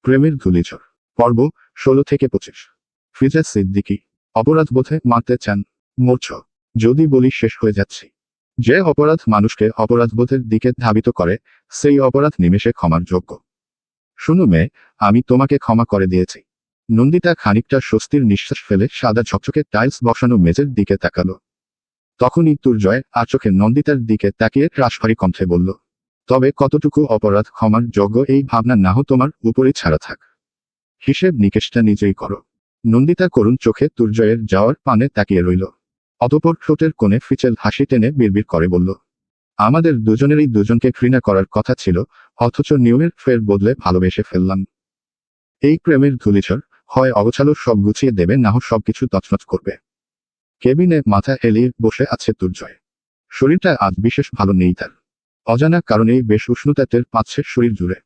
প্রেমের ধূলিঝড় পর্ব 16 থেকে 25। ফিজা সিদ্দিকী অপরাধবোধে মারতে চান। মরছ যদি বলি শেষ হয়ে যাচ্ছি। যে অপরাধ মানুষকে অপরাধবোধের দিকে ধাবিত করে সেই অপরাধ নিমেষে ক্ষমার যোগ্য। শুনো মেয়ে, আমি তোমাকে ক্ষমা করে দিয়েছি। নন্দিতা খানিকটা স্বস্তির নিঃশ্বাস ফেলে সাদা ঝকঝকে টাইলস বসানো মেঝের দিকে তাকালো। তখনই দুর্জয় আর চোখে নন্দিতার দিকে তাকিয়ে রাশভারী কণ্ঠে বলল, তবে কতটুকু অপরাধ ক্ষমার যোগ্য এই ভাবনা না হো তোমার উপরেই ছাড়া থাক। হিসেব নিকেশটা নিজেই করো। নন্দিতা করুণ চোখে দুর্জয়ের যাওয়ার পানে তাকিয়ে রইল। অতঃপর ঠোঁটের কোণে ফিচেল হাসি টেনে বিড়বিড় করে বলল, আমাদের দুজনেরই দুজনকে ঘৃণা করার কথা ছিল, অথচ নিয়মের ফের বদলে ভালোবেসে ফেললাম। এই প্রেমের ধূলিঝড় হয় অগোছালো সব গুছিয়ে দেবে, না হয় সবকিছু তছনছ করবে। কেবিনে মাথা এলিয়ে বসে আছে দুর্জয়। শরীরটা আজ বিশেষ ভালো নেই তার। অজানা কারণেই বেশ উষ্ণতা টের পাচ্ছে শরীর জুড়ে।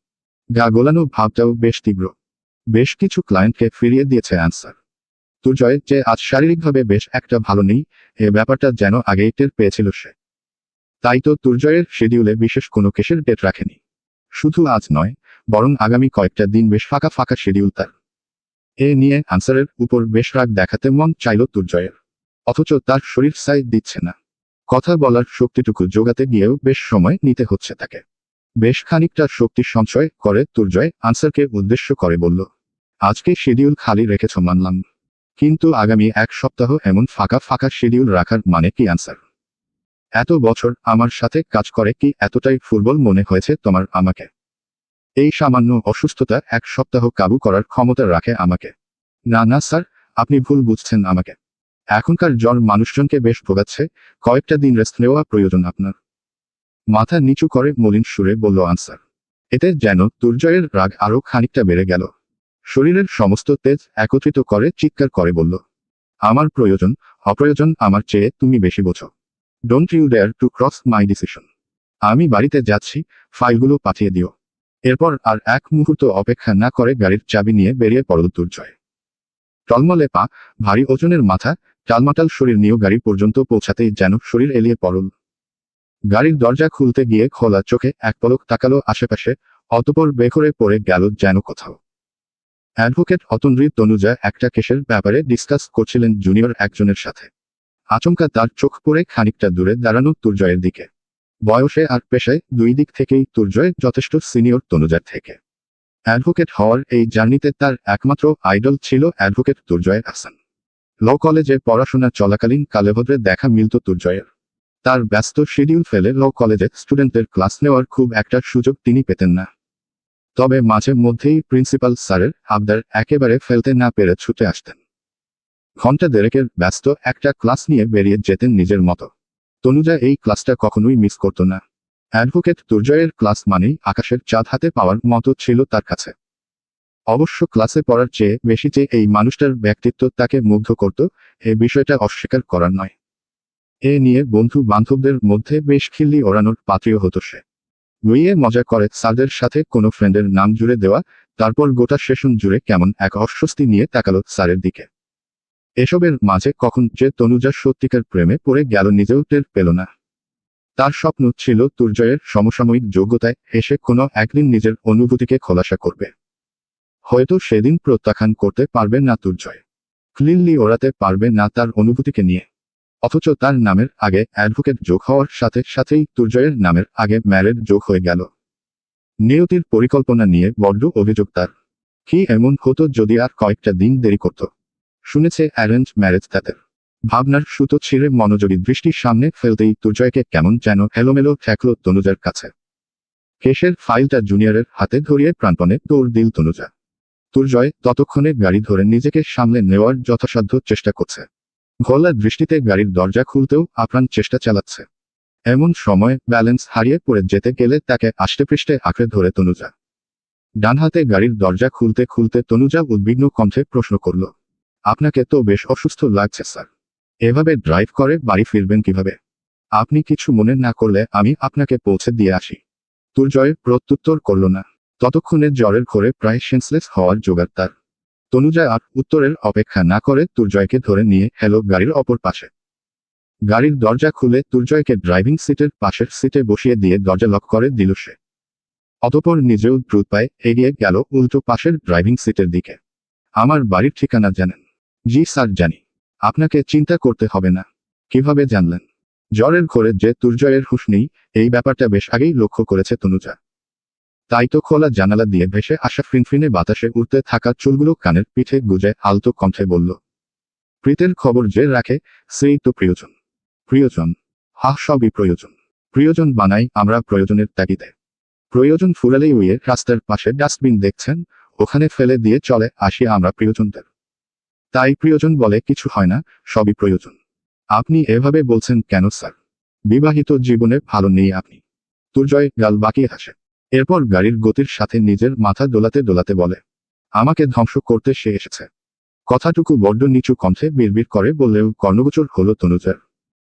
গা গোলানো ভাবটাও বেশ তীব্র। বেশ কিছু ক্লায়েন্টকে ফিরিয়ে দিয়েছে অ্যান্সার। দুর্জয় যে আজ শারীরিকভাবে বেশ একটা ভালো নেই, এ ব্যাপারটা যেন আগেই টের পেয়েছিল সে। তাই তো দুর্জয়ের শিডিউলে বিশেষ কোনো কেসের ডেট রাখেনি। শুধু আজ নয়, বরং আগামী কয়েকটা দিন বেশ ফাঁকা ফাঁকা শিডিউল তার। এ নিয়ে অ্যান্সারের উপর বেশ রাগ দেখাতে মন চাইল দুর্জয়ের, অথচ তার শরীর সায় দিচ্ছে না। কথা বলার শক্তিটুকু জোগাতে গিয়েও বেশ সময় নিতে হচ্ছে তাকে। বেশ খানিকটা শক্তি সঞ্চয় করে দুর্জয় আনসারকে উদ্দেশ্য করে বলল, আজকে শিডিউল খালি রেখেছ মানলাম, কিন্তু আগামী এক সপ্তাহ এমন ফাঁকা ফাঁকা শিডিউল রাখার মানে কি আনসার? এত বছর আমার সাথে কাজ করে কি এতটাই ফুটবল মনে হয়েছে তোমার আমাকে? এই সামান্য অসুস্থতা এক সপ্তাহ কাবু করার ক্ষমতা রাখে আমাকে? না না স্যার, আপনি ভুল বুঝছেন আমাকে। এখনকার জ্বর মানুষজনকে বেশ ভোগাচ্ছে, কয়েকটা দিন রেস্ট নেওয়া প্রয়োজন আপনার। মাথা নিচু করে মলিন সুরে বলল আনসার। এতে যেন দুর্জয়ের রাগ আরো খানিকটা বেড়ে গেল। শরীরের সমস্ত তেজ একত্রিত করে চিৎকার করে বলল, আমার প্রয়োজন অপ্রয়োজন আমার চেয়ে তুমি বেশি বোঝো। Don't you dare to cross my decision. আমি বাড়িতে যাচ্ছি, ফাইলগুলো পাঠিয়ে দিও। এরপর আর এক মুহূর্ত অপেক্ষা না করে গাড়ির চাবি নিয়ে বেরিয়ে পড়ল দুর্জয়। টলমলে পা, ভারী ওজনের মাথা, টালমাটাল শরীর নিয়েও গাড়ি পর্যন্ত পৌঁছাতেই যেন শরীর এলিয়ে পড়ল। গাড়ির দরজা খুলতে গিয়ে খোলা চোখে এক পলক তাকালো আশেপাশে, অতঃপর বেঘরে পড়ে গেল যেন কোথাও। অ্যাডভোকেট অতন্দ্রী তনুজা একটা কেসের ব্যাপারে ডিসকাস করছিলেন জুনিয়র একজনের সাথে। আচমকা তার চোখ পড়ে খানিকটা দূরে দাঁড়ানো দুর্জয়ের দিকে। বয়সে আর পেশায় দুই দিক থেকেই দুর্জয় যথেষ্ট সিনিয়র তনুজার থেকে। অ্যাডভোকেট হওয়ার এই জার্নিতে তার একমাত্র আইডল ছিল অ্যাডভোকেট দুর্জয় আহসান। ল কলেজে পড়াশোনা চলাকালীন কালেভদ্রে দেখা মিলত দুর্জয়ের। তার ব্যস্ত শিডিউল ফেলে ল কলেজে স্টুডেন্টদের ক্লাস নেওয়ার খুব একটা সুযোগ তিনি পেতেন না। তবে মাঝে মধ্যেই প্রিন্সিপাল স্যারের আবদার একেবারে ফেলতে না পেরে ছুটে আসতেন। ঘণ্টা দেড়েকের ব্যস্ত একটা ক্লাস নিয়ে বেরিয়ে যেতেন নিজের মতো। তনুজা এই ক্লাসটা কখনোই মিস করত না। অ্যাডভোকেট দুর্জয়ের ক্লাস মানেই আকাশের চাঁদ হাতে পাওয়ার মতো ছিল তার কাছে। অবশ্য ক্লাসে পড়ার চেয়ে বেশি যে এই মানুষটার ব্যক্তিত্ব তাকে মুগ্ধ করত, এ বিষয়টা অস্বীকার করার নয়। এ নিয়ে বন্ধু বান্ধবদের মধ্যে বেশ খিল্লি ওড়ানোর পাত্রীয় হতো সে। লুইয়ে মজা করে স্যারদের সাথে কোনো ফ্রেন্ডের নাম জুড়ে দেওয়া, তারপর গোটা সেশন জুড়ে কেমন এক অস্বস্তি নিয়ে তাকালো স্যারের দিকে। এসবের মাঝে কখন যে তনুজা সত্যিকার প্রেমে পড়ে গেল নিজেও টের পেল না। তার স্বপ্ন ছিল দুর্জয়ের সমসাময়িক যোগ্যতায় এসে কোনো একদিন নিজের অনুভূতিকে খোলাসা করবে। হয়তো সেদিন প্রত্যাখ্যান করতে পারবে না দুর্জয়, ক্লিনলি ওড়াতে পারবে না তার অনুভূতিকে নিয়ে। অথচ তার নামের আগে অ্যাডভোকেট যোগ হওয়ার সাথে সাথেই দুর্জয়ের নামের আগে ম্যারেড যোগ হয়ে গেল। নিয়তির পরিকল্পনা নিয়ে বড্ড অভিযোগ তার। কি এমন হতো যদি আর কয়েকটা দিন দেরি করত? শুনেছে অ্যারেঞ্জ ম্যারেজ তাদের। ভাবনার সুতো ছিঁড়ে মনোযোগী দৃষ্টির সামনে ফেলতেই দুর্জয়কে কেমন যেন এলোমেলো ঠেকল তনুজার কাছে। কেসের ফাইলটা জুনিয়রের হাতে ধরিয়ে প্রাণপণে দৌড় দিল তনুজা। দুর্জয় ততক্ষণে গাড়ি ধরে নিজেকে সামলে নেওয়ার যথাসাধ্য চেষ্টা করছে। ঘোলা দৃষ্টিতে গাড়ির দরজা খুলতেও আপ্রাণ চেষ্টা চালাচ্ছে। এমন সময় ব্যালেন্স হারিয়ে পড়ে যেতে গেলে তাকে আষ্টেপৃষ্ঠে আঁকড়ে ধরে তনুজা। ডান হাতে গাড়ির দরজা খুলতে খুলতে তনুজা উদ্বিগ্ন কণ্ঠে প্রশ্ন করল, আপনাকে তো বেশ অসুস্থ লাগছে স্যার। এভাবে ড্রাইভ করে বাড়ি ফিরবেন কিভাবে? আপনি কিছু মনে না করলে আমি আপনাকে পৌঁছে দিয়ে আসি। দুর্জয় প্রত্যুত্তর করল না। ততক্ষণে জ্বরের ঘোরে প্রায় সেন্সলেস হওয়ার জোগাড় তার। তনুজা আর উত্তরের অপেক্ষা না করে দুর্জয়কে ধরে নিয়ে এলো গাড়ির অপর পাশে। গাড়ির দরজা খুলে দুর্জয়কে ড্রাইভিং সিটের পাশের সিটে বসিয়ে দিয়ে দরজা লক করে দিল সে। অতঃপর নিজেও দ্রুত পায়ে এগিয়ে গেল উল্টো পাশের ড্রাইভিং সিটের দিকে। আমার বাড়ির ঠিকানা জানেন? জি স্যার জানি। আপনাকে চিন্তা করতে হবে না। কিভাবে জানলেন? জ্বরের ঘোরে যে দুর্জয়ের হুঁশ নেই, এই ব্যাপারটা বেশ আগেই লক্ষ্য করেছে তনুজা। তাই তো খোলা জানালা দিয়ে ভেসে আসা ফিনফিনে বাতাসে উড়তে থাকা চুলগুলো কানের পিঠে গুজে আলতো কণ্ঠে বলল, প্রীতের খবর যে রাখে সেই তো প্রিয়জন। প্রিয়জন? সবই প্রয়োজন। প্রিয়জন বানাই আমরা প্রয়োজনের তাগিদে। প্রয়োজন ফুরালেই উইয়ে রাস্তার পাশে ডাস্টবিন দেখছেন, ওখানে ফেলে দিয়ে চলে আসি আমরা প্রিয়জনদের। তাই প্রিয়জন বলে কিছু হয় না, সবই প্রয়োজন। আপনি এভাবে বলছেন কেন স্যার? বিবাহিত জীবনে ভালো নেই আপনি? দুর্জয় গাল বাকিয়ে হাসে। এরপর গাড়ির গতির সাথে নিজের মাথা দোলাতে দোলাতে বলে, আমাকে ধ্বংস করতে সে এসেছে। কথাটুকু বড্ড নিচু কণ্ঠে বিড়বিড় করে বললেও কর্ণগোচর হলো তনুজার।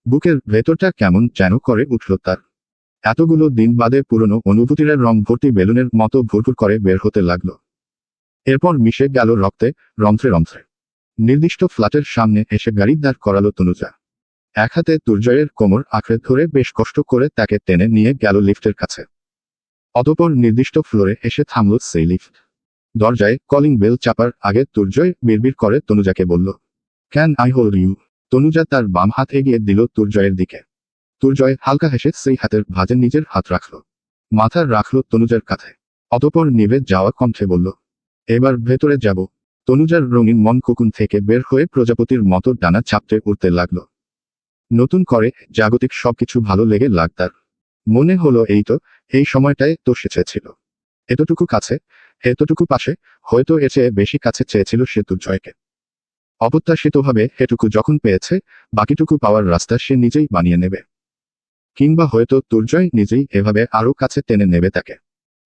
বুকের ভেতরটা কেমন যেন করে উঠল তার। এতগুলো দিন বাদে পুরনো অনুভূতির রং ভর্তি বেলুনের মতো ভুরভুর করে বের হতে লাগলো। এরপর মিশে গেল রক্তে, রন্ধ্রে রন্ধ্রে। নির্দিষ্ট ফ্ল্যাটের সামনে এসে গাড়ি দাঁড় করালো তনুজা। এক হাতে দুর্জয়ের কোমর আঁকড়ে ধরে বেশ কষ্ট করে তাকে টেনে নিয়ে গেল লিফটের কাছে। অতঃপর নির্দিষ্ট ফ্লোরে এসে থামল সেই লিফট। দরজায় কলিং বেল চাপার আগে দুর্জয় বিড়বিড় করে তনুজাকে বলল, ক্যান আই হোল্ড ইউ? তনুজা তার বাম হাত এগিয়ে দিল দুর্জয়ের দিকে। দুর্জয় হালকা হেসে সেই হাতের ভাঁজে নিজের হাত রাখল। মাথা রাখল তনুজার কাঁধে। অতঃপর নিভে যাওয়া কণ্ঠে বলল, এবার ভেতরে যাব। তনুজার রঙিন মন কোকুন থেকে বের হয়ে প্রজাপতির মতো ডানা চাপতে উঠতে লাগল। নতুন করে জাগতিক সবকিছু ভালো লেগে লাগ তার। মনে হলো এই সময়টায় তো সে চেয়েছিল। এতটুকু কাছে, এতটুকু পাশে, হয়তো এর চেয়ে বেশি কাছে চেয়েছিল সে দুর্জয়কে। অপ্রত্যাশিতভাবে এটুকু যখন পেয়েছে, বাকিটুকু পাওয়ার রাস্তা সে নিজেই বানিয়ে নেবে। কিংবা হয়তো দুর্জয় নিজেই এভাবে আরো কাছে টেনে নেবে তাকে।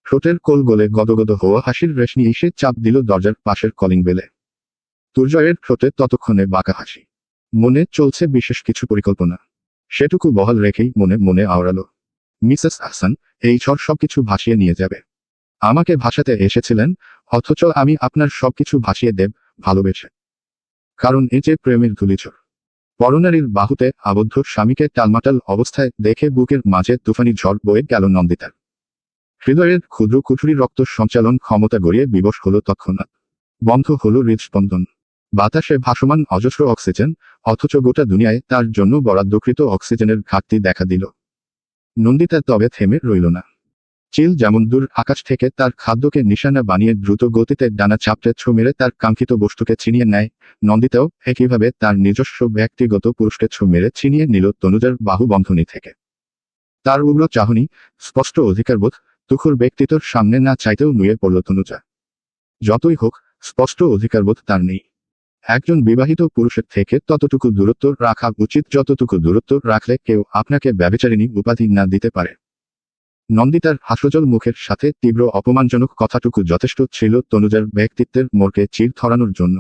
ঠোঁটের কোল গলে গদগদ হওয়া হাসির রেশ নিয়ে সে চাপ দিল দরজার পাশের কলিং বেলে। দুর্জয়ের ঠোঁটে ততক্ষণে বাঁকা হাসি। মনে চলছে বিশেষ কিছু পরিকল্পনা। সেটুকু বহাল রেখেই মনে মনে আওড়ালো, মিসেস আহসান, এই ঝড় সবকিছু ভাসিয়ে নিয়ে যাবে। আমাকে ভাসাতে এসেছিলেন, অথচ আমি আপনার সবকিছু ভাসিয়ে দেব, ভালোবেসে। কারণ এই যে প্রেমের ধূলিঝড়। পরনারীর বাহুতে আবদ্ধ স্বামীকে টালমাটাল অবস্থায় দেখে বুকের মাঝে তুফানি ঝড় বয়ে গেল নন্দিতার। হৃদয়ের ক্ষুদ্র কুঠুরি রক্ত সঞ্চালন ক্ষমতা গড়িয়ে বিবশ হলো তৎক্ষণাৎ। বন্ধ হলো হৃদস্পন্দন। বাতাসে ভাসমান অজস্র অক্সিজেন, অথচ গোটা দুনিয়ায় তার জন্য বরাদ্দকৃত অক্সিজেনের ঘাটতি দেখা দিল। নন্দিতা তবে থেমে রইল না। চিল যেমন দূর আকাশ থেকে তার খাদ্যকে নিশানা বানিয়ে দ্রুত গতিতে ডানা চাপড়ে ছো মেরে তার কাঙ্ক্ষিত বস্তুকে ছিনিয়ে নেয়, নন্দিতাও একইভাবে তার নিজস্ব ব্যক্তিগত পুরুষকে ছো মেরে ছিনিয়ে নিল তনুজার বাহুবন্ধনী থেকে। তার উগ্র চাহনি, স্পষ্ট অধিকারবোধ, তুখুর ব্যক্তিত্বর সামনে না চাইতেও নুয়ে পড়ল তনুজা। যতই হোক, স্পষ্ট অধিকারবোধ তার নেই। একজন বিবাহিত পুরুষের থেকে ততটুকু দূরত্ব রাখা উচিত যতটুকু দূরত্ব রাখলে কেউ আপনাকে ব্যভিচারিণী উপাধি না দিতে পারে। নন্দিতার হাস্যজ্জ্বল মুখের সাথে তীব্র অপমানজনক কথাটুকু যথেষ্ট ছিল তনুজার ব্যক্তিত্বের মোড়কে চির ধরানোর জন্য।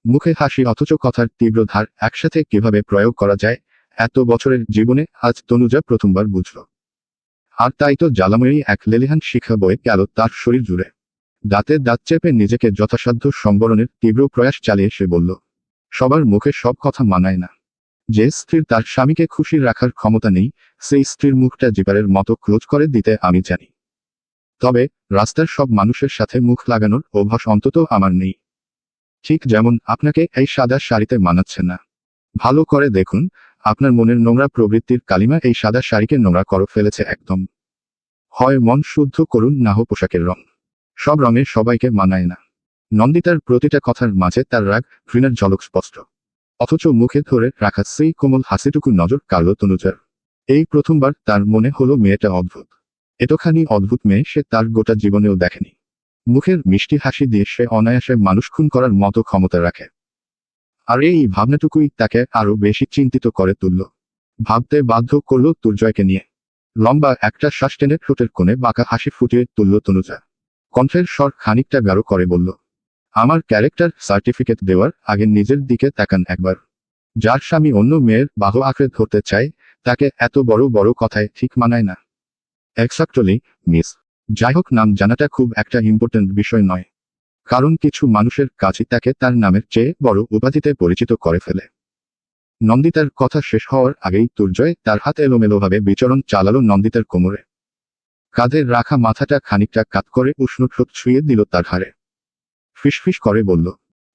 মুখে হাসি অথচ কথার তীব্র ধার একসাথে কিভাবে প্রয়োগ করা যায়, এত বছরের জীবনে আজ তনুজা প্রথমবার বুঝল। আর তাই তো জ্বালাময়ী এক লেলিহান শিখা বয়ে গেল তার শরীর জুড়ে। দাঁতে দাঁত চেপে নিজেকে যথাসাধ্য সম্বরণের তীব্র প্রয়াস চালিয়ে সে বলল, সবার মুখে সব কথা মানায় না। যে স্ত্রীর তার স্বামীকে খুশি রাখার ক্ষমতা নেই, সেই স্ত্রীর মুখটা জিপারের মতো ক্লোজ করে দিতে আমি জানি। তবে রাস্তার সব মানুষের সাথে মুখ লাগানোর অভ্যাস অন্তত আমার নেই। ঠিক যেমন আপনাকে এই সাদা শাড়িতে মানাচ্ছে না। ভালো করে দেখুন, আপনার মনের নোংরা প্রবৃত্তির কালিমা এই সাদা শাড়িকে নোংরা করে ফেলেছে একদম। হয় মন শুদ্ধ করুন, না হোক পোশাকের রং। সব রঙে সবাইকে মানায় না। নন্দিতার প্রতিটা কথার মাঝে তার রাগ, ঘৃণার ঝলক স্পষ্ট। অথচ মুখে ধরে রাখা সেই কোমল হাসিটুকু নজর কাড়ল তনুজার। এই প্রথমবার তার মনে হলো মেয়েটা অদ্ভুত। এতখানি অদ্ভুত মেয়ে সে তার গোটা জীবনেও দেখেনি। মুখের মিষ্টি হাসি দিয়ে সে অনায়াসে মানুষ খুন করার মতো ক্ষমতা রাখে। আর এই ভাবনাটুকুই তাকে আরো বেশি চিন্তিত করে তুলল। ভাবতে বাধ্য করল দুর্জয়কে নিয়ে। লম্বা একটা শ্বাস টেনে ঠোঁটের কোণে বাঁকা হাসি ফুটিয়ে তুলল তনুজা। কণ্ঠের স্বর খানিকটা গাঢ় করে বলল, আমার ক্যারেক্টার সার্টিফিকেট দেওয়ার আগে নিজের দিকে তাকান একবার। যার স্বামী অন্য মেয়ের বাহু আঁকড়ে ধরতে চায়, তাকে এত বড় বড় কথায় ঠিক মানায় না। Exactly, miss. যাই হোক, নাম জানাটা খুব একটা ইম্পর্টেন্ট বিষয় নয়। কারণ কিছু মানুষের কাছে তাকে তার নামের চেয়ে বড় উপাধিতে পরিচিত করে ফেলে। নন্দিতার কথা শেষ হওয়ার আগেই দুর্জয় তার হাত এলোমেলোভাবে বিচরণ চালালো নন্দিতার কোমরে। কাঁধে রাখা মাথাটা খানিকটা কাত করে উষ্ণ ঠোঁট ছুঁয়ে দিল তার ঘাড়ে। ফিসফিস করে বলল,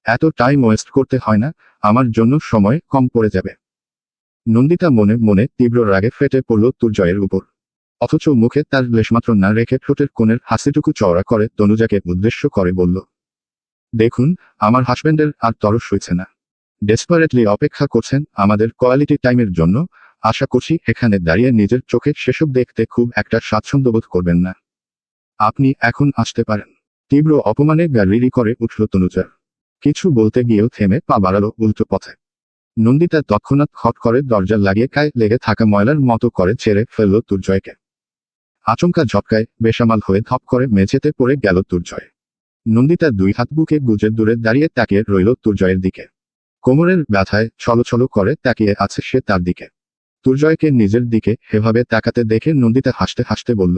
এত টাইম ওয়েস্ট করতে হয় না, আমার জন্য সময় কম পড়ে যাবে। নন্দিতা মনে মনে তীব্র রাগে ফেটে পড়ল দুর্জয়ের উপর। অথচ মুখে তার লেশমাত্র না রেখে ঠোঁটের কোণের হাসিটুকু চওড়া করে তনুজাকে উদ্দেশ্য করে বলল, দেখুন, আমার হাজবেন্ডের আর তরস সইছে না। ডেসপারেটলি অপেক্ষা করছেন আমাদের কোয়ালিটি টাইমের জন্য। আশা করছি এখানে দাঁড়িয়ে নিজের চোখে সেসব দেখতে খুব একটা স্বাচ্ছন্দ্যবোধ করবেন না। আপনি এখন আসতে পারেন। তীব্র অপমানে গা রিরি করে উঠল তনুজার। কিছু বলতে গিয়েও থেমে পা বাড়ালো উল্টো পথে। নন্দিতা তৎক্ষণাৎ খট করে দরজা লাগিয়ে গায়ে লেগে থাকা ময়লার মতো করে ছেড়ে ফেলল দুর্জয়কে। আচমকা ঝটকায় বেসামাল হয়ে ধপ করে মেঝেতে পড়ে গেল দুর্জয়। নন্দিতা দুই হাত বুকে গুজে দূরে দাঁড়িয়ে তাকিয়ে রইল দুর্জয়ের দিকে। কোমরের ব্যথায় ছলছল করে তাকিয়ে আছে সে তার দিকে। দুর্জয়কে নিজের দিকে এভাবে তাকাতে দেখে নন্দিতা হাসতে হাসতে বলল,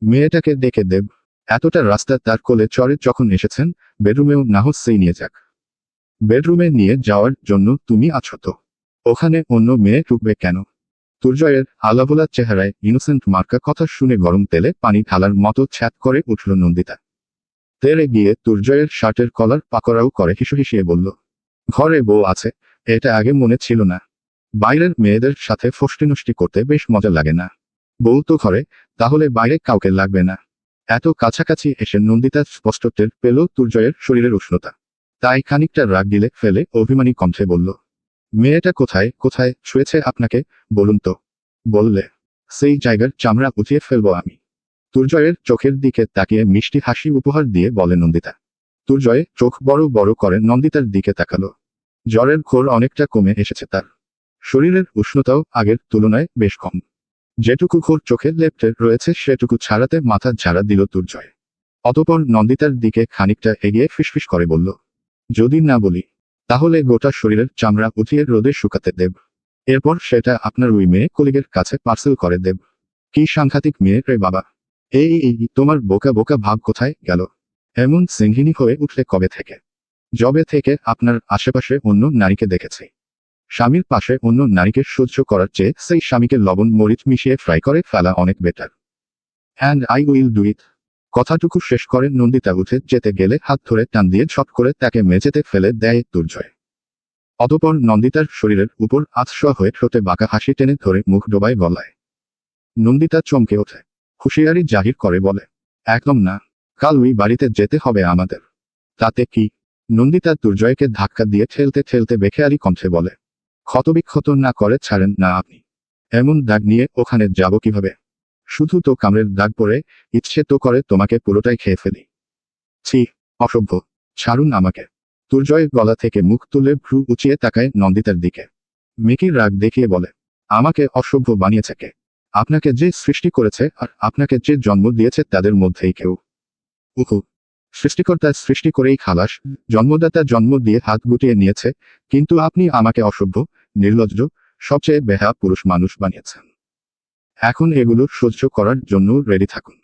মেয়েটাকে দেখে দেব। এতটা রাস্তা তার কোলে চড়ে যখন এসেছেন, বেডরুমেও না হচ্ছেই নিয়ে যাক। বেডরুমে নিয়ে যাওয়ার জন্য তুমি আছো তো? ওখানে অন্য মেয়ে ঢুকবে কেন? দুর্জয়ের আলাভোলা চেহারায় ইনোসেন্ট মার্কা কথা শুনে গরম তেলে পানি ঢালার মতো ছ্যাঁত করে উঠল নন্দিতা। তেরে গিয়ে দুর্জয়ের শার্টের কলার পাকড়াও করে হিসিয়ে বলল, ঘরে বউ আছে, এটা আগে মনে ছিল না। বাইরের মেয়েদের সাথে ফষ্টিনষ্টি করতে বেশ মজা লাগে না? বউ তো ঘরে, তাহলে বাইরে কাউকে লাগবে না? এত কাছাকাছি এসে নন্দিতা স্পষ্ট টের পেল দুর্জয়ের শরীরের উষ্ণতা। তাই খানিকটা রাগ গিলে ফেলে অভিমানী কণ্ঠে বলল, মেয়েটা কোথায় কোথায় ছুঁয়েছে আপনাকে, বলুন তো। বললে সেই জায়গার চামড়া উঠিয়ে ফেলবো আমি। দুর্জয়ের চোখের দিকে তাকিয়ে মিষ্টি হাসি উপহার দিয়ে বলে নন্দিতা। দুর্জয় চোখ বড় বড় করে নন্দিতার দিকে তাকালো। জ্বরের ঘোর অনেকটা কমে এসেছে তার। শরীরের উষ্ণতাও আগের তুলনায় বেশ কম। যেটুকু ঘোর চোখে লেপ্টে রয়েছে সেটুকু ছাড়াতে মাথা ঝাড়া দিল দুর্জয়। অতঃপর নন্দিতার দিকে খানিকটা এগিয়ে ফিসফিস করে বলল, যদি না বলি, তাহলে গোটা শরীরের চামড়া উঠিয়ে রোদে শুকাতে দেব। এরপর সেটা আপনার ওই মেয়ে কলিগের কাছে পার্সেল করে দেব। কি সাংঘাতিক মেয়ে রে বাবা! এই তোমার বোকা বোকা ভাব কোথায় গেল? এমন সিংহিনী হয়ে উঠলে কবে থেকে? যবে থেকে আপনার আশেপাশে অন্য নারীকে দেখেছি। স্বামীর পাশে অন্য নারীকে সহ্য করার চেয়ে সেই স্বামীকে লবণ মরিচ মিশিয়ে ফ্রাই করে ফেলা অনেক better. And I will do it. কথাটুকু শেষ করে নন্দিতা উঠে যেতে গেলে হাত ধরে টান দিয়ে ছট করে তাকে মেঝেতে ফেলে দেয় দুর্জয়। অতঃপর নন্দিতার শরীরের উপর আতশোয়া হয়ে ঠোঁটে বাঁকা হাসি টেনে ধরে মুখ ডোবায় গলায়। নন্দিতা চমকে ওঠে, হুঁশিয়ারি জাহির করে বলে, একদম না, কাল ওই বাড়িতে যেতে হবে আমাদের। তাতে কি? নন্দিতা দুর্জয়কে ধাক্কা দিয়ে ঠেলতে ঠেলতে বেখেয়ালি কণ্ঠে বলে, ক্ষতবিক্ষত না করে ছাড়েন না আপনি। এমন দাগ নিয়ে ওখানে যাব কিভাবে? শুধু তো কামড়ের দাগ পড়ে, ইচ্ছে তো করে তোমাকে পুরোটাই খেয়ে ফেলি। ছি, অসভ্য, ছাড়ুন আমাকে। দুর্জয় গলা থেকে মুখ তুলে ভ্রু উঁচিয়ে তাকায় নন্দিতার দিকে। মেকির রাগ দেখিয়ে বলে, আমাকে অসভ্য বানিয়েছে কে? আপনাকে যে সৃষ্টি করেছে আর আপনাকে যে জন্ম দিয়েছে তাদের মধ্যেই কেউ। উহু, সৃষ্টিকর্তা সৃষ্টি করেই খালাস, জন্মদাতা জন্ম দিয়ে হাত গুটিয়ে নিয়েছে, কিন্তু আপনি আমাকে অসভ্য, নির্লজ্জ, সবচেয়ে বেহায়া পুরুষ মানুষ বানিয়েছেন। এখন এগুলো সহ্য করার জন্য রেডি থাকুন।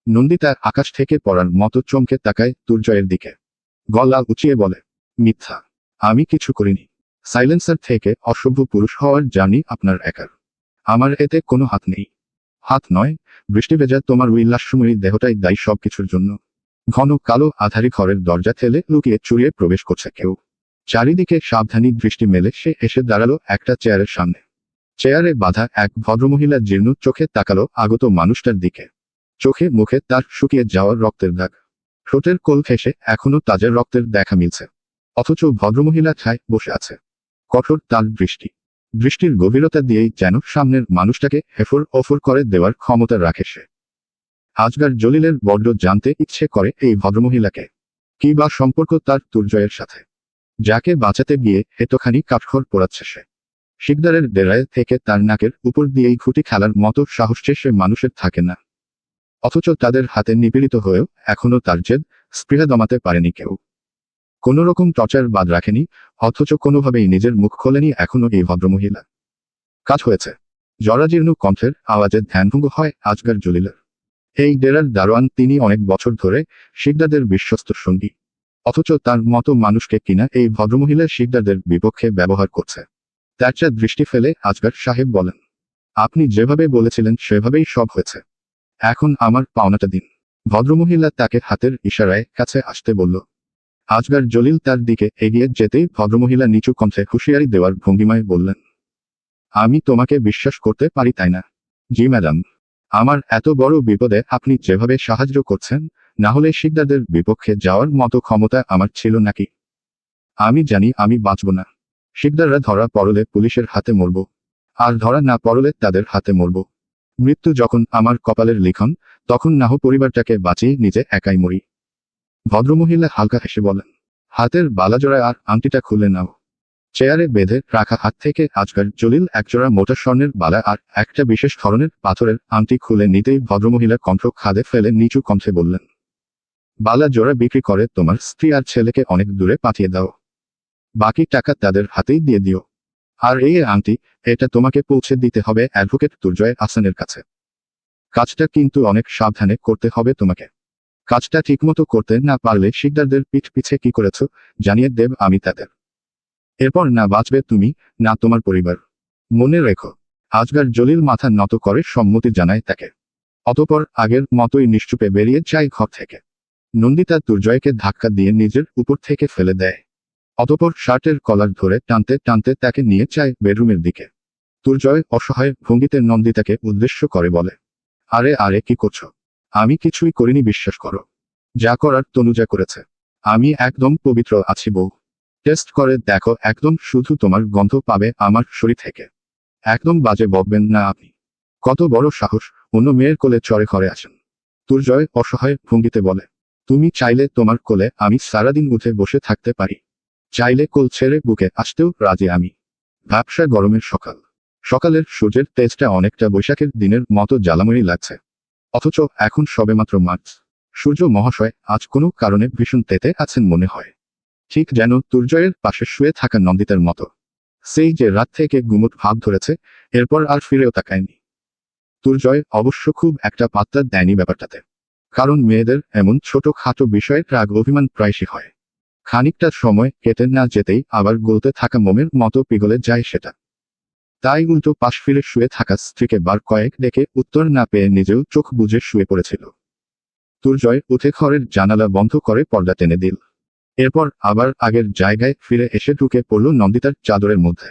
নন্দিতা আকাশ থেকে পড়ার মতো চমকে তাকায় দুর্জয়ের দিকে। গলা উঁচিয়ে বলে, মিথ্যা, আমি কিছু করিনি। সাইলেন্সার থেকে অসভ্য পুরুষ হওয়ার জানি আপনার একার। আমার এতে কোনো হাত নেই। হাত নয়, বৃষ্টি ভেজা তোমার উল্লাসময়ী দেহটাই দায়ী সব কিছুর জন্য। ঘন কালো আধারি ঘরের দরজা ঠেলে লুকিয়ে চুরিয়ে প্রবেশ করছে কেউ। চারিদিকে সাবধানী দৃষ্টি মেলে সে এসে দাঁড়ালো একটা চেয়ারের সামনে। চেয়ারে বাঁধা এক ভদ্রমহিলা জীর্ণ চোখে তাকালো আগত মানুষটার দিকে। চোখে মুখে তার শুকিয়ে যাওয়ার রক্তের দাগ। ঠোঁটের কোল ঘেঁষে এখনো তাজা রক্তের দেখা মিলছে। অথচ ভদ্রমহিলা ঠায় বসে আছে। কঠোর তার দৃষ্টি। দৃষ্টির গভীরতা দিয়েই যেন সামনের মানুষটাকে হেফর ওফর করে দেওয়ার ক্ষমতা রাখে সে। আজগার জলিলের বড্ড জানতে ইচ্ছে করে এই ভদ্রমহিলাকে। কি বা সম্পর্ক তার দুর্জয়ের সাথে, যাকে বাঁচাতে গিয়ে এতখানি কাঠখড় পোড়াচ্ছে সে। শিকদারের ডেরায় থেকে তার নাকের উপর দিয়েই খুঁটি খেলার মতো সাহস সে মানুষের থাকে না। অথচ তাদের হাতে নিপীড়িত হয়েও এখনো তার জেদ স্পৃহা দমাতে পারেনি কেউ। কোনোরকম টর্চার বাদ রাখেনি, অথচ কোনোভাবেই নিজের মুখ খোলেনি এখনো এই ভদ্রমহিলা। কাজ হয়েছে। জরাজীর্ণ কণ্ঠের আওয়াজে ধ্যানভঙ্গ হয় আজগার জলিলের। এই ডেরার দারোয়ান তিনি অনেক বছর ধরে শিকদারদের বিশ্বস্ত সঙ্গী। অথচ তার মতো মানুষকে কিনা এই ভদ্রমহিলা শিকদারদের বিপক্ষে ব্যবহার করছে। তারচা দৃষ্টি ফেলে আজগার সাহেব বলেন, আপনি যেভাবে বলেছিলেন সেভাবেই সব হয়েছে। এখন আমার পাওনাটা দিন। ভদ্রমহিলা তাকে হাতের ইশারায় কাছে আসতে বলল। আজগার জলিল তার দিকে এগিয়ে যেতেই ভদ্রমহিলা নিচু কণ্ঠে হুঁশিয়ারি দেওয়ার ভঙ্গিমায় বললেন, আমি তোমাকে বিশ্বাস করতে পারি তাই না? জি ম্যাডাম। আমার এত বড় বিপদে আপনি যেভাবে সাহায্য করছেন, না হলে শিকদারদের বিপক্ষে যাওয়ার মতো ক্ষমতা আমার ছিল নাকি? আমি জানি আমি বাঁচব না। শিকদাররা ধরা পড়লে পুলিশের হাতে মরব, আর ধরা না পড়লে তাদের হাতে মরব। মৃত্যু যখন আমার কপালের লিখন, তখন না হোক পরিবারটাকে বাঁচিয়ে নিজে একাই মরি। ভদ্রমহিলা হালকা হেসে বলেন, হাতের বালাজোড়া আর আংটিটা খুলে নাও। চেয়ারে বেঁধে রাখা হাত থেকে আজগার জলিল একজোড়া মোটা স্বর্ণের বালা আর একটা বিশেষ ধরনের পাথরের আংটি খুলে নিতেই ভদ্রমহিলা কণ্ঠ খাদে ফেলে নিচু কণ্ঠে বললেন, বালা জোড়া বিক্রি করে তোমার স্ত্রী আর ছেলেকে অনেক দূরে পাঠিয়ে দাও। বাকি টাকা তাদের হাতেই দিয়ে দিও। আর এই আংটি, এটা তোমাকে পৌঁছে দিতে হবে অ্যাডভোকেট দুর্জয় আহসানের কাছে। কাজটা কিন্তু অনেক সাবধানে করতে হবে তোমাকে। কাজটা ঠিকমতো করতে না পারলে শিকদারদের পিঠ পিছে কি করেছ জানিয়ে দেব আমি তাদের। এরপর না বাঁচবে তুমি, না তোমার পরিবার। মনে রেখো। আজগার জলিল মাথা নত করে সম্মতি জানায় তাকে। অতঃপর আগের মতোই নিশ্চুপে বেরিয়ে যায় ঘর থেকে। নন্দিতা দুর্জয়কে ধাক্কা দিয়ে নিজের উপর থেকে ফেলে দেয়। অতঃপর শার্টের কলার ধরে টানতে টানতে তাকে নিয়ে যায় বেডরুমের দিকে। দুর্জয় অসহায় ভঙ্গিতে নন্দিতাকে উদ্দেশ্য করে বলে, আরে আরে কি করছো? আমি কিছুই করিনি, বিশ্বাস করো। যা করার তনুজা করেছে। আমি একদম পবিত্র আছি বউ। টেস্ট করে দেখো, একদম শুধু তোমার গন্ধ পাবে আমার শরীর থেকে। একদম বাজে বকবেন না আপনি। কত বড় সাহস, অন্য মেয়ের কোলে চড়ে ঘরে আসেন। দুর্জয় অসহায় ভঙ্গিতে বলে, তুমি চাইলে তোমার কোলে আমি সারাদিন উঠে বসে থাকতে পারি। চাইলে কোল ছেড়ে বুকে আসতেও রাজি আমি। ব্যবসা গরমের সকাল। সকালের সূর্যের তেজটা অনেকটা বৈশাখের দিনের মতো জ্বালাময়ী লাগছে। অথচ এখন সবেমাত্র মার্চ। সূর্য মহাশয় আজ কোনো কারণে ভীষণ তেতে আছেন মনে হয়। ঠিক যেন দুর্জয়ের পাশে শুয়ে থাকা নন্দিতার মতো। সেই যে রাত থেকে গুমট ভাব ধরেছে, এরপর আর ফিরেও তাকায়নি। দুর্জয় অবশ্য খুব একটা পাত্তা দেয়নি ব্যাপারটাতে। কারণ মেয়েদের এমন ছোটখাটো বিষয়ে রাগ অভিমান প্রায়শই হয়। খানিকটা সময় কেটে না যেতেই আবার গলতে থাকা মোমের মতো পিঘলে যায় সেটা। তাই উল্টো পাশ ফিরে শুয়ে থাকা স্ত্রীকে বার কয়েক ডেকে উত্তর না পেয়ে নিজেও চোখ বুজে শুয়ে পড়েছিল। দুর্জয় উঠে ঘরের জানালা বন্ধ করে পর্দা টেনে দিল। এরপর আবার আগের জায়গায় ফিরে এসে ঢুকে পড়ল নন্দিতার চাদরের মধ্যে।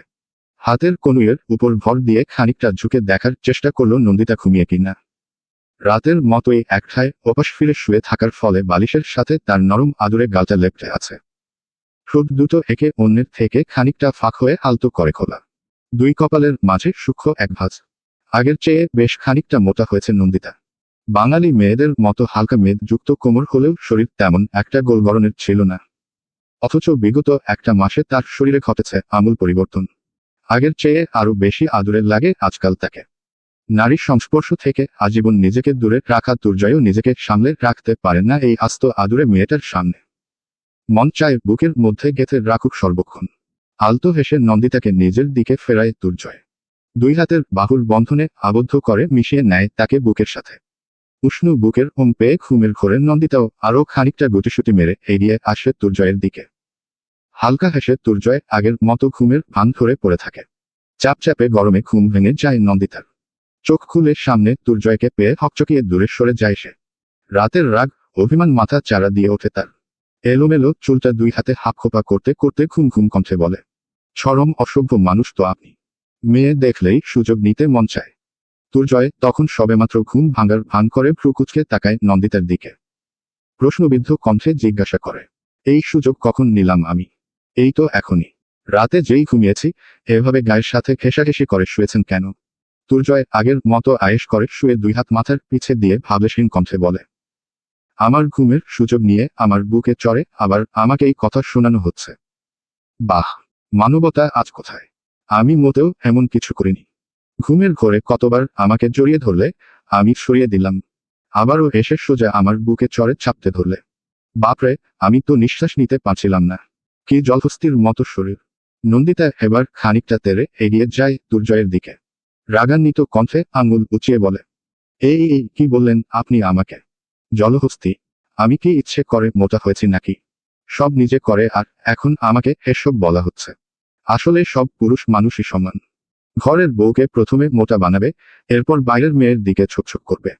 হাতের কনুইয়ের উপর ভর দিয়ে খানিকটা ঝুঁকে দেখার চেষ্টা করল নন্দিতা ঘুমিয়ে কিনা। রাতের মতোই একঠায় ওপাশ ফিরে শুয়ে থাকার ফলে বালিশের সাথে তার নরম আদুরে গালটা লেপ্টে আছে। ঠোঁট দুটো একে অন্যের থেকে খানিকটা ফাঁক হয়ে আলতো করে খোলা। দুই কপালের মাঝে সূক্ষ্ম এক ভাঁজ। আগের চেয়ে বেশ খানিকটা মোটা হয়েছে নন্দিতা। বাঙালি মেয়েদের মতো হালকা মেদযুক্ত কোমর হলেও শরীর তেমন একটা গোল গড়নের ছিল না। অথচ বিগত একটা মাসে তার শরীরে ঘটেছে আমূল পরিবর্তন। আগের চেয়ে আরো বেশি আদুরে লাগে আজকাল তাকে। নারীর সংস্পর্শ থেকে আজীবন নিজেকে দূরে রাখা দুর্জয়ও নিজেকে সামলে রাখতে পারেন না এই আস্ত আদুরে মেয়েটার সামনে। মন চায় বুকের মধ্যে গেঁথে রাখুক সর্বক্ষণ। আলতো হেসে নন্দিতাকে নিজের দিকে ফেরায় দুর্জয়। দুই হাতের বাহুর বন্ধনে আবদ্ধ করে মিশিয়ে নেয় তাকে বুকের সাথে। উষ্ণ বুকের ওম পেয়ে ঘুমের ঘোরে নন্দিতাও আরও খানিকটা গুটিসুটি মেরে এগিয়ে আসে দুর্জয়ের দিকে। হালকা হেসে দুর্জয় আগের মতো ঘুমের ভান ধরে পড়ে থাকে। চাপচাপে গরমে ঘুম ভেঙে যায় নন্দিতার। চোখ খুলে সামনে দুর্জয়কে পেয়ে হকচকিয়ে দূরে সরে যায় সে। রাতের রাগ অভিমান মাথা চারা দিয়ে ওঠে তার। এলোমেলো চুলটা দুই হাতে হাপখোপা করতে করতে ঘুম ঘুম কণ্ঠে বলে, চরম অসভ্য মানুষ তো আপনি। মেয়ে দেখলেই সুযোগ নিতে মন চায়। দুর্জয় তখন সবেমাত্র ঘুম ভাঙার ভান করে ভ্রু কুঁচকে তাকায় নন্দিতার দিকে। প্রশ্নবিদ্ধ কণ্ঠে জিজ্ঞাসা করে, এই সুযোগ কখন নিলাম আমি? এই তো এখনই। রাতে যেই ঘুমিয়েছি, এভাবে গায়ের সাথে ঘেঁষাঘেঁষি করে শুয়েছেন কেন? দুর্জয় আগের মতো আয়েশ করে শুয়ে দুই হাত মাথার পিছে দিয়ে ভাবলেশহীন কণ্ঠে বলে, আমার ঘুমের সুযোগ নিয়ে আমার বুকে চড়ে আবার আমাকেই কথা শোনানো হচ্ছে। বাহ, মানবতা আজ কোথায়? আমি মোটেও এমন কিছু করিনি। ঘুমের ঘোরে কতবার আমাকে জড়িয়ে ধরলে, আমি সরিয়ে দিলাম। আবারও এসে সোজা আমার বুকে চড়ে চাপতে ধরলে। বাপরে, আমি তো নিঃশ্বাস নিতে পারছিলাম না। কি জলহস্তির মতো শরীর। নন্দিতা এবার খানিকটা তেড়ে এগিয়ে যায় দুর্জয়ের দিকে। রাগান্বিত কণ্ঠে আঙুল উঁচিয়ে বলে, এই কি বললেন আপনি আমাকে? জলহস্তি? আমি কি ইচ্ছে করে মোটা হয়েছি নাকি? সব নিজে করে আর এখন আমাকে এসব বলা হচ্ছে। আসলে সব পুরুষ মানুষই সমান। ঘরের বউকে প্রথমে মোটা বানাবে, এরপর বাইরের মেয়ের দিকে ছোপ ছোপ করবে।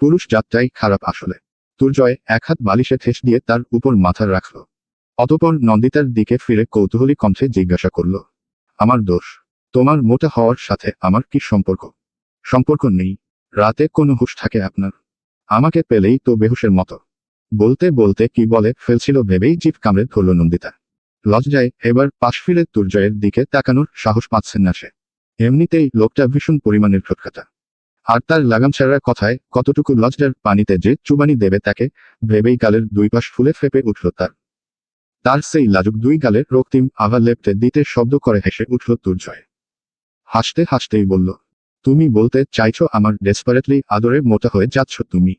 পুরুষ জাতটাই খারাপ আসলে। দুর্জয় এক হাত বালিশে ঠেস দিয়ে তার উপর মাথা রাখল। অতঃপর নন্দিতার দিকে ফিরে কৌতূহলী কণ্ঠে জিজ্ঞাসা করল, আমার দোষ? তোমার মোটা হওয়ার সাথে আমার কি সম্পর্ক? সম্পর্ক নেই। রাতে কোনো হুঁশ থাকে আপনার? আমাকে পেলেই তো বেহুশের মতো। বলতে বলতে কি বলে ফেলছিল ভেবেই জিভ কামড়ে ধরল নন্দিতা। লজ্জায় এবার পাশ ফিরে দুর্জয়ের দিকে তাকানোর সাহস পাচ্ছেন না সে। এমনিতেই লোকটা ভীষণ পরিমাণের ঠোঁটকাটা। আর তার লাগাম ছাড়া কথায় কতটুকু লজ্জার পানিতে যে চুবানি দেবে তাকে ভেবেই গালের দুই পাশ ফুলে ফেপে উঠল তার। তার সেই লাজুক দুই গালের রক্তিম আভা লেপ্টে দিতে শব্দ করে হেসে উঠল দুর্জয়। হাসতে হাসতেই বলল, তুমি বলতে চাইছো আমার ডেসপারেটলি আদরে মোটা হয়ে যাচ্ছ তুমি?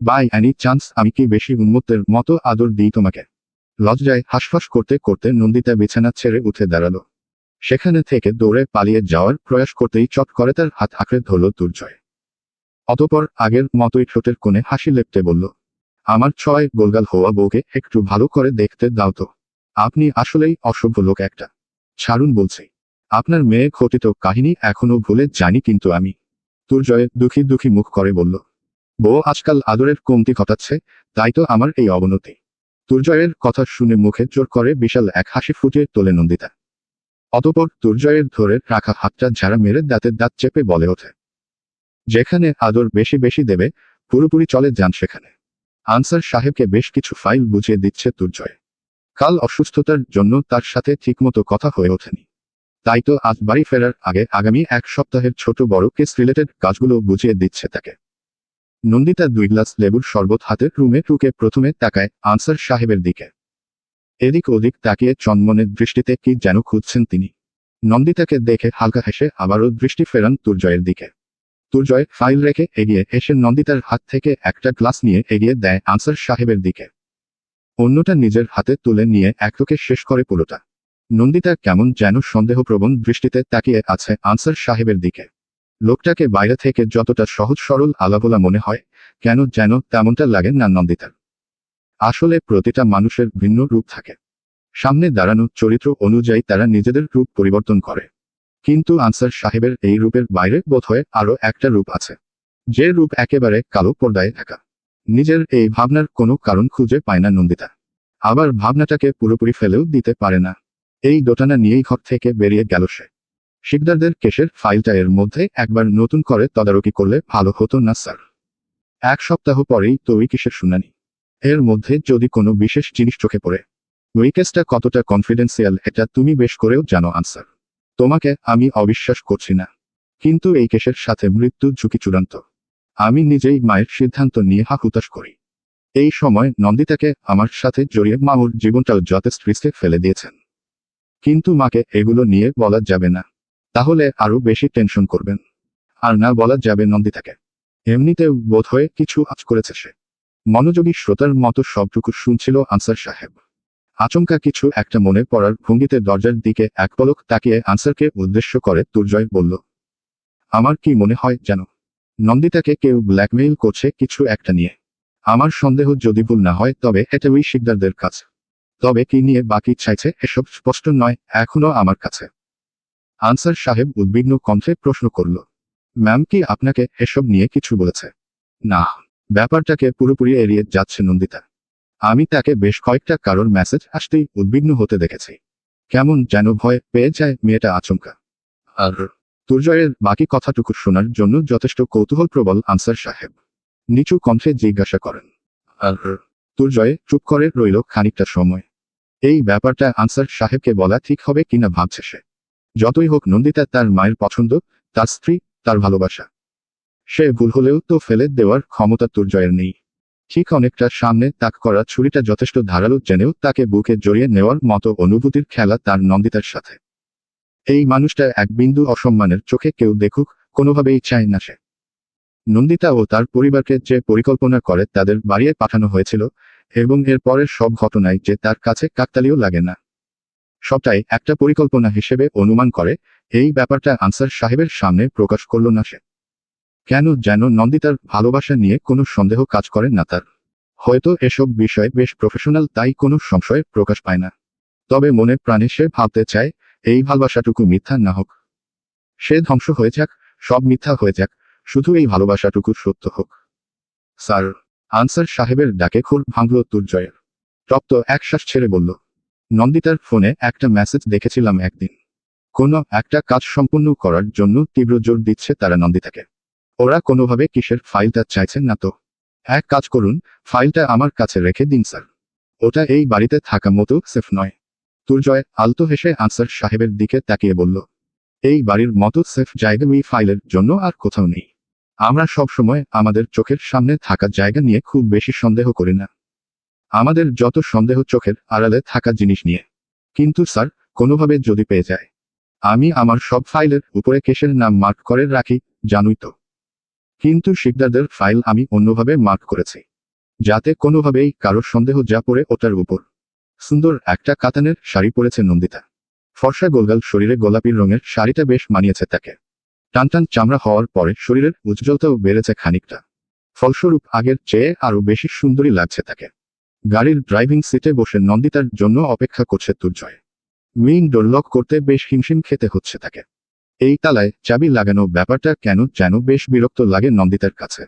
বাই এনি চান্স আমি কি বেশি উন্মত্তের মতো আদর দিই তোমাকে? লজ্জায় হাঁসফাঁস করতে করতে নন্দিতা বিছানা ছেড়ে উঠে দাঁড়ালো। সেখানে থেকে দৌড়ে পালিয়ে যাওয়ার প্রয়াস করতেই চট করে তার হাত আঁকড়ে ধরল দুর্জয়। অতঃপর আগের মতোই ঠোঁটের কোণে হাসি লেপ্টে বলল, আমার ছয় গোলগাল হওয়া বউকে একটু ভালো করে দেখতে দাও তো। আপনি আসলেই অসভ্য লোক একটা। ছাড়ুন বলছি। আপনার মেয়ে ঘটিত কাহিনী এখনো ভুলে যায়নি কিন্তু আমি। দুর্জয় দুঃখী দুঃখী মুখ করে বলল, বউ আজকাল আদরের কমতি ঘটাচ্ছে, তাই তো আমার এই অবনতি। দুর্জয়ের কথা শুনে মুখে জোর করে বিশাল এক হাসি ফুটিয়ে তোলে নন্দিতা। অতঃপর দুর্জয়ের ধরে রাখা হাতটা ঝাড়া মেরে দাঁতের দাঁত চেপে বলে ওঠে, যেখানে আদর বেশি বেশি দেবে পুরোপুরি চলে যান সেখানে। আনসার সাহেবকে বেশ কিছু ফাইল বুঝিয়ে দিচ্ছে দুর্জয়। কাল অসুস্থতার জন্য তার সাথে ঠিকমতো কথা হয়ে ওঠেনি। তাই তো আজ বাড়ি ফেরার আগে আগামী এক সপ্তাহের ছোট বড় কেস রিলেটেড কাজগুলো বুঝিয়ে দিচ্ছে তাকে। নন্দিতা 2 গ্লাস লেবুর শরবত হাতে রুমে ঢুকে প্রথমে তাকায় আনসার সাহেবের দিকে। এদিক ওদিক তাকিয়ে চনমনের দৃষ্টিতে কি যেন খুঁজছেন তিনি। নন্দিতাকে দেখে হালকা হেসে আবারও দৃষ্টি ফেরান দুর্জয়ের দিকে। দুর্জয় ফাইল রেখে এগিয়ে এসে নন্দিতার হাত থেকে একটা গ্লাস নিয়ে এগিয়ে দেয় আনসার সাহেবের দিকে। অন্যটা নিজের হাতে তুলে নিয়ে একটোকে শেষ করে পুরোটা। নন্দিতা কেমন যেন সন্দেহপ্রবণ দৃষ্টিতে তাকিয়ে আছে আনসার সাহেবের দিকে। লোকটাকে বাইরে থেকে যতটা সহজ সরল আলাভোলা মনে হয়, কেন যেন তেমনটা লাগে না নন্দিতার। আসলে প্রতিটা মানুষের ভিন্ন রূপ থাকে। সামনে দাঁড়ানো চরিত্র অনুযায়ী তারা নিজেদের রূপ পরিবর্তন করে। কিন্তু আনসার সাহেবের এই রূপের বাইরে বোধহয় আরও একটা রূপ আছে, যে রূপ একেবারে কালো পর্দায় ঢাকা। নিজের এই ভাবনার কোনো কারণ খুঁজে পায় না নন্দিতা। আবার ভাবনাটাকে পুরোপুরি ফেলেও দিতে পারে না। এই দোটানা নিয়েই ঘর থেকে বেরিয়ে গেল সে। শিকদারদের কেসের ফাইলটা এর মধ্যে একবার নতুন করে তদারকি করলে ভালো হতো না স্যার? 1 সপ্তাহ পরেই তো ওই কেসের শুনানি। এর মধ্যে যদি কোনো বিশেষ জিনিস চোখে পড়ে। ওই কেসটা কতটা কনফিডেন্সিয়াল এটা তুমি বেশ করেও জানো আনসার। তোমাকে আমি অবিশ্বাস করছি না, কিন্তু এই কেসের সাথে মৃত্যু ঝুঁকি চূড়ান্ত। আমি নিজেই মায়ের সিদ্ধান্ত নিয়ে হুতাশ করি। এই সময় নন্দিতাকে আমার সাথে জড়িয়ে মা ওর জীবনটাও যথেষ্ট রিস্কে ফেলে দিয়েছেন। কিন্তু মাকে এগুলো নিয়ে বলা যাবে না, তাহলে আরো বেশি টেনশন করবেন। আর না বলা যাবে নন্দিতাকে। এমনিতেও বোধহয় কিছু আজ করেছে সে। মনোযোগী শ্রোতার মতো সবটুকু শুনছিল আনসার সাহেব। আচমকা কিছু একটা মনে পড়ার ভঙ্গিতে দরজার দিকে এক পলক তাকিয়ে আনসারকে উদ্দেশ্য করে দুর্জয় বলল, আমার কি মনে হয় জানো, নন্দিতাকে কেউ ব্ল্যাকমেইল করছে কিছু একটা নিয়ে। আমার সন্দেহ যদি ভুল না হয় তবে এটা ওই শিকদারদের কাছে। তবে কি নিয়ে বাকি চাইছে এসব স্পষ্ট নয় এখনো আমার কাছে। আনসার সাহেব উদ্বিগ্ন কণ্ঠে প্রশ্ন করল, ম্যাম কি আপনাকে এসব নিয়ে কিছু বলেছে? না, ব্যাপারটাকে পুরোপুরি এড়িয়ে যাচ্ছে নন্দিতা। আমি তাকে বেশ কয়েকটা কারোর মেসেজ আসতেই উদ্বিগ্ন হতে দেখেছি। কেমন যেন ভয় পেয়ে যায় মেয়েটা আচমকা। আর দুর্জয়ের বাকি কথাটুকু শোনার জন্য যথেষ্ট কৌতূহলপ্রবল আনসার সাহেব নিচু কণ্ঠে জিজ্ঞাসা করেন। আর দুর্জয় চুপ করে রইল খানিকটা সময়। এই ব্যাপারটা আনসার সাহেবকে বলা ঠিক হবে কিনা ভাবছে সে। যতই হোক নন্দিতা তার মায়ের পছন্দ, তার স্ত্রী, তার ভালোবাসা। সে ভুল হলেও তো ফেলে দেওয়ার ক্ষমতা দুর্জয়ের নেই। ঠিক অনেকটা সামনে তাক করা ছুরিটা যথেষ্ট ধারালো জেনেও তাকে বুকে জড়িয়ে নেওয়ার মতো অনুভূতির খেলা তার নন্দিতার সাথে। এই মানুষটা এক বিন্দু অসম্মানের চোখে কেউ দেখুক কোনোভাবেই চায় না সে। নন্দিতা ও তার পরিবারকে যে পরিকল্পনা করে তাদের বাড়িয়ে পাঠানো হয়েছিল, এবং এর পরের সব ঘটনায় যে তার কাছে কাকতালীয় লাগে না, সবটাই একটা পরিকল্পনা হিসেবে অনুমান করে। এই ব্যাপারটা আনসার সাহেবের সামনে প্রকাশ করল না সে। কেন যেন নন্দিতার ভালোবাসা নিয়ে কোনো সন্দেহ কাজ করে না তার। হয়তো এসব বিষয়ে বেশ প্রফেশনাল তাই কোনো সংশয় প্রকাশ পায় না। তবে মনে প্রাণে সে ভাবতে চায় এই ভালোবাসাটুকু মিথ্যা না হোক। সে ধ্বংস হয়ে যাক, সব মিথ্যা হয়ে যাক, শুধু এই ভালোবাসাটুকু সত্য হোক। স্যার। আনসার সাহেবের ডাকে ঘোর ভাঙল দুর্জয়ের। তপ্ত এক শ্বাস ছেড়ে বলল, নন্দিতার ফোনে একটা মেসেজ দেখেছিলাম একদিন। কোনো একটা কাজ সম্পূর্ণ করার জন্য তীব্র জোর দিচ্ছে তারা নন্দিতাকে। ওরা কোনোভাবে কিসের ফাইলটা চাইছেন না তো। এক কাজ করুন, ফাইলটা আমার কাছে রেখে দিন স্যার। ওটা এই বাড়িতে থাকা মতো সেফ নয়। দুর্জয় আলতো হেসে আনসার সাহেবের দিকে তাকিয়ে বলল, এই বাড়ির মতো সেফ জায়গা ওই ফাইলের জন্য আর কোথাও নেই। আমরা সব সময় আমাদের চোখের সামনে থাকা জায়গা নিয়ে খুব বেশি সন্দেহ করি না। আমাদের যত সন্দেহ চোখের আড়ালে থাকা জিনিস নিয়ে। কিন্তু স্যার, কোনোভাবে যদি পেয়ে যায়, আমি আমার সব ফাইলের উপরে কেসের নাম মার্ক করে রাখি, জানুই তো। কিন্তু শিকদারদের ফাইল আমি অন্যভাবে মার্ক করেছি, যাতে কোনোভাবেই কারোর সন্দেহ যা পড়ে ওটার উপর। সুন্দর একটা কাতানের শাড়ি পরেছে নন্দিতা। ফর্সা গোলগাল শরীরে গোলাপি রঙের শাড়িটা বেশ মানিয়েছে তাকে। টানটান চামড়া হওয়ার পরে শরীরের উজ্জ্বলতাও বেড়েছে খানিকটা। ফলস্বরূপ আগের চেয়ে আরো বেশি সুন্দরী লাগছে তাকে। গাড়ির ড্রাইভিং সিটে বসে নন্দিতার জন্য অপেক্ষা করছে দুর্জয়। মেইন ডোর লক করতে বেশ হিমশিম খেতে হচ্ছে তাকে। এই তালায় চাবি লাগানো ব্যাপারটা কেন যেন বেশ বিরক্ত লাগে নন্দিতার কাছে।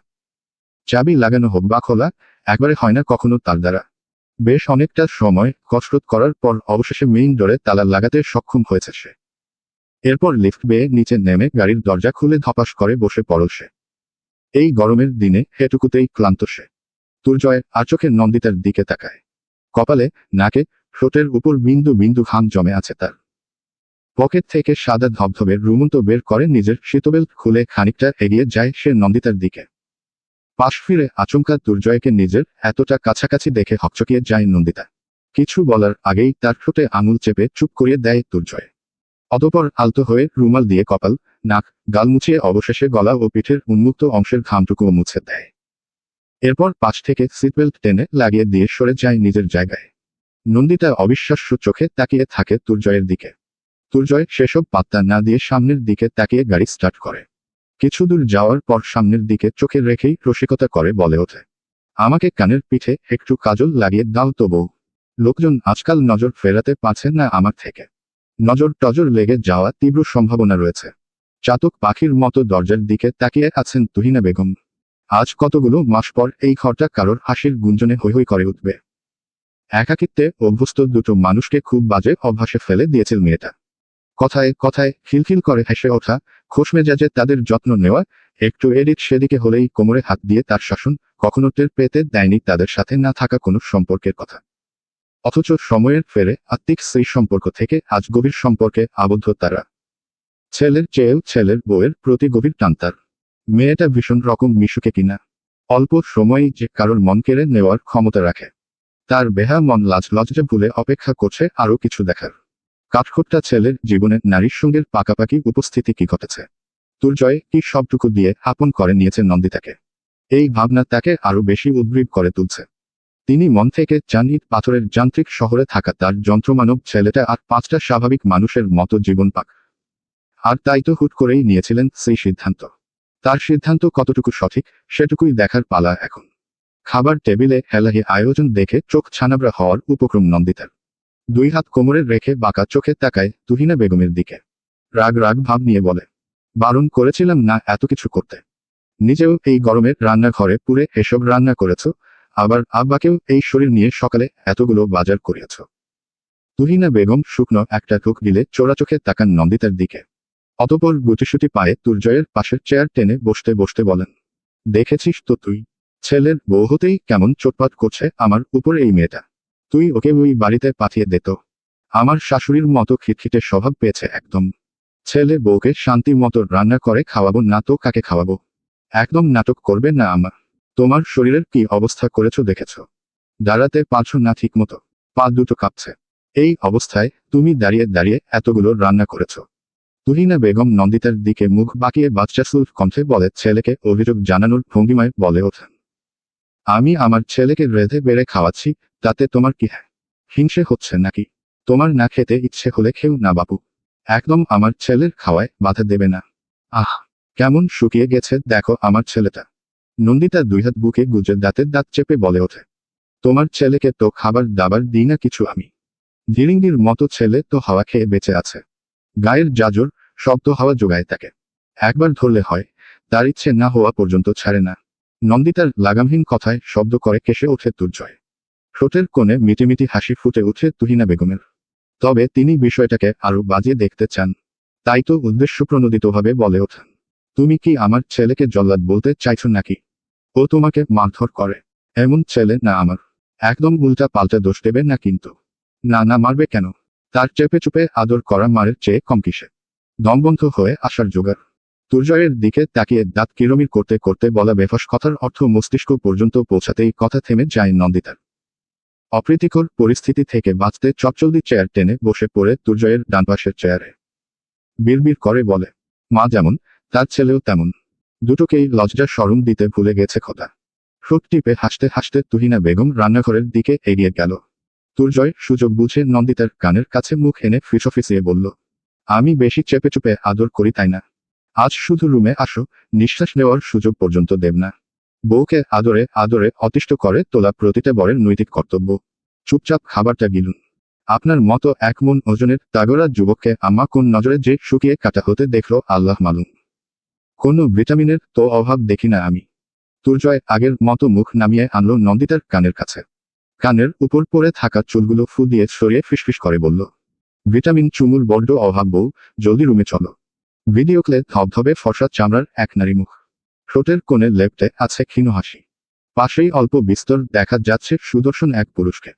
চাবি লাগানো হোক বা খোলা, একবারে হয় না কখনো তার দ্বারা। বেশ অনেকটা সময় কসরত করার পর অবশেষে মেইন ডোরে তালা লাগাতে সক্ষম হয়েছে সে। এরপর লিফট বেয়ে নিচে নেমে গাড়ির দরজা খুলে ধপাস করে বসে পড়ল সে। এই গরমের দিনে হেটুকুতেই ক্লান্ত সে। দুর্জয় আর চোখে নন্দিতার দিকে তাকায়। কপালে, নাকে, ঠোঁটের উপর বিন্দু বিন্দু ঘাম জমে আছে তার। পকেট থেকে সাদা ধবধবে রুমন্ত বের করে নিজের শীতবেল্ট খুলে খানিকটা এগিয়ে যায় সে নন্দিতার দিকে। পাশ ফিরে আচমকা দুর্জয়কে নিজের এতটা কাছাকাছি দেখে হকচকিয়ে যায় নন্দিতা। কিছু বলার আগেই তার ঠোঁটে আঙুল চেপে চুপ করিয়ে দেয় দুর্জয়। অতঃপর আলতো হয়ে রুমাল দিয়ে কপাল, নাক, গাল মুছিয়ে অবশেষে গলা ও পিঠের উন্মুক্ত অংশের ঘামটুকুও মুছে দেয়। এরপর পাশ থেকে সিটবেল্ট টেনে লাগিয়ে দিয়ে সরে যায় নিজের জায়গায়। নন্দিতা অবিশ্বাস্য চোখে তাকিয়ে থাকে দুর্জয়ের দিকে। দুর্জয় সেসব পাত্তা না দিয়ে সামনের দিকে তাকিয়ে গাড়ি স্টার্ট করে। কিছু দূর যাওয়ার পর সামনের দিকে চোখে রেখেই রসিকতা করে বলে ওঠে, আমাকে কানের পিঠে একটু কাজল লাগিয়ে দাও তো বউ। লোকজন আজকাল নজর ফেরাতে পারছে না আমার থেকে। নজর টজর লেগে যাওয়া তীব্র সম্ভাবনা রয়েছে। চাতক পাখির মতো দরজার দিকে তাকিয়ে আছেন তুহিনা বেগম। আজ কতগুলো মাস পর এই ঘরটা কারোর হাসির গুঞ্জনে হৈ হৈ করে উঠবে। একাকিত্বে অভ্যস্ত দুটো মানুষকে খুব বাজে অভ্যাসে ফেলে দিয়েছিল মেয়েটা। কথায় কথায় খিলখিল করে হেসে ওঠা, খোশমেজাজে তাদের যত্ন নেওয়া, একটু এদিক সেদিকে হলেই কোমরে হাত দিয়ে তার শাসন, কখনো টের পেতে দেয়নি তাদের সাথে না থাকা কোনো সম্পর্কের কথা। অথচ সময়ের ফেরে আত্মিক সেই সম্পর্ক থেকে আজ গভীর সম্পর্কে আবদ্ধ তারা। ছেলের চেয়েও ছেলের বউয়ের প্রতি গভীর টান তার। মেয়েটা ভীষণ রকম মিশুকে কিনা। অল্প সময়ই যে কারোর মন কেড়ে নেওয়ার ক্ষমতা রাখে। তার বেহা মন লাজ লজ্জা ভুলে অপেক্ষা করছে আরও কিছু দেখার। কাঠখোট্টা ছেলের জীবনে নারীর সঙ্গের পাকাপাকি উপস্থিতি কি ঘটেছে। দুর্জয় কি সবটুকু দিয়ে আপন করে নিয়েছে নন্দিতাকে। এই ভাবনা তাকে আরো বেশি উদ্গ্রীব করে তুলছে। তিনি মন থেকে চান ইট পাথরের যান্ত্রিক শহরে থাকা তার যন্ত্রমানব ছেলেটা আর 5টা স্বাভাবিক মানুষের মতো জীবন পাক। আর তাই তো হুট করেই নিয়েছিলেন সেই সিদ্ধান্ত। তার সিদ্ধান্ত কতটুকু সঠিক সেটুকুই দেখার পালা এখন। খাবার টেবিলে হেলাহি আয়োজন দেখে চোখ ছানাবড়া হওয়ার উপক্রম নন্দিতার। 2 হাত কোমরে রেখে বাঁকা চোখে তাকায় তুহিনা বেগমের দিকে। রাগ রাগ ভাব নিয়ে বলে, বারণ করেছিলাম না এত কিছু করতে। নিজেও এই গরমের রান্নাঘরে পুরে এসব রান্না করেছ, আবার আব্বাকেও এই শরীর নিয়ে সকালে এতগুলো বাজার করিয়েছ। তুহিনা বেগম শুকনো একটা ঢোক গিলে চোরা চোখে তাকান নন্দিতার দিকে। অতঃপর গুটিসুটি পায়ে দুর্জয়ের পাশের চেয়ার টেনে বসতে বসতে বলেন, দেখেছিস তো তুই, ছেলের বউ হতেই কেমন চোটপাট করছে আমার উপর এই মেয়েটা। তুই ওকে ওই বাড়িতে পাঠিয়ে দে তো। আমার শাশুড়ির মতো খিটখিটে স্বভাব পেয়েছে একদম। ছেলে বউকে শান্তি মতো রান্না করে খাওয়াবো না তো কাকে খাওয়াবো। একদম নাটক করবে না আমা। তোমার শরীরের কি অবস্থা করেছো দেখেছ। দাঁড়াতে পারছো না ঠিক মতো, পা দুটো কাঁপছে। এই অবস্থায় তুমি দাঁড়িয়ে দাঁড়িয়ে এতগুলো রান্না করেছ। তুহিনা বেগম নন্দিতার দিকে মুখ বাঁকিয়ে বাচ্চাসুলভ কণ্ঠে বলে ছেলেকে অভিযোগ জানানোর ভঙ্গিমায় বলে ওঠেন, আমি আমার ছেলেকে রেঁধে বেড়ে খাওয়াচ্ছি, তাতে তোমার কি হ্যাঁ হিংসে হচ্ছে নাকি। তোমার না খেতে ইচ্ছে হলে খেও না বাপু। একদম আমার ছেলের খাওয়ায় বাধা দেবে না। আহ, কেমন শুকিয়ে গেছে দেখো আমার ছেলেটা। নন্দিতা 2 হাত বুকে গুজে দাঁতের দাঁত চেপে বলে ওঠে, তোমার ছেলেকে তো খাবার দাবার দিই না কিছু আমি। ধিরিঙ্গির মতো ছেলে তো হাওয়া খেয়ে বেঁচে আছে। গায়ের জাজর শব্দ হাওয়া জোগায় তাকে। একবার ধরলে হয়, তার ইচ্ছে না হওয়া পর্যন্ত ছাড়ে না। নন্দিতার লাগামহীন কথায় শব্দ করে কেসে ওঠে দুর্জয়। ঠোঁটের কোণে মিটিমিটি হাসি ফুটে ওঠে তুহিনা বেগমের। তবে তিনি বিষয়টাকে আরো বাজিয়ে দেখতে চান। তাই তো উদ্দেশ্যপ্রণোদিতভাবে বলে ওঠেন, তুমি কি আমার ছেলেকে জল্লাদ বলতে চাইছো নাকি? ও তোমাকে মারধর করে। এমন ছেলে না আমার। একদম উল্টা পাল্টা দোষ দেবে না কিন্তু। না না, মারবে কেন? তার চেপে চুপে আদর করা মারের চেয়ে কম কিসে? দমবন্ধ হয়ে আসার জোগাড়। দুর্জয়ের দিকে তাকিয়ে দাঁত কিরমির করতে করতে বলা বেফাঁস কথার অর্থ মস্তিষ্ক পর্যন্ত পৌঁছাতেই কথা থেমে যায় নন্দিতার। অপ্রীতিকর পরিস্থিতি থেকে বাঁচতে চটজলদি চেয়ার টেনে বসে পড়ে দুর্জয়ের ডান পাশের চেয়ারে। বিড়বিড় করে বলে, মা যেমন তার ছেলেও তেমন। দুটোকেই লজ্জা শরম দিতে ভুলে গেছে খোদা। ঠোঁট টিপে হাসতে হাসতে তুহিনা বেগম রান্নাঘরের দিকে এগিয়ে গেল। দুর্জয় সুযোগ বুঝে নন্দিতার কানের কাছে মুখ এনে ফিসফিসিয়ে বলল, আমি বেশি চেপে চুপে আদর করি তাই না? আজ শুধু রুমে আসো, নিঃশ্বাস নেওয়ার সুযোগ পর্যন্ত দেব না। বউকে আদরে আদরে অতিষ্ঠ করে তোলা প্রতিটা বরের নৈতিক কর্তব্য। চুপচাপ খাবারটা গিলুন। আপনার মতো এক মন ওজনের তাগড়া যুবককে আম্মা কোন নজরে যে শুকিয়ে কাটা হতে দেখলো আল্লাহ মালুম। কোনো ভিটামিনের তো অভাব দেখি না আমি। দুর্জয় আগের মতো মুখ নামিয়ে আনলো নন্দিতার কানের কাছে। কানের উপর পড়ে থাকা চুলগুলো ফু দিয়ে সরিয়ে ফিসফিস করে বলল, ভিটামিন চুমুর বড্ড অভাব বউ, জলদি রুমে চলো। ভিডিও ক্লে ধবধবে ফর্সা চামড়ার এক নারী মুখ। ঠোঁটের কোণে লেপ্টে আছে ক্ষীণ হাসি। পাশেই অল্প বিস্তর দেখা যাচ্ছে সুদর্শন এক পুরুষকে।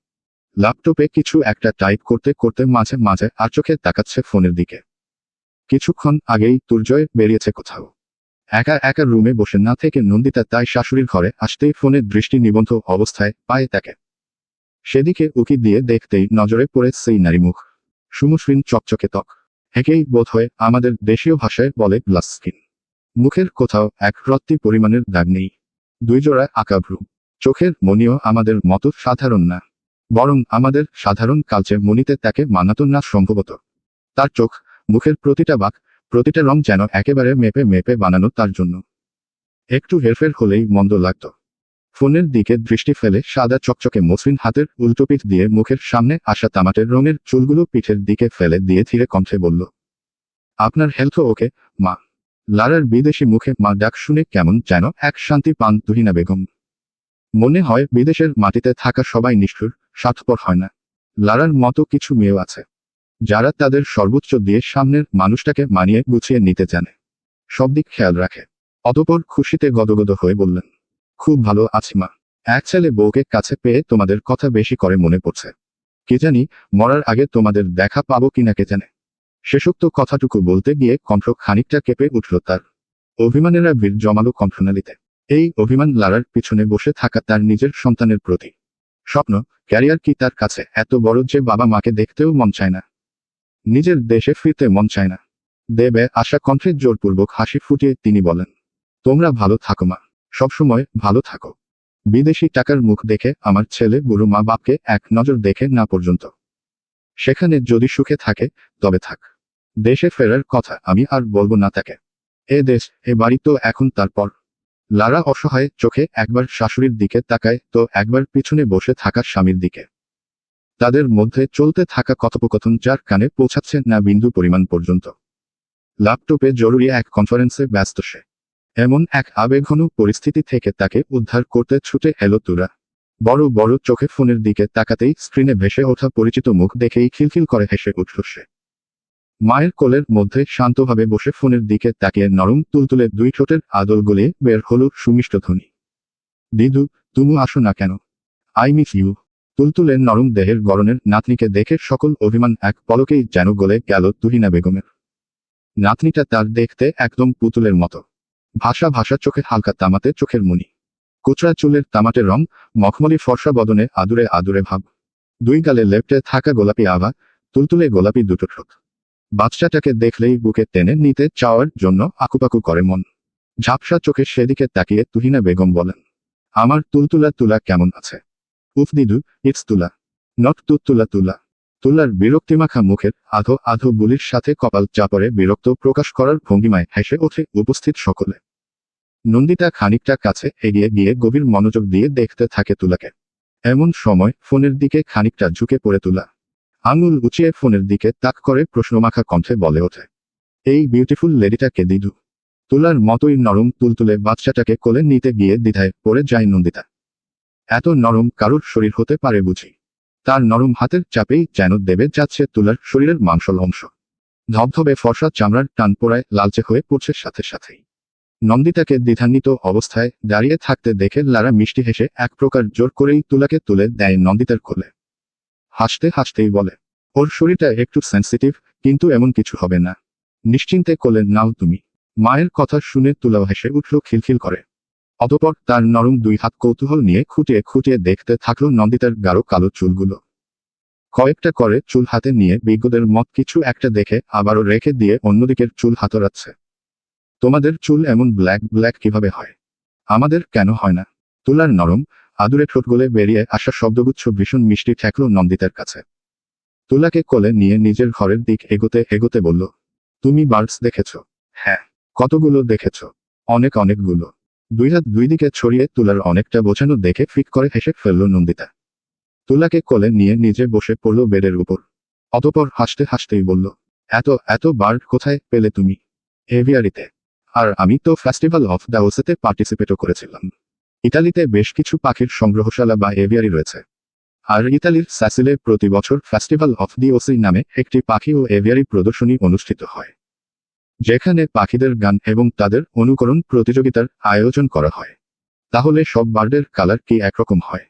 ল্যাপটপে কিছু একটা টাইপ করতে করতে মাঝে মাঝে আর চোখে তাকাচ্ছে ফোনের দিকে। কিছুক্ষণ আগেই দুর্জয় বেরিয়েছে কোথাও। একা একা রুমে বসে না থেকে নন্দিতা তাই শাশুড়ির ঘরে আসতেই ফোনের দৃষ্টি নিবন্ধ অবস্থায় পায় তাকে। সেদিকে উকি দিয়ে দেখতেই নজরে পড়ে সেই নারী মুখ। সুমসৃণ চকচকে ত্বক। একেই বোধহয় আমাদের দেশীয় ভাষায় বলে গ্লাস স্কিন। মুখের কোথাও এক রত্তি পরিমাণের দাগ নেই। দুই জোড়া আঁকা ভ্রু। চোখের মনিও আমাদের মতো সাধারণ না, বরং আমাদের সাধারণ কালচে মনিতে তাকে মানাতো না সম্ভবত। তার চোখ, মুখের প্রতিটা বাঁক, প্রতিটা রং যেন একেবারে মেপে মেপে বানানো তার জন্য। একটু হেরফের হলেই মন্দ লাগত। ফোনের দিকে দৃষ্টি ফেলে সাদা চকচকে মসৃণ হাতের উল্টোপিঠ দিয়ে মুখের সামনে আসা তামাটের রঙের চুলগুলো পিঠের দিকে ফেলে দিয়ে ধীরে কণ্ঠে বলল, আপনার হেলথ ওকে মা? লারার বিদেশি মুখে মা ডাক শুনে কেমন যেন এক শান্তি পান তুহিনা বেগম। মনে হয় বিদেশের মাটিতে থাকা সবাই নিষ্ঠুর, স্বার্থপর হয় না। লারার মতো কিছু মেয়েও আছে, যারা তাদের সর্বোচ্চ দিয়ে সামনের মানুষটাকে মানিয়ে গুছিয়ে নিতে জানে, সব দিক খেয়াল রাখে। অতঃপর খুশিতে গদগদ হয়ে বললেন, খুব ভালো আছি মা। এক ছেলে বউকে কাছে পেয়ে তোমাদের কথা বেশি করে মনে পড়ছে। কি জানি মরার আগে তোমাদের দেখা পাবো কিনা কে জানে। শেষোক্ত কথাটুকু বলতে গিয়ে কণ্ঠ খানিকটা কেঁপে উঠল তার। অভিমানেরা ভিড় জমালো কণ্ঠনালীতে। এই অভিমান লারার পিছনে বসে থাকা তার নিজের সন্তানের প্রতি। স্বপ্ন, ক্যারিয়ার কি তার কাছে এত বড় যে বাবা মাকে দেখতেও মন চায় না, নিজের দেশে ফিরতে মন চায় না। দেবে আশা কণ্ঠে জোরপূর্বক হাসি ফুটিয়ে তিনি বলেন, তোমরা ভালো থাকো মা, সবসময় ভালো থাকো। বিদেশি টাকার মুখ দেখে আমার ছেলে বুড়ো মা বাপকে এক নজর দেখে না পর্যন্ত। সেখানে যদি সুখে থাকে তবে থাক। দেশে ফেরার কথা আমি আর বলবো না তাকে। এ দেশ, এ বাড়ি তো এখন তারপর। লারা অসহায় চোখে একবার শাশুড়ির দিকে তাকায় তো একবার পিছনে বসে থাকা স্বামীর দিকে। তাদের মধ্যে চলতে থাকা কথোপকথন যার কানে পৌঁছাচ্ছে না বিন্দু পরিমাণ পর্যন্ত। ল্যাপটপে জরুরি এক কনফারেন্সে ব্যস্ত সে। এমন এক আবেগঘন পরিস্থিতি থেকে তাকে উদ্ধার করতে ছুটে এলো তুরা। বড় বড় চোখে ফোনের দিকে তাকাতেই স্ক্রিনে ভেসে ওঠা পরিচিত মুখ দেখেই খিলখিল করে হেসে উঠল সে। মায়ের কোলের মধ্যে শান্তভাবে বসে ফোনের দিকে তাকিয়ে নরম তুলতুলে দুই ঠোঁটের আদল গলিয়ে বের হলো সুমিষ্ট ধ্বনি, দিদু তুমি আসো না কেন? I miss you. তুলতুলে নরম দেহের গড়নের নাতনিকে দেখে সকল অভিমান এক পলকেই যেন গলে গেল তুহিনা বেগমের। নাতনিটা তার দেখতে একদম পুতুলের মতো। ভাষা ভাষা চোখে হালকা তামাতে চোখের মনি, কোচরা চুলের তামাটে রং, মখমলি ফর্সা বদনে আদুরে আদুরে ভাব। দুই গালে লেপ্টে থাকা গোলাপি আভা, তুলতুলে গোলাপি দুটো ঠোঁট। বাচ্চাটাকে দেখলেই বুকে টেনে নিতে চাওয়ার জন্য আকুপাকু করে মন। ঝাপসা চোখে সেদিকে তাকিয়ে তুহিনা বেগম বলেন, আমার তুলতুলা তুলা কেমন আছে? উফ দিদু, ইটস তুলা, নট তুতুলা তুলা। তুলার বিরক্তিমাখা মুখের আধো আধো বুলির সাথে কপাল চাপড়ে বিরক্ত প্রকাশ করার ভঙ্গিমায় হেসে ওঠে উপস্থিত সকলে। নন্দিতা খানিকটা কাছে এগিয়ে গিয়ে গভীর মনোযোগ দিয়ে দেখতে থাকে তুলাকে। এমন সময় ফোনের দিকে খানিকটা ঝুঁকে পড়ে তুলা। আঙুল উঁচিয়ে ফোনের দিকে তাক করে প্রশ্নমাখা কণ্ঠে বলে ওঠে, এই বিউটিফুল লেডিটা কে দিদু? তুলার মতোই নরম তুলতুলে বাচ্চাটাকে কোলে নিতে গিয়ে দ্বিধায় পড়ে যায় নন্দিতা। এত নরম কারোর শরীর হতে পারে বুঝি? তার নরম হাতের চাপেই যেন দেবে যাচ্ছে তুলার শরীরের মাংসল অংশ। ধবধবে ফর্সা চামড়ার টান পোড়ায় লালচে হয়ে পড়ছে সাথে সাথেই। নন্দিতাকে দ্বিধান্বিত অবস্থায় দাঁড়িয়ে থাকতে দেখে লারা মিষ্টি হেসে এক প্রকার জোর করেই তুলাকে তুলে দেয় নন্দিতার কোলে। হাসতে হাসতেই বলে, ওর শরীরটা একটু সেন্সিটিভ, কিন্তু এমন কিছু হবে না, নিশ্চিন্তে কোলে নাও তুমি। মায়ের কথা শুনে তুলাও হেসে উঠল খিলখিল করে। অতঃপর তার নরম দুই হাত কৌতূহল নিয়ে খুঁটিয়ে খুঁটিয়ে দেখতে থাকলো নন্দিতার গাঢ় কালো চুলগুলো। কয়েকটা করে চুল হাতে নিয়ে বিজ্ঞদের মত কিছু একটা দেখে আবারও রেখে দিয়ে অন্যদিকের চুল হাতড়াচ্ছে। তোমাদের চুল এমন ব্ল্যাক ব্ল্যাক কিভাবে হয়? আমাদের কেন হয় না? তুলার নরম আদুরে ঠোঁট গলে বেরিয়ে আসা শব্দগুচ্ছ ভীষণ মিষ্টি ঠেকল নন্দিতার কাছে। তুলাকে কোলে নিয়ে নিজের ঘরের দিক এগোতে এগোতে বলল, তুমি বার্ডস দেখেছ? হ্যাঁ। কতগুলো দেখেছ? অনেক অনেকগুলো। দুই হাত দুই দিকে ছড়িয়ে তুলার অনেকটা বোঝানো দেখে ফিক করে হেসে ফেলল নন্দিতা। তুলাকে কোলে নিয়ে নিজে বসে পড়ল বেডের উপর। অতঃপর হাসতে হাসতেই বলল, এত এত বার্ড কোথায় পেলে তুমি? এভিয়ারিতে। আর আমি তো ফেস্টিভ্যাল অফ দ্য ওসেতে পার্টিসিপেটও করেছিলাম। ইতালিতে বেশ কিছু পাখির সংগ্রহশালা বা এভিয়ারি রয়েছে। আর ইতালির স্যাসিলে প্রতি বছর ফেস্টিভ্যাল অফ দি ওসি নামে একটি পাখি ও এভিয়ারি প্রদর্শনী অনুষ্ঠিত হয়, যেখানে পাখিদের গান এবং তাদের অনুকরণ প্রতিযোগিতার আয়োজন করা হয়। তাহলে সব বার্ডের কালার কি একরকম হয়?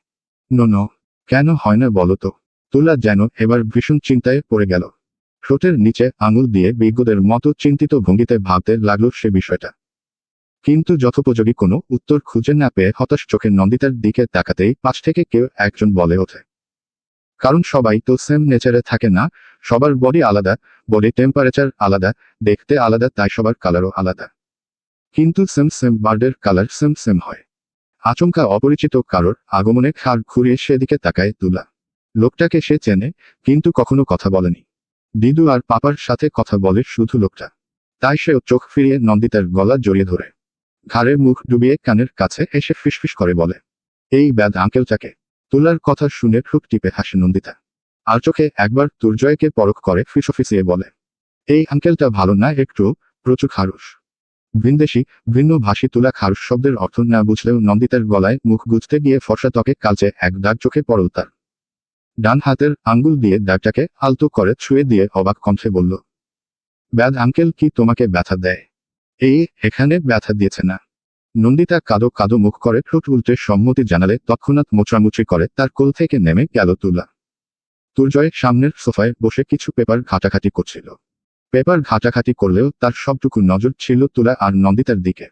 নো, কেন হয় না বলো তো? তুলা যেন এবার ভীষণ চিন্তায় পড়ে গেল। ঠোঁটের নিচে আঙুল দিয়ে বিজ্ঞদের মতো চিন্তিত ভঙ্গিতে ভাবতে লাগলো সে বিষয়টা। কিন্তু যথোপযোগী কোনো উত্তর খুঁজে না পেয়ে হতাশ চোখে নন্দিতার দিকে তাকাতেই পাশ থেকে কেউ একজন বলে ওঠে, কারণ সবাই তো সেম নেচারে থাকে না, সবার বডি আলাদা, বডি টেম্পারেচার আলাদা, দেখতে আলাদা, তাই সবার কালারও আলাদা। কিন্তু সেম সেম বার্ডের কালার সেম সেম হয়। আচমকা অপরিচিত কারোর আগমনে ঘাড় ঘুরিয়ে সেদিকে তাকায় তুলা। লোকটাকে সে চেনে, কিন্তু কখনো কথা বলেনি। দিদু আর পাপার সাথে কথা বলে শুধু লোকটা। তাই সেও চোখ ফিরিয়ে নন্দিতার গলা জড়িয়ে ধরে ঘাড়ে মুখ ডুবিয়ে কানের কাছে এসে ফিসফিস করে বলে, এই ব্যাড আঙ্কেলটাকে? তুলার কথা শুনে ঠোঁট টিপে হাসে নন্দিতা। আর চোখে একবার দুর্জয়কে পরখ করে ফিসফিসিয়ে বলে, এই আঙ্কেলটা ভালো না একটু, প্রচুর খারুস। ভিনদেশি ভিন্ন ভাষী তুলা খারুস শব্দের অর্থ না বুঝলেও নন্দিতার গলায় মুখ গুজতে গিয়ে ফর্সা ত্বকে কালচে এক দাগ চোখে পড়ল তার। ডান হাতের আঙ্গুল দিয়ে দাগটাকে আলতো করে ছুঁয়ে দিয়ে অবাক কণ্ঠে বলল, ব্যাড আঙ্কেল কি তোমাকে ব্যথা দেয়? এই এখানে ব্যথা দিয়েছে না? নন্দিতা কাদো কাদো মুখ করে ঠোঁট উল্টে সম্মতি জানালে তৎক্ষণাৎ মোচড়ামুচড়ি করে তার কোল থেকে নেমে গেল তুলা। দুর্জয় সামনের সোফায় বসে কিছু পেপার ঘাটাঘাটি করছিল। পেপার ঘাটাঘাটি করলেও তার সবটুকু নজর ছিল তুলা আর নন্দিতার দিকে।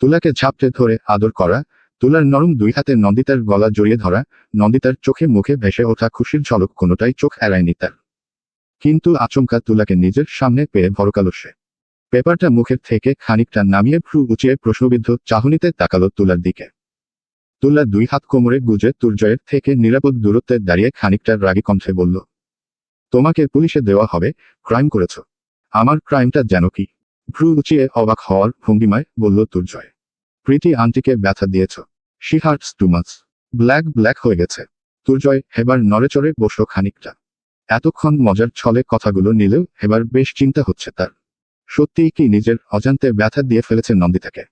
তুলাকে ঝাপটে ধরে আদর করা, তুলার নরম দুই হাতে নন্দিতার গলা জড়িয়ে ধরা, নন্দিতার চোখে মুখে ভেসে ওঠা খুশির ঝলক কোনোটাই চোখ এড়ায়নি তার। কিন্তু আচমকা তুলাকে নিজের সামনে পেয়ে ভরকালো সে। পেপারটা মুখের থেকে খানিকটা নামিয়ে ভ্রু উঁচিয়ে প্রশ্নবিদ্ধ চাহনিতে তাকালো তুলার দিকে। তুলা দুই হাত কোমরে গুজে দুর্জয়ের থেকে নিরাপদ দূরত্বে দাঁড়িয়ে খানিকটা রাগী কণ্ঠে বলল, তোমাকে পুলিশে দেওয়া হবে, ক্রাইম করেছ। আমার ক্রাইমটা যেন কি? ভ্রু উঁচিয়ে অবাক হওয়ার ভঙ্গিমায় বলল দুর্জয়, প্রীতি আন্টিকে ব্যথা দিয়েছ। She hurts too much. Black black হয়ে গেছে। দুর্জয় এবার নড়েচড়ে বসল খানিকটা। এতক্ষণ মজার ছলে কথাগুলো নিলেও এবার বেশ চিন্তা হচ্ছে তার। সত্যিই কি নিজের অজান্তে ব্যথা দিয়ে ফেলেছে নন্দিতাকে?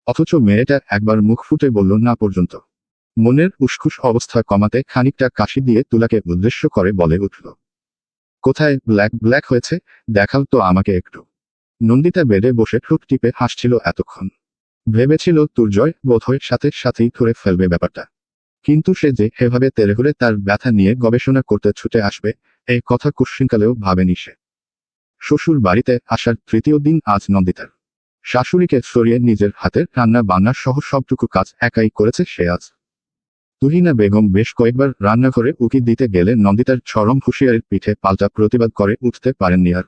অথচ মেয়েটা একবার মুখ ফুটে বলল না পর্যন্ত। মনের উসখুস অবস্থা কমাতে খানিকটা কাশি দিয়ে তুলাকে উদ্দেশ্য করে বলে উঠল, কোথায় ব্ল্যাক ব্ল্যাক হয়েছে, দেখাও তো আমাকে একটু। নন্দিতা বেডে বসে ঠোঁট টিপে হাসছিল এতক্ষণ। ভেবেছিল দুর্জয় বোধহয় সাথে সাথেই ধরে ফেলবে ব্যাপারটা। কিন্তু সে যে এভাবে তেড়েঘুরে তার ব্যথা নিয়ে গবেষণা করতে ছুটে আসবে, এই কথা কুশ্চিনকালেও ভাবেনি সে। শ্বশুর বাড়িতে আসার তৃতীয় দিন আজ নন্দিতার। শাশুড়িকে সরিয়ে নিজের হাতের রান্না বান্না সহ সবটুকু কাজ একাই করেছে সে আজ। তুহিনা বেগম বেশ কয়েকবার রান্নাঘরে উকি দিতে গেলে নন্দিতার চরম হুঁশিয়ারির পিঠে পাল্টা প্রতিবাদ করে উঠতে পারেননি আর।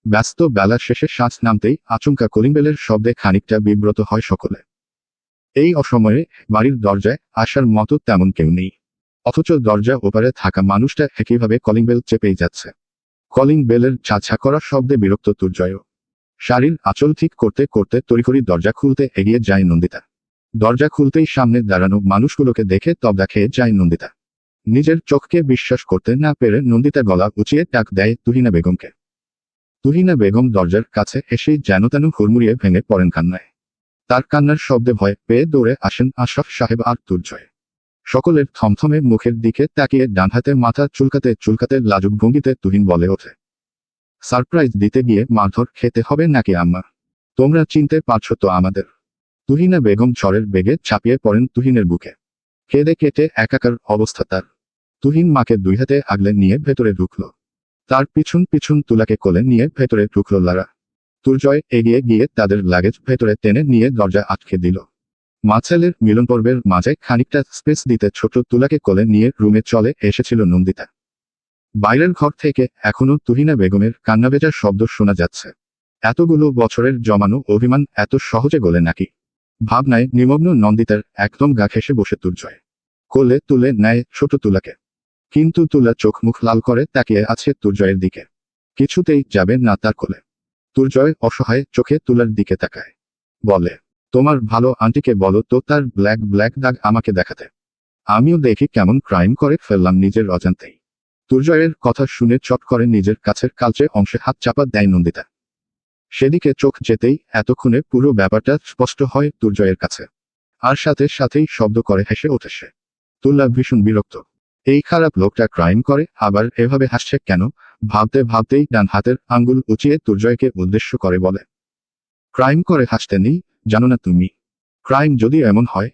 ব্যস্ত বেলা শেষে শ্বাস নামতেই আচমকা কলিংবেলের শব্দে খানিকটা বিব্রত হয় সকলে। এই অসময়ে বাড়ির দরজায় আসার মতো তেমন কেউ নেই, অথচ দরজা ওপারে থাকা মানুষটা একইভাবে কলিংবেল চেপেই যাচ্ছে। কলিং বেলের ঝাঁঝা করা শব্দে বিরক্ত দুর্জয়ও। শাড়ির আঁচল ঠিক করতে করতে তড়িঘড়ি দরজা খুলতে এগিয়ে যায় নন্দিতা। দরজা খুলতেই সামনে দাঁড়ানো মানুষগুলোকে দেখে তবদা খেয়ে যায় নন্দিতা। নিজের চোখকে বিশ্বাস করতে না পেরে নন্দিতা গলা উঁচিয়ে ডাক দেয় তুহিনা বেগমকে। তুহিনা বেগম দরজার কাছে এসেই যেন তেন হুড়মুড়িয়ে ভেঙে পড়েন কান্নায়। তার কান্নার শব্দে ভয় পেয়ে দৌড়ে আসেন আশরাফ সাহেব আর দুর্জয়। সকলের থমথমে মুখের দিকে তাকিয়ে ডান হাতে মাথা চুলকাতে চুলকাতে লাজুক ভঙ্গিতে তুহিন বলে ওঠে, সারপ্রাইজ দিতে গিয়ে মারধর খেতে হবে নাকি আম্মা? তোমরা চিনতে পারছো তো আমাদের? তুহিনা বেগম ঝড়ের বেগে চাপিয়ে পড়েন তুহিনের বুকে। কেঁদে কেটে একাকার অবস্থা তার। তুহিন মাকে দুই হাতে আগলে নিয়ে ভেতরে ঢুকল। তার পিছন পিছন তুলাকে কোলে নিয়ে ভেতরে ঢুকল লারা। দুর্জয় এগিয়ে গিয়ে তাদের লাগেজ ভেতরে টেনে নিয়ে দরজা আটকে দিল। মাছেলের মিলন পর্বের মাঝে খানিকটা স্পেস দিতে ছোট তুলাকে কোলে নিয়ে রুমে চলে এসেছিল নন্দিতা। বাইরের ঘর থেকে এখনো তুহিনা বেগমের কান্নাভেজার শব্দ শোনা যাচ্ছে। এতগুলো বছরের জমানো অভিমান এত সহজে গলে নাকি? ভাবনায় নিমগ্ন নন্দিতার একদম গা ঘেঁষে বসে দুর্জয়। কোলে তুলে নেয় ছোট তুলাকে। কিন্তু তুলা চোখ মুখ লাল করে তাকিয়ে আছে দুর্জয়ের দিকে। কিছুতেই যাবে না তার কোলে। দুর্জয় অসহায় চোখে তুলার দিকে তাকায়। বলে, তোমার ভালো আন্টিকে বলো তো তার ব্ল্যাক ব্ল্যাক দাগ আমাকে দেখাতে। আমিও দেখি কেমন ক্রাইম করে ফেললাম নিজের অজান্তেই। দুর্জয়ের কথা শুনে চট করে নিজের কাছের কালচে অংশে হাত চাপা দেয় নন্দিতা। সেদিকে চোখ যেতেই এতক্ষণে পুরো ব্যাপারটা স্পষ্ট হয় দুর্জয়ের কাছে। আর সাথে সাথেই শব্দ করে হেসে ওঠে সে। তুলা ভীষণ বিরক্ত। এই খারাপ লোকটা ক্রাইম করে আবার এভাবে হাসছে কেন? ভাবতে ভাবতেই ডান হাতের আঙ্গুল উঁচিয়ে দুর্জয়কে উদ্দেশ্য করে বলে, ক্রাইম করে হাসতে নেই, জানো না তুমি? ক্রাইম যদি এমন হয়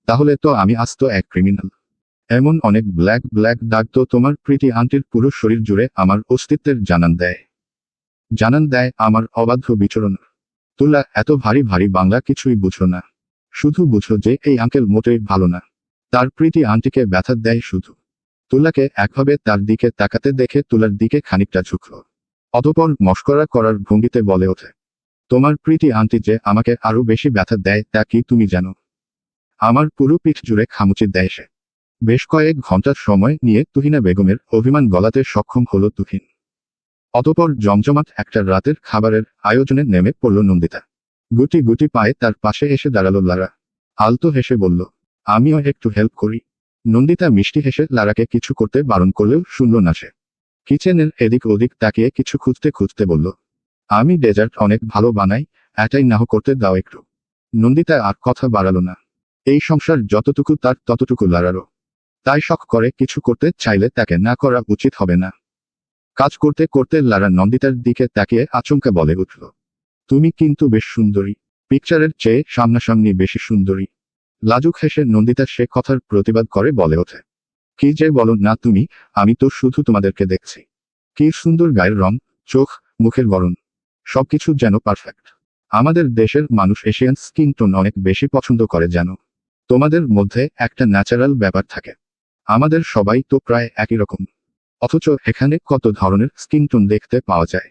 তাহলে তো আমি আস্ত এক ক্রিমিনাল। এমন অনেক ব্ল্যাক ব্ল্যাক দাগ তো তোমার প্রীতি আন্টির পুরো শরীর জুড়ে আমার অস্তিত্বের জানান দেয় আমার অবাধ্য বিচরণ। তুলা এত ভারী ভারী বাংলা কিছুই বুঝো না। শুধু বুঝো যে এই আঙ্কেল মোটেই ভালো না। তার প্রীতি আন্টিকে ব্যথা দেয় শুধু। তুলাকে একভাবে তার দিকে তাকাতে দেখে তুলার দিকে খানিকটা ঝুঁকল। অতঃপর মস্করা করার ভঙ্গিতে বলে ওঠে, তোমার প্রীতি আন্টি যে আমাকে আরো বেশি ব্যথা দেয় তা কি তুমি জানো? আমার পুরো পিঠ জুড়ে খামুচি দেয় সে। বেশ কয়েক ঘন্টার সময় নিয়ে তুহিনা বেগমের অভিমান গলাতে সক্ষম হলো তুহিন। অতঃপর জমজমাট একটা রাতের খাবারের আয়োজনে নেমে পড়ল নন্দিতা। গুটি গুটি পায়ে তার পাশে এসে দাঁড়ালো লারা। আলতো হেসে বলল, আমিও একটু হেল্প করি। নন্দিতা মিষ্টি হেসে লারাকে কিছু করতে বারণ করলেও শুনল না সে। কিচেনের এদিক ওদিক তাকিয়ে কিছু খুঁজতে খুঁজতে বলল, আমি ডেজার্ট অনেক ভালো বানাই, এটাই নাহ করতে দাও একটু। নন্দিতা আর কথা বাড়ালো না। এই সংসার যতটুকু তার ততটুকু লারারও। তাই শখ করে কিছু করতে চাইলে তাকে না করা উচিত হবে না। কাজ করতে করতে লারা নন্দিতার দিকে তাকিয়ে আচমকা বলে উঠল, তুমি কিন্তু বেশ সুন্দরী। পিকচারের চেয়ে সামনাসামনি বেশি সুন্দরী। লাজুক হেসে নন্দিতা সে কথার প্রতিবাদ করে বলে ওঠে, কি যে বলো না তুমি, আমি তো শুধু তোমাদেরকে দেখছি। কি সুন্দর গায়ের রং, চোখ, মুখের গড়ন, সবকিছু যেন পারফেক্ট। আমাদের দেশের মানুষ এশিয়ান স্কিন টোন অনেক বেশি পছন্দ করে জানো। তোমাদের মধ্যে একটা ন্যাচারাল ব্যাপার থাকে। আমাদের সবাই তো প্রায় একই রকম। অথচ এখানে কত ধরনের স্কিন টোন দেখতে পাওয়া যায়।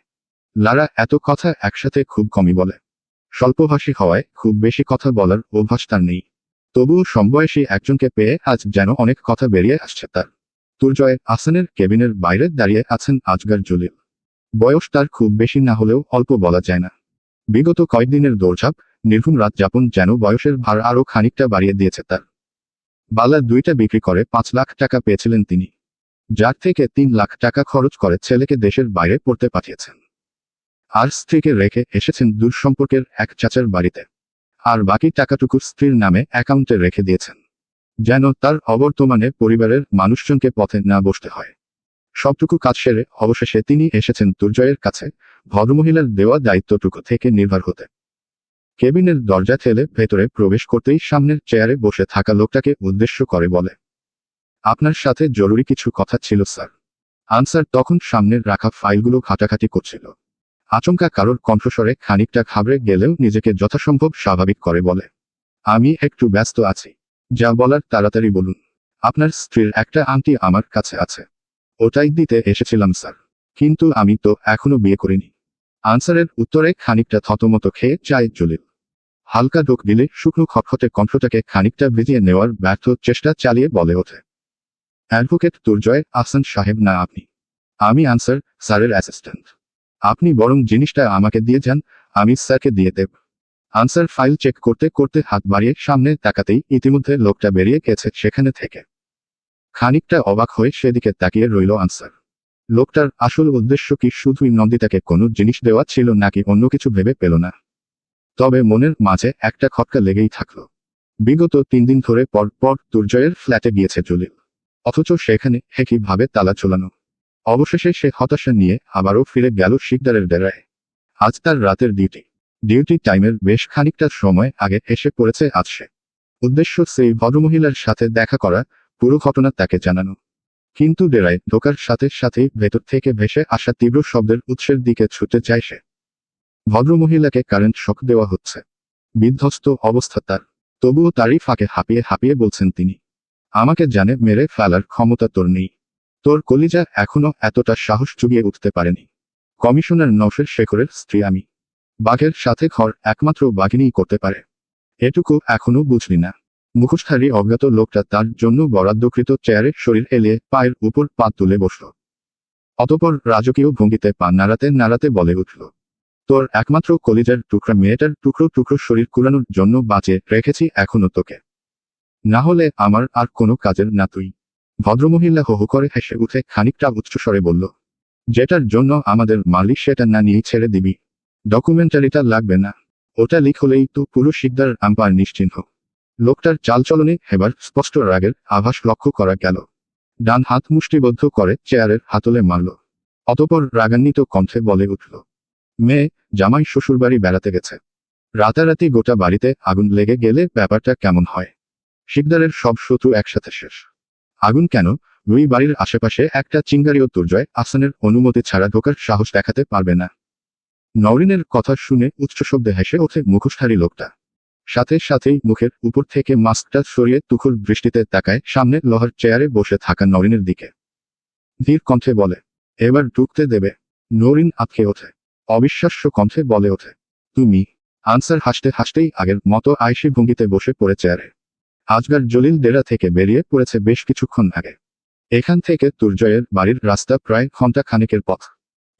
লারা এত কথা একসাথে খুব কমই বলে। স্বল্পভাষী হওয়ায় খুব বেশি কথা বলার অভ্যাস তার নেই। তবুও সমবয়সী একজনকে পেয়ে আজ যেন অনেক কথা বেরিয়ে আসছে তার। দুর্জয় আসানের কেবিনের বাইরে দাঁড়িয়ে আছেন আজগার জলিল। বয়স তার খুব বেশি না হলেও অল্প বলা যায় না। বিগত কয়েকদিনের দৌড়ঝাঁপ, নির্ঘুম রাত যাপন যেন বয়সের ভার আরও খানিকটা বাড়িয়ে দিয়েছে তার। বালা দুইটা বিক্রি করে 5 লাখ টাকা পেয়েছিলেন তিনি, যার থেকে 3 লাখ টাকা খরচ করে ছেলেকে দেশের বাইরে পড়তে পাঠিয়েছেন। আর স্ত্রীকে রেখে এসেছেন দূর সম্পর্কের এক চাচার বাড়িতে। আর বাকি টাকাটুকু স্ত্রীর নামে অ্যাকাউন্টে রেখে দিয়েছেন, যেন তার অবর্তমানে পরিবারের মানুষজনকে পথে না বসতে হয়। সবটুকু কাজ সেরে অবশেষে তিনি এসেছেন দুর্জয়ের কাছে, ভদ্রমহিলার দেওয়া দায়িত্বটুকু থেকে নির্ভর হতে। কেবিনের দরজা ঠেলে ভেতরে প্রবেশ করতেই সামনের চেয়ারে বসে থাকা লোকটাকে উদ্দেশ্য করে বলে, আপনার সাথে জরুরি কিছু কথা ছিল স্যার। আনসার তখন সামনের রাখা ফাইলগুলো ঘাটাঘাটি করছিল। আচমকা কারোর কণ্ঠস্বরে খানিকটা ঘাবড়ে গেলেও নিজেকে যথাসম্ভব স্বাভাবিক করে বলে, আমি একটু ব্যস্ত আছি। যা বলার তাড়াতাড়ি বলুন। আপনার স্ত্রীর একটা আংটি আমার কাছে আছে, ওটাই দিতে এসেছিলাম স্যার। কিন্তু আমি তো এখনো বিয়ে করিনি। আনসারের উত্তরে খানিকটা থতমত খেয়ে যায় জলিল। হালকা ঢোক দিলে শুকনো খটখটে কণ্ঠটাকে খানিকটা ভিজিয়ে নেওয়ার ব্যর্থ চেষ্টা চালিয়ে বলে ওঠে, অ্যাডভোকেট দুর্জয় আহসান সাহেব না আপনি? আমি আনসার স্যারের অ্যাসিস্ট্যান্ট। আপনি বরং জিনিসটা আমাকে দিয়ে যান, আমি স্যারকে দিয়ে দেব। আনসার ফাইল চেক করতে করতে হাত বাড়িয়ে সামনে তাকাতেই ইতিমধ্যে লোকটা বেরিয়ে গেছে সেখানে থেকে। খানিকটা অবাক হয়ে সেদিকে তাকিয়ে রইল আনসার। লোকটার আসল উদ্দেশ্য কি শুধুই নন্দিতাকে কোনো জিনিস দেওয়া ছিল নাকি অন্য কিছু ভেবে পেল না। তবে মনের মাঝে একটা খটকা লেগেই থাকলো। বিগত 3 দিন ধরে পর পর দুর্জয়ের ফ্ল্যাটে গিয়েছে জলিল, অথচ সেখানে একইভাবে তালা ঝোলানো। অবশেষে সে হতাশা নিয়ে আবারও ফিরে গেল শিকদারের ডেরায়। আজ তার রাতের ডিউটি টাইমের বেশ খানিকটা সময় আগে এসে পড়েছে আজ সে। উদ্দেশ্য সেই ভদ্রমহিলার সাথে দেখা করা, পুরো ঘটনা তাকে জানানো। কিন্তু ডেরায় ঢোকার সাথে সাথেই ভেতর থেকে ভেসে আসা তীব্র শব্দের উৎসের দিকে ছুটে যায় সে। ভদ্রমহিলাকে কারেন্ট শক দেওয়া হচ্ছে, বিধ্বস্ত অবস্থা তার। তবুও তারই ফাঁকে হাঁপিয়ে হাঁপিয়ে বলছেন তিনি, আমাকে জানে মেরে ফেলার ক্ষমতা তোর নেই। তোর কলিজা এখনো এতটা সাহস জুগিয়ে উঠতে পারেনি। কমিশনার নওশের শেখরের স্ত্রী আমি। বাঘের সাথে ঘর একমাত্র বাঘিনীই করতে পারে। এটুকু এখনো বুঝলি না? মুখোশধারী অজ্ঞাত লোকটা তার জন্য বরাদ্দকৃত চেয়ারে শরীর এলিয়ে পায়ের উপর পা তুলে বসল। অতঃপর রাজকীয় ভঙ্গিতে পা নাড়াতে নাড়াতে বলে উঠল, তোর একমাত্র কলিজার টুকরা মেয়েটার টুকরো টুকরো শরীর কুড়ানোর জন্য বাঁচিয়ে রেখেছি এখনো তোকে। না হলে আমার আর কোনো কাজের না তুই। ভদ্রমহিলা হো হো করে হেসে উঠে খানিকটা উচ্চস্বরে বলল, যেটার জন্য আমাদের মালিক সেটা না নিয়েই ছেড়ে দিবি? ডকুমেন্টারিটা লাগবে না, ওটা লিক হলেই তো পুরো শিকদার আম্পায়ার নিশ্চিহ্ন। লোকটার চালচলনে এবার স্পষ্ট রাগের আভাস লক্ষ্য করা গেল। ডান হাত মুষ্টিবদ্ধ করে চেয়ারের হাতলে মারল। অতঃপর রাগান্বিত কণ্ঠে বলে উঠল, মেয়ে জামাই শ্বশুরবাড়ি বেড়াতে গেছে, রাতারাতি গোটা বাড়িতে আগুন লেগে গেলে ব্যাপারটা কেমন হয়? শিকদারের সব শত্রু একসাথে শেষ। আগুন কেন, দুই বাড়ির আশেপাশে একটা চিঙ্গারিও দুর্জয় আহসানের অনুমতি ছাড়া ঢোকার সাহস দেখাতে পারবে না। নওরিনের কথা শুনে উচ্চশব্দে হেসে ওঠে মুখোশধারী লোকটা। সাথে সাথেই মুখের উপর থেকে মাস্কটা সরিয়ে তুখুর দৃষ্টিতে তাকায় সামনে লোহার চেয়ারে বসে থাকা নওরিনের দিকে। ধীর কণ্ঠে বলে, এবার ঢুকতে দেবে? নওরিন আঁতকে ওঠে, অবিশ্বাস্য কণ্ঠে বলে ওঠে, তুমি? আনসার হাসতে হাসতেই আগের মতো আয়েশি ভঙ্গিতে বসে পড়ে চেয়ারে। আজগার জলিল ডেরা থেকে বেরিয়ে পড়েছে বেশ কিছুক্ষণ আগে। এখান থেকে দুর্জয়ের বাড়ির রাস্তা প্রায় ঘন্টা খানেকের পথ।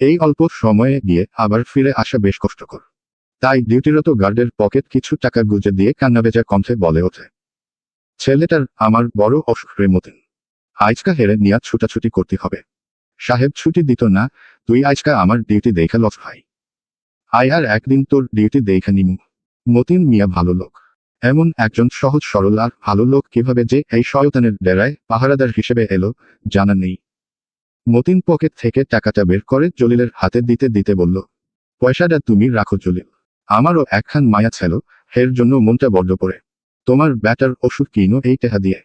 এই অল্প সময়ে গিয়ে আবার ফিরে আসা বেশ কষ্টকর। তাই ডিউটিরত গার্ডের পকেট কিছু টাকা গুজে দিয়ে কান্নাভেজা কণ্ঠে বলে ওঠে, ছেলেটার আমার বড় অসুখ রে মতিন। আজকা হেরে নিয়া ছুটাছুটি করতে হবে। সাহেব ছুটি দিত না, তুই আজকা আমার ডিউটি দেখা লস ভাই। আয় আর একদিন তোর ডিউটি দেখা নিমু। মতিন মিয়া ভালো লোক। এমন একজন সহজ সরল আর ভালো লোক কিভাবে যে এই শয়তানের ডেরায় পাহারাদার হিসেবে এলো জানা নেই। মতিন পকেট থেকে টাকাটা বের করে জলিলের হাতে দিতে দিতে বলল, পয়সাটা তুমি রাখো জলিল, আমারও একখান মায়া ছিল, এর জন্য মনটা বড্ড পড়ে। তোমার ব্যাটার ওষুধ কিনো এই টেহা দিয়ে।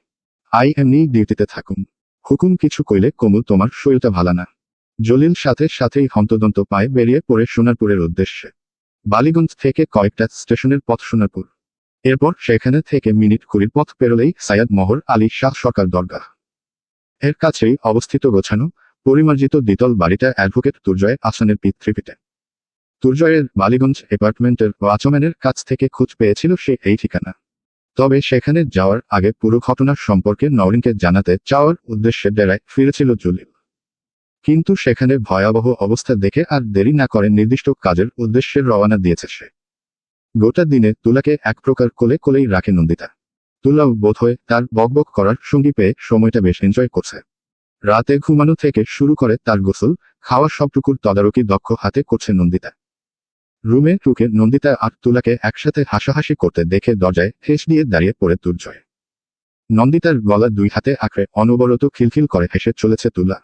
আই এমনি ডিউটিতে থাকুম, হুকুম কিছু কইলে কমু তোমার শরীরটা ভালা না। জলিল সাথে সাথেই হন্তদন্ত পায়ে বেরিয়ে পড়ে সোনারপুরের উদ্দেশ্যে। বালিগঞ্জ থেকে কয়েকটা স্টেশনের পথ সোনারপুর। এরপর সেখানে থেকে মিনিট 20 পথ পেরোলেই সাইয়দ মোহর আলী শাহ সরকার দরগাহ। এর কাছেই অবস্থিত গোছানো পরিমার্জিত দ্বিতল বাড়িটা অ্যাডভোকেট দুর্জয় আহসানের পিতৃপিঠে। দুর্জয়ের বালিগঞ্জ অ্যাপার্টমেন্টের ওয়াচম্যানের কাছ থেকে খোঁজ পেয়েছিল সে এই ঠিকানা। তবে সেখানে যাওয়ার আগে পুরো ঘটনার সম্পর্কে নওরিনকে জানাতে চাওয়ার উদ্দেশ্যে ডেরায় ফিরেছিল জলিল। কিন্তু সেখানে ভয়াবহ অবস্থা দেখে আর দেরি না করে নির্দিষ্ট কাজের উদ্দেশ্যে রওনা দিয়েছে সে। গোটা দিনে তুলাকে এক প্রকার কোলে কোলেই রাখে নন্দিতা। তুলাও বোধহয় তার বকবক করার সঙ্গী পেয়ে সময়টা বেশ এনজয় করছে। রাতে ঘুমানো থেকে শুরু করে তার গোসল খাওয়া সবটুকুর তদারকি দক্ষ হাতে করছে নন্দিতা। রুমে ঢুকে নন্দিতা আর তুলাকে একসাথে হাসাহাসি করতে দেখে দরজায় ঠেস দিয়ে দাঁড়িয়ে পড়ে দুর্জয়। নন্দিতার গলা 2 হাতে আঁকড়ে অনবরত খিলখিল করে হেসে চলেছে তুলা।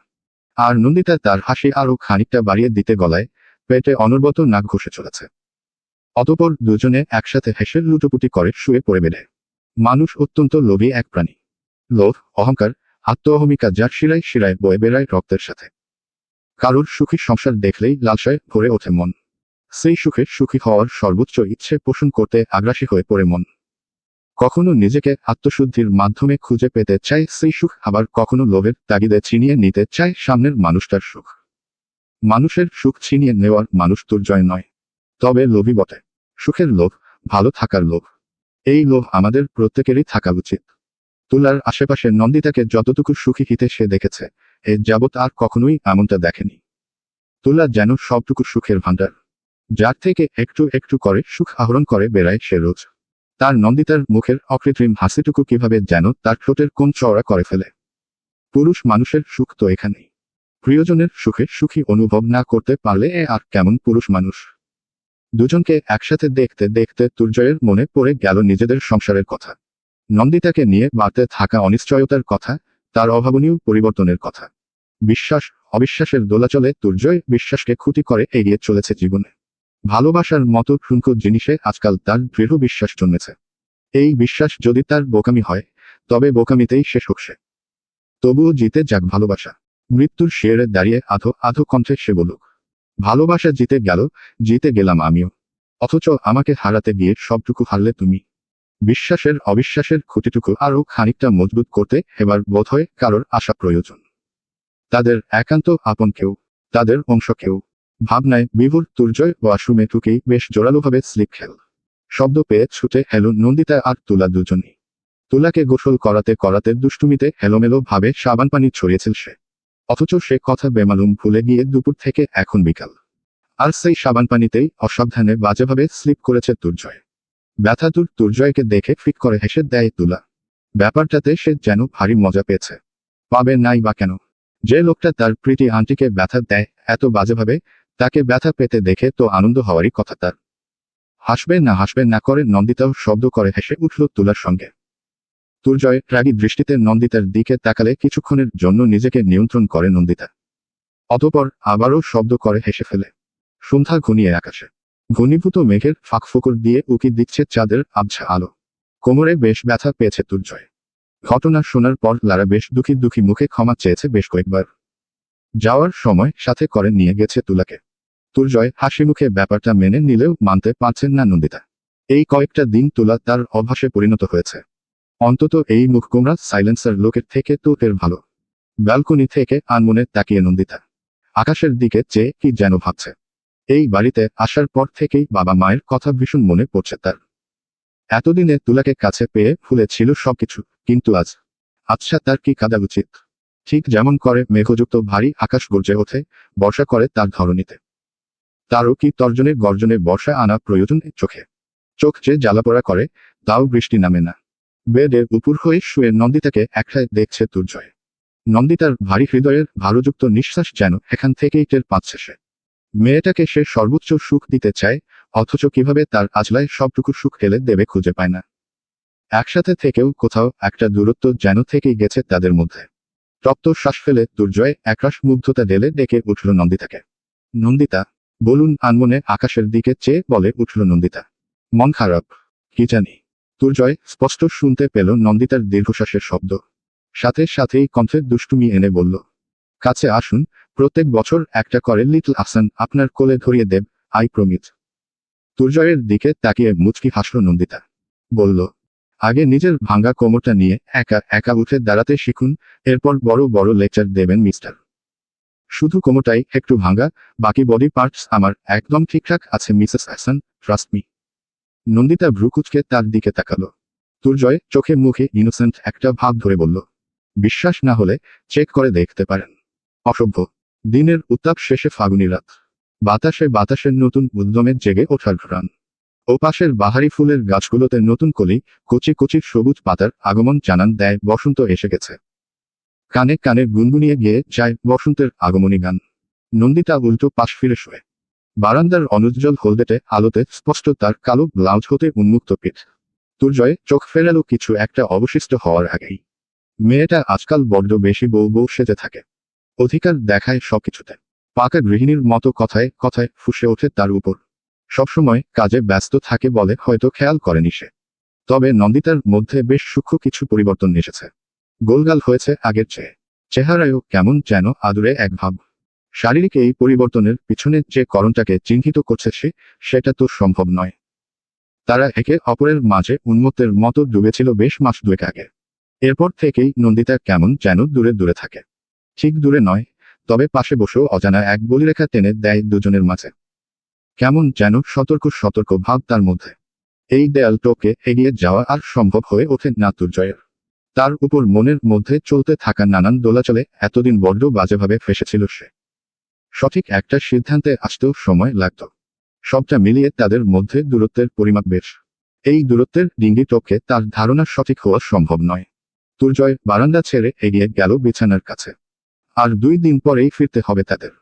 আর নন্দিতা তার হাসি আরও খানিকটা বাড়িয়ে দিতে গলায় পেটে অনবরত নাক ঘষে চলেছে। অতঃপর দুজনে একসাথে হেসে লুটোপুটি করে শুয়ে পড়ে বেড়ে। মানুষ অত্যন্ত লোভী এক প্রাণী। লোভ, অহংকার, আত্ম-অহমিকা যার শিরায় শিরায় বয়ে বেড়ায় রক্তের সাথে। কারোর সুখী সংসার দেখলেই লালসায় ভরে ওঠে মন। সেই সুখে সুখী হওয়ার সর্বোচ্চ ইচ্ছে পোষণ করতে আগ্রাসী হয়ে পড়ে মন। কখনো নিজেকে আত্মশুদ্ধির মাধ্যমে খুঁজে পেতে চায় সেই সুখ, আবার কখনো লোভের তাগিদে ছিনিয়ে নিতে চায় সামনের মানুষটার সুখ। মানুষের সুখ ছিনিয়ে নেওয়ার মানুষ দুর্জয় নয়, তবে লোভী বটে। সুখের লোভ, ভালো থাকার লোভ, এই লোভ আমাদের প্রত্যেকেরই থাকা উচিত। তুলার আশেপাশে নন্দিতাকে যতটুকু সুখী হিতে সে দেখেছে, এর যাবৎ আর কখনোই এমনটা দেখেনি। তুলা যেন সবটুকু সুখের ভাণ্ডার, যার থেকে একটু একটু করে সুখ আহরণ করে বেড়ায় সে রোজ। তার নন্দিতার মুখের অকৃত্রিম হাসিটুকু কিভাবে যেন তার ঠোঁটের কোণ চওড়া করে ফেলে। পুরুষ মানুষের সুখ তো এখানেই। প্রিয়জনের সুখে সুখী অনুভব না করতে পারলে এ আর কেমন পুরুষ মানুষ। দুজনকে একসাথে দেখতে দেখতে দুর্জয়ের মনে পড়ে গেল নিজেদের সংসারের কথা, নন্দিতাকে নিয়ে বাড়তে থাকা অনিশ্চয়তার কথা, তার অভাবনীয় পরিবর্তনের কথা। বিশ্বাস অবিশ্বাসের দোলাচলে দুর্জয় বিশ্বাসকে খুঁটি করে এগিয়ে চলেছে জীবনে। ভালোবাসার মতো ঠুনকো জিনিসে আজকাল তার দৃঢ় বিশ্বাস জন্মেছে। এই বিশ্বাস যদি তার বোকামি হয়, তবে বোকামিতেই শেষ হোক সে। তবুও জিতে যাক ভালোবাসা। মৃত্যুর শেরে দাঁড়িয়ে আধো আধো কণ্ঠে সে বলুক, ভালোবাসা জিতে গেলাম আমিও। অথচ আমাকে হারাতে গিয়ে সবটুকু হারলে তুমি। বিশ্বাসের অবিশ্বাসের খুঁটিটুকু আরও খানিকটা মজবুত করতে এবার বোধহয় কারোর আসা প্রয়োজন। তাদের একান্ত আপন কেউ, তাদের অংশ কেউ। ভাবনায় বিভোর দুর্জয় ও আশুমে ঠুকেই বেশ জোরালোভাবে স্লিপ খেল। শব্দ পেয়ে ছুটে এলো নন্দিতা আর তুলা দুজনই। তুলাকে গোসল করাতে করাতে দুষ্টুমিতে এলোমেলো ভাবে সাবান পানি ছড়িয়েছিল সে। অথচ সে কথা বেমালুম ভুলে গিয়ে দুপুর থেকে এখন বিকাল। আর সেই সাবান পানিতেই অসাবধানে বাজেভাবে স্লিপ করেছে দুর্জয়। ব্যথাতুর দুর্জয়কে দেখে ফিক করে হেসে দেয় তুলা। ব্যাপারটাতে সে যেন ভারী মজা পেয়েছে। পাবে নাই বা কেন? যে লোকটা তার প্রীতি আন্টিকে ব্যথা দেয় এত বাজেভাবে, তাকে ব্যথা পেতে দেখে তো আনন্দ হওয়ারই কথা তার। হাসবে না করে নন্দিতাও শব্দ করে হেসে উঠল তুলার সঙ্গে। দুর্জয় রাগী দৃষ্টিতে নন্দিতার দিকে তাকালে কিছুক্ষণের জন্য নিজেকে নিয়ন্ত্রণ করে নন্দিতা। অতঃপর আবারও শব্দ করে হেসে ফেলে। সন্ধ্যা ঘনিয়ে আকাশে। ঘনীভূত মেঘের ফাঁকফোকর দিয়ে উকি দিচ্ছে চাঁদের আবছা আলো। কোমরে বেশ ব্যথা পেয়েছে দুর্জয়। ঘটনা শোনার পর লারা বেশ দুঃখী মুখে ক্ষমা চেয়েছে বেশ কয়েকবার। যাওয়ার সময় সাথে করে নিয়ে গেছে তুলাকে। দুর্জয় হাসি মুখে ব্যাপারটা মেনে নিলেও মানতে পারছেন না নন্দিতা। এই কয়েকটা দিন তুলা তার অভ্যাসে পরিণত হয়েছে। অন্তত এই মুখ গোমরা সাইলেন্সার লোকের থেকে তো এর ভালো। ব্যালকনি থেকে আনমনে তাকিয়ে নন্দিতা আকাশের দিকে চেয়ে কি যেন ভাবছে। এই বাড়িতে আসার পর থেকেই বাবা মায়ের কথা ভীষণ মনে পড়ছে তার। এতদিনে তুলাকে কাছে পেয়ে ভুলে ছিল সবকিছু, কিন্তু আজ আচ্ছা তার কি কাঁদা উচিত? ঠিক যেমন করে মেঘযুক্ত ভারী আকাশ গর্জে ওঠে, বর্ষা করে তার ধরণীতে, তারও কি তর্জনে গর্জনে বর্ষা আনা প্রয়োজন চোখে? চোখ যে জ্বালাপোড়া করে, তাও বৃষ্টি নামে না। বেডের উপর হয়ে শুয়ে নন্দিতাকে একটায় দেখছে দুর্জয়। নন্দিতার ভারী হৃদয়ের ভারযুক্ত নিঃশ্বাস যেন এখান থেকেই টের পাচ্ছে সে। মেয়েটাকে সে সর্বোচ্চ সুখ দিতে চায়, অথচ কিভাবে তার আজলায় সবটুকু সুখ ঢেলে দেবে খুঁজে পায় না। একসাথে থেকেও কোথাও একটা দূরত্ব যেন থেকেই গেছে তাদের মধ্যে। রক্ত শ্বাস ফেলে দুর্জয় একরাশ মুগ্ধতা ঢেলে ডেকে উঠল নন্দিতাকে। নন্দিতা, বলুন আনমনে আকাশের দিকে চেয়ে বলে উঠল নন্দিতা। মন খারাপ? কি জানি। দুর্জয় স্পষ্ট শুনতে পেল নন্দিতার দীর্ঘশ্বাসের শব্দ। সাথে সাথেই কণ্ঠে দুষ্টুমি এনে বলল, কাছে আসুন, প্রত্যেক বছর একটা করে লিটল আহসান আপনার কোলে ধরিয়ে দেব, আই প্রমিস। দুর্জয়ের দিকে তাকিয়ে মুচকি হাসল নন্দিতা। বলল, আগে নিজের ভাঙ্গা কোমরটা নিয়ে একা একা উঠে দাঁড়াতে শিখুন, এরপর বড় বড় লেকচার দেবেন মিস্টার। শুধু কোমরটাই একটু ভাঙ্গা, বাকি বডি পার্টস আমার একদম ঠিকঠাক আছে Mrs Ahsan, trust me. Nandita ভ্রুকুচকে তার দিকে তাকালো। দুর্জয় চোখে মুখে ইনোসেন্ট একটা ভাব ধরে বলল, বিশ্বাস না হলে চেক করে দেখতে পারেন। অসভ্য। দিনের উত্তাপ শেষে ফাগুনি রাত। বাতাসের নতুন উদ্যমে জেগে ওঠার ঘ্রাণ। ওপাশের বাহারি ফুলের গাছগুলোতে নতুন কলি, কচি কচি সবুজ পাতার আগমন জানান দেয় বসন্ত এসে গেছে। কানে কানে গুনগুনিয়ে গিয়ে যায় বসন্তের আগমনী গান। নন্দিতা উল্টো পাশ ফিরে শোয়ে। বারান্দার অনুজ্জ্বল হলদেটে আলোতে স্পষ্ট তার কালো ব্লাউজ হতে উন্মুক্ত পিঠ। দুর্জয় চোখ ফেরালো কিছু একটা অবশিষ্ট হওয়ার আগেই। মেয়েটা আজকাল বড্ড বেশি বউ সেজে থাকে। অধিকার দেখায় সবকিছুতে। পাকা গৃহিণীর মতো কথায় কথায় ফুঁসে ওঠে তার উপর। সবসময় কাজে ব্যস্ত থাকে বলে হয়তো খেয়াল করেনি সে। তবে নন্দিতার মধ্যে বেশ সূক্ষ্ম কিছু পরিবর্তন এসেছে। গোলগাল হয়েছে আগের চেয়ে। চেহারায়ও কেমন যেন আদুরে এক ভাব। শারীরিক এই পরিবর্তনের পিছনে যে কারণটাকে চিহ্নিত করছে সেটা তো সম্ভব নয়। তারা একে অপরের মাঝে উন্মত্তের মতো ডুবেছিল বেশ মাস দুয়েক আগে। এরপর থেকেই নন্দিতা কেমন যেন দূরে দূরে থাকে। ঠিক দূরে নয়, তবে পাশে বসেও অজানা এক বলিরেখা টেনে দেয় দুজনের মাঝে। কেমন যেন সতর্ক ভাব তার মধ্যে। এই দেয়াল টোকে এগিয়ে যাওয়া আর সম্ভব হয়ে ওঠে না দুর্জয়ের। তার উপর মনের মধ্যে চলতে থাকা নানান দোলাচলে এতদিন বড্ড বাজেভাবে ফেসেছিল সে। সঠিক একটা সিদ্ধান্তে আসতেও সময় লাগত। সবটা মিলিয়ে তাদের মধ্যে দূরত্বের পরিমাপ বেশ। এই দূরত্বের ডিঙ্গি টপকে তার ধারণা সঠিক হওয়া সম্ভব নয়। দুর্জয় বারান্দা ছেড়ে এগিয়ে গেল বিছানার কাছে। আর 2 দিন পরেই ফিরতে হবে তাদের।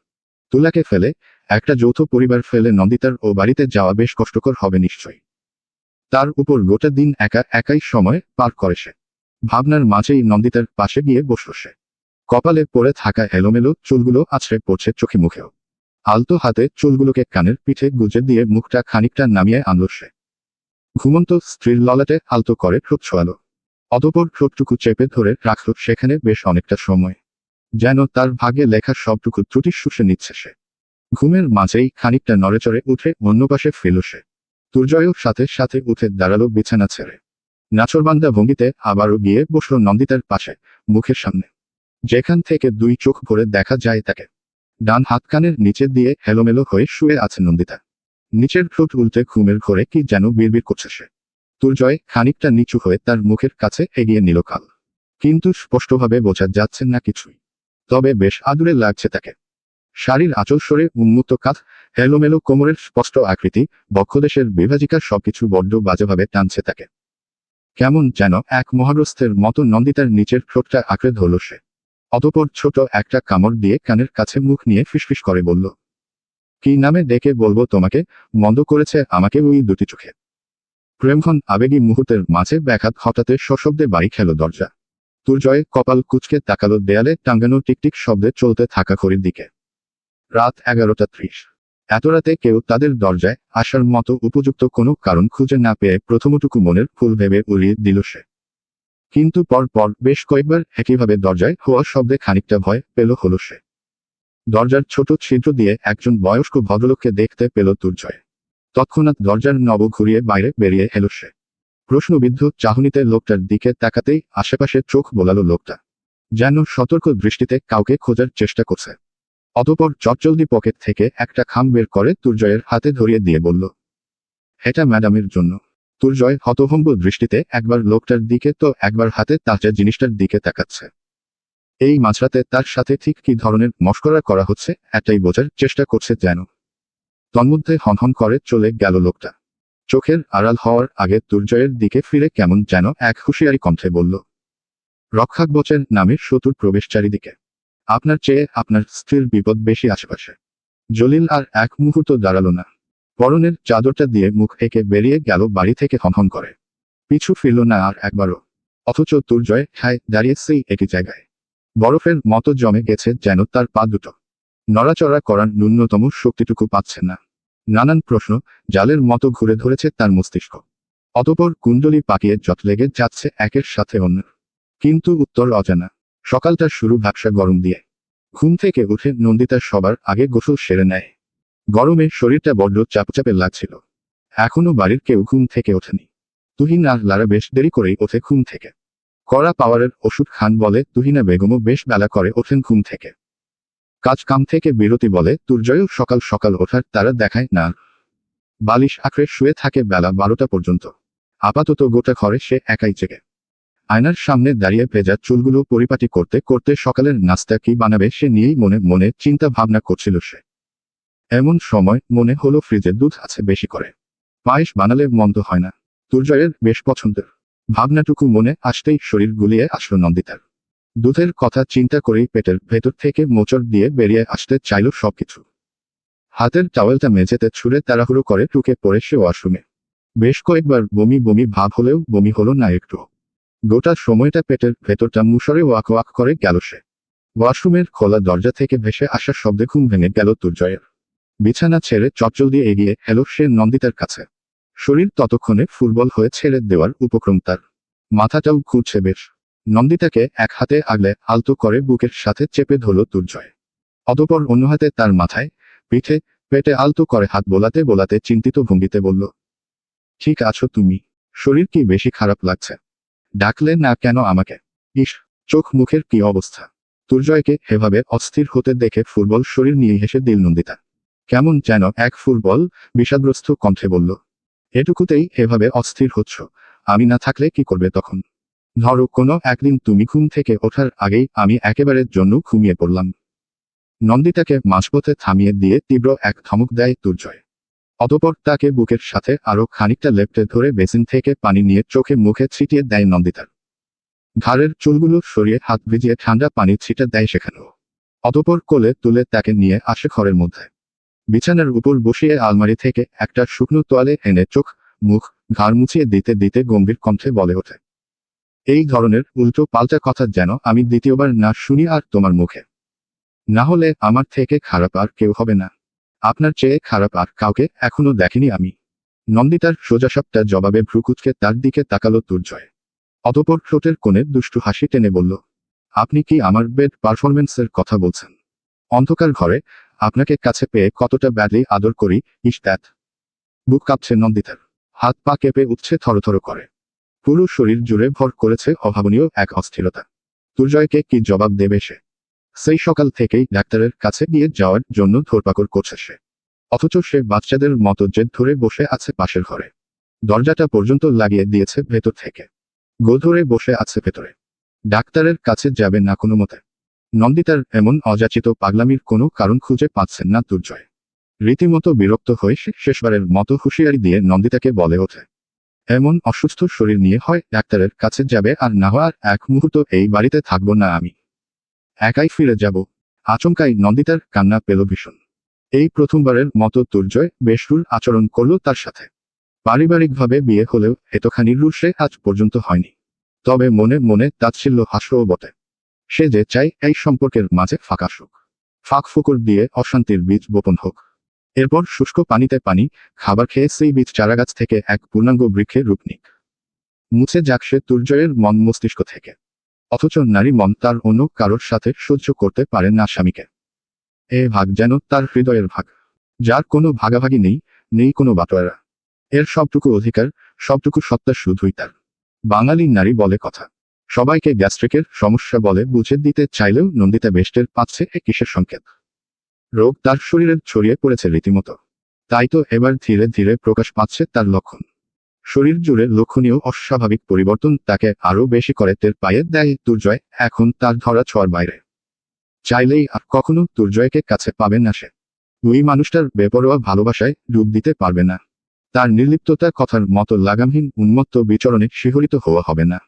তুলাকে ফেলে, একটা যৌথ পরিবার ফেলে নন্দিতার ও বাড়িতে যাওয়া বেশ কষ্টকর হবে নিশ্চয়ই। তার উপর গোটা দিন একা একাই সময় পার করে সে। ভাবনার মাঝেই নন্দিতার পাশে গিয়ে বসল সে। কপালে পড়ে থাকা এলোমেলো চুলগুলো আছড়ে পড়ছে চোখে মুখেও। আলতো হাতে চুলগুলোকে কানের পিঠে গুজে দিয়ে মুখটা খানিকটা নামিয়ে আনল সে। ঘুমন্ত স্ত্রীর ললাটে আলতো করে ঠোঁট ছোঁয়ালো। অতঃপর ঠোঁটটুকু চেপে ধরে রাখল সেখানে বেশ অনেকটা সময়। যেন তার ভাগ্যে লেখা সবটুকু ত্রুটি শুষে নিচ্ছে সে। ঘুমের মাঝেই খানিকটা নড়েচড়ে উঠে অন্য পাশে ফেলল সে। দুর্জয়ও সাথে সাথে উঠে দাঁড়ালো বিছানা ছেড়ে। নাছোড়বান্দা ভঙ্গিতে আবারও গিয়ে বসল নন্দিতার পাশে, মুখের সামনে, যেখান থেকে 2 চোখ ভরে দেখা যায় তাকে। ডান হাত কানের নিচে দিয়ে হেলোমেলো হয়ে শুয়ে আছে নন্দিতা। নিচের ঠোঁট উল্টে ঘুমের ঘোরে কি যেন বিড়বিড় করছে সে। দুর্জয় খানিকটা নিচু হয়ে তার মুখের কাছে এগিয়ে নিল কাল। কিন্তু স্পষ্টভাবে বোঝা যাচ্ছে না কিছুই। তবে বেশ আদুরে লাগছে তাকে। শাড়ির আঁচল সরে উন্মুক্ত কাঁধ, এলোমেলো কোমরের স্পষ্ট আকৃতি, বক্ষদেশের বিভাজিকা সবকিছু বড্ড বাজেভাবে টানছে তাকে। কেমন যেন এক মহাগ্রস্থের মতো নন্দিতার নিচের ঠোঁটটা আঁকড়ে ধরল সে। অতঃপর ছোট একটা কামড় দিয়ে কানের কাছে মুখ নিয়ে ফিসফিস করে বলল, কি নামে ডেকে বলবো তোমাকে? মন্দ করেছে আমাকে ওই 2টি চোখে। প্রেমঘন আবেগী মুহূর্তের মাঝে ব্যাঘাত হঠাতে সশব্দে বাড়ি খেল দরজা। দুর্জয় কপাল কুঁচকে তাকালো দেয়ালে টাঙ্গানো টিকটিক শব্দে চলতে থাকা ঘড়ির দিকে। রাত 11:30। এত রাতে কেউ তাদের দরজায় আসার মতো উপযুক্ত কোনো কারণ খুঁজে না পেয়ে প্রথমটুকু মনের ফুল ভেবে উড়িয়ে দিল সে। কিন্তু পর পর বেশ কয়েকবার একইভাবে দরজায় হওয়া শব্দে খানিকটা ভয় পেল হলো সে। দরজার ছোট ছিদ্র দিয়ে একজন বয়স্ক ভদ্রলোককে দেখতে পেল দুর্জয়। তৎক্ষণাৎ দরজার নব ঘুরিয়ে বাইরে বেরিয়ে এলো সে। প্রশ্নবিদ্ধ চাহনিতে লোকটার দিকে তাকাতেই আশেপাশে চোখ বোলালো লোকটা, যেন সতর্ক দৃষ্টিতে কাউকে খোঁজার চেষ্টা করছে। অতঃপর চটজলদি পকেট থেকে একটা খাম বের করে দুর্জয়ের হাতে ধরিয়ে দিয়ে বলল, এটা ম্যাডামের জন্য। দুর্জয় হতভম্ব দৃষ্টিতে একবার লোকটার দিকে তো একবার হাতে তাজা জিনিসটার দিকে তাকাচ্ছে। এই মাঝরাতে তার সাথে ঠিক কি ধরনের মশকরা করা হচ্ছে এটাই বোঝার চেষ্টা করছে যেন। তন্মধ্যে হনহন করে চলে গেল লোকটা। চোখের আড়াল হওয়ার আগে দুর্জয়ের দিকে ফিরে কেমন যেন এক হুঁশিয়ারি কণ্ঠে বলল, রক্ষাকবচের নামে শত্রুর প্রবেশ চারিদিকে। আপনার চেয়ে আপনার স্ত্রীর বিপদ বেশি আশেপাশে। জলিল আর এক মুহূর্ত দাঁড়ালো না। পরনের চাদরটা দিয়ে মুখ এঁকে বেরিয়ে গেল বাড়ি থেকে হনহন করে। পিছু ফিরল না আর একবারও। অথচ দুর্জয় ঠায় দাঁড়িয়ে সেই একই জায়গায়। বরফের মতো জমে গেছে যেন তার পা দুটো। নড়াচড়া করার ন্যূনতম শক্তিটুকু পাচ্ছে না। নানান প্রশ্ন জালের মতো ঘুরে ধরেছে তার মস্তিষ্ক। অতঃপর কুণ্ডলি পাকিয়ে জট লেগে যাচ্ছে একের সাথে অন্যের। কিন্তু উত্তর অজানা। সকালটা শুরু ভ্যাপসা গরম দিয়ে। ঘুম থেকে উঠে নন্দিতা সবার আগে গোসল সেরে নেয়। গরমে শরীরটা বড্ড চাপচাপে লাগছিল। এখনো বাড়ির কেউ ঘুম থেকে ওঠেনি। তুহিন আর লারা বেশ দেরি করেই ওঠে ঘুম থেকে। কড়া পাওয়ারের ওষুধ খান বলে তুহিনা বেগমও বেশ বেলা করে ওঠেন ঘুম থেকে। কাজ কাম থেকে বিরতি বলে দুর্জয়ও সকাল সকাল ওঠার তারা দেখায় না। বালিশ আঁকড়ে শুয়ে থাকে বেলা 12টা পর্যন্ত। আপাতত গোটা ঘরে সে একাই জেগে। আয়নার সামনে দাঁড়িয়ে ভেজা চুলগুলো পরিপাটি করতে করতে সকালের নাস্তা কি বানাবে সে নিয়েই মনে মনে চিন্তা ভাবনা করছিল সে। এমন সময় মনে হলো ফ্রিজে দুধ আছে বেশি করে। পায়েস বানালে মন্দ হয় না। দুর্জয়ের বেশ পছন্দের। ভাবনাটুকু মনে আসতেই শরীর গুলিয়ে আসলো নন্দিতার। দুধের কথা চিন্তা করেই পেটের ভেতর থেকে মোচড় দিয়ে বেরিয়ে আসতে চাইল সবকিছু। হাতের টাওয়েলটা মেঝেতে ছুঁড়ে তাড়াহুড়ো করে টুকে পড়ে সে ওয়াশরুমে। বেশ কয়েকবার বমি বমি ভাব হলেও বমি হলো না একটু। গোটা সময়টা পেটের ভেতরটা মুষড়ে ওয়াক ওয়াক করে গেল সে। ওয়াশরুমের খোলা দরজা থেকে ভেসে আসার শব্দে ঘুম ভেঙে গেল দুর্জয়ের। বিছানা ছেড়ে চটজলদি এগিয়ে এলো সে নন্দিতার কাছে। শরীর ততক্ষণে ফুটবল হয়ে ছেড়ে দেওয়ার উপক্রম তার। মাথাটাও ঘুরছে বেশ। নন্দিতাকে এক হাতে আগলে আলতো করে বুকের সাথে চেপে ধরল দুর্জয়। অতঃপর অন্য হাতে তার মাথায়, পিঠে, পেটে আলতো করে হাত বোলাতে বোলাতে চিন্তিত ভঙ্গিতে বলল, ঠিক আছো তুমি? শরীর কি বেশি খারাপ লাগছে? ডাকলে না কেন আমাকে? ইস, চোখ মুখের কি অবস্থা! দুর্জয়কে এভাবে অস্থির হতে দেখে ফুটবল শরীর নিয়ে হেসে দিল নন্দিতা। কেমন যেন এক ফুটবল বিষাদগ্রস্ত কণ্ঠে বলল, এটুকুতেই এভাবে অস্থির হচ্ছ? আমি না থাকলে কি করবে তখন? ধরো কোনো একদিন তুমি ঘুম থেকে ওঠার আগেই আমি একেবারের জন্য ঘুমিয়ে পড়লাম। নন্দিতাকে মাঝপথে থামিয়ে দিয়ে তীব্র এক ধমক দেয় দুর্জয়। অতঃপর তাকে বুকের সাথে আরো খানিকটা লেপ্টে ধরে বেসিন থেকে পানি নিয়ে চোখে মুখে ছিটিয়ে দেয় নন্দিতার। ঘাড়ের চুলগুলো সরিয়ে হাত ভিজিয়ে ঠান্ডা পানি ছিটে দেয় সেখানেও। অতঃপর কোলে তুলে তাকে নিয়ে আসে ঘরের মধ্যে। বিছানার উপর বসিয়ে আলমারি থেকে একটা শুকনো তোয়ালে এনে চোখ মুখ ঘাড় মুছিয়ে দিতে দিতে গম্ভীর কণ্ঠে বলে ওঠে, এই ধরনের উল্টো পাল্টা কথা যেন আমি দ্বিতীয়বার না শুনি আর তোমার মুখে। না হলে আমার থেকে খারাপ আর কেউ হবে না। আপনার চেয়ে খারাপ আর কাউকে এখনো দেখিনি আমি। নন্দিতার সোজাসাপটা জবাবে ভ্রুকুচকে তার দিকে তাকালো দুর্জয়। অতঃপর ঠোঁটের কোণে দুষ্টু হাসি টেনে বলল, আপনি কি আমার বেড পারফরমেন্সের কথা বলছেন? অন্ধকার ঘরে আপনাকে কাছে পেয়ে কতটা ব্যাডলি আদর করি, ইস দ্যাট। বুক কাঁপছে নন্দিতার, হাত পা কেঁপে উঠছে থরথর করে। পুরো শরীর জুড়ে ভর করেছে অভাবনীয় এক অস্থিরতা। দুর্জয়কে কি জবাব দেবে সে? সেই সকাল থেকেই ডাক্তারের কাছে নিয়ে যাওয়ার জন্য ধরপাকড় করছে সে। অথচ সে বাচ্চাদের মতো জেদ ধরে বসে আছে পাশের ঘরে। দরজাটা পর্যন্ত লাগিয়ে দিয়েছে ভেতর থেকে। গো ধরে বসে আছে ভেতরে। ডাক্তারের কাছে যাবে না কোনো মতে। নন্দিতার এমন অযাচিত পাগলামির কোনো কারণ খুঁজে পাচ্ছেন না দুর্জয়। রীতিমতো বিরক্ত হয়ে সে শেষবারের মতো হুঁশিয়ারি দিয়ে নন্দিতাকে বলে ওঠে, এমন অসুস্থ শরীর নিয়ে হয় ডাক্তারের কাছে যাবে আর না হয় আর এক মুহূর্ত এই বাড়িতে থাকবো না আমি। একাই ফিরে যাব। আচমকাই নন্দিতার কান্না পেল ভীষণ। এই প্রথমবারের মতো দুর্জয় বেসুর আচরণ করল তার সাথে। পারিবারিকভাবে বিয়ে হলেও এতখানি রূঢ় সে আজ পর্যন্ত হয়নি। তবে মনে মনে তাচ্ছিল্য হাস্যও বটে। সে যে চায় এই সম্পর্কের মাঝে ফাঁকা সুখ, ফাঁক ফুকুর দিয়ে অশান্তির বীজ বপন হোক। এরপর শুষ্ক পানিতে পানি খাবার খেয়ে সেই বীজ চারাগাছ থেকে এক পূর্ণাঙ্গ বৃক্ষের রূপ নিক। মুছে যাক সে দুর্জয়ের মন মস্তিষ্ক থেকে। অথচ নারী মন তার অন্য কারোর সাথে সহ্য করতে পারে না স্বামীকে। এ ভাগ যেন তার হৃদয়ের ভাগ, যার কোনো ভাগাভাগি নেই, নেই কোনো বাটোয়ারা। এর সবটুকু অধিকার, সবটুকু সত্তা শুধুই তার। বাঙালি নারী বলে কথা। সবাইকে গ্যাস্ট্রিকের সমস্যা বলে বুঝে দিতে চাইলেও নন্দিতা বেশ টের পাচ্ছে এ কিসের সংকেত। রোগ তার শরীরে ছড়িয়ে পড়েছে রীতিমতো। তাই তো এবার ধীরে ধীরে প্রকাশ পাচ্ছে তার লক্ষণ। শরীর জুড়ে লক্ষণীয় অস্বাভাবিক পরিবর্তন তাকে আরও বেশি করে টের পাইয়ে দেয় দুর্জয় এখন তার ধরা ছোঁয়ার বাইরে। চাইলেই আর কখনো দুর্জয়কে কাছে পাবে না সে। ওই মানুষটার বেপরোয়া ভালোবাসায় ডুব দিতে পারবে না। তার নির্লিপ্ততা কথার মতো লাগামহীন উন্মত্ত বিচরণে শিহরিত হওয়া হবে না।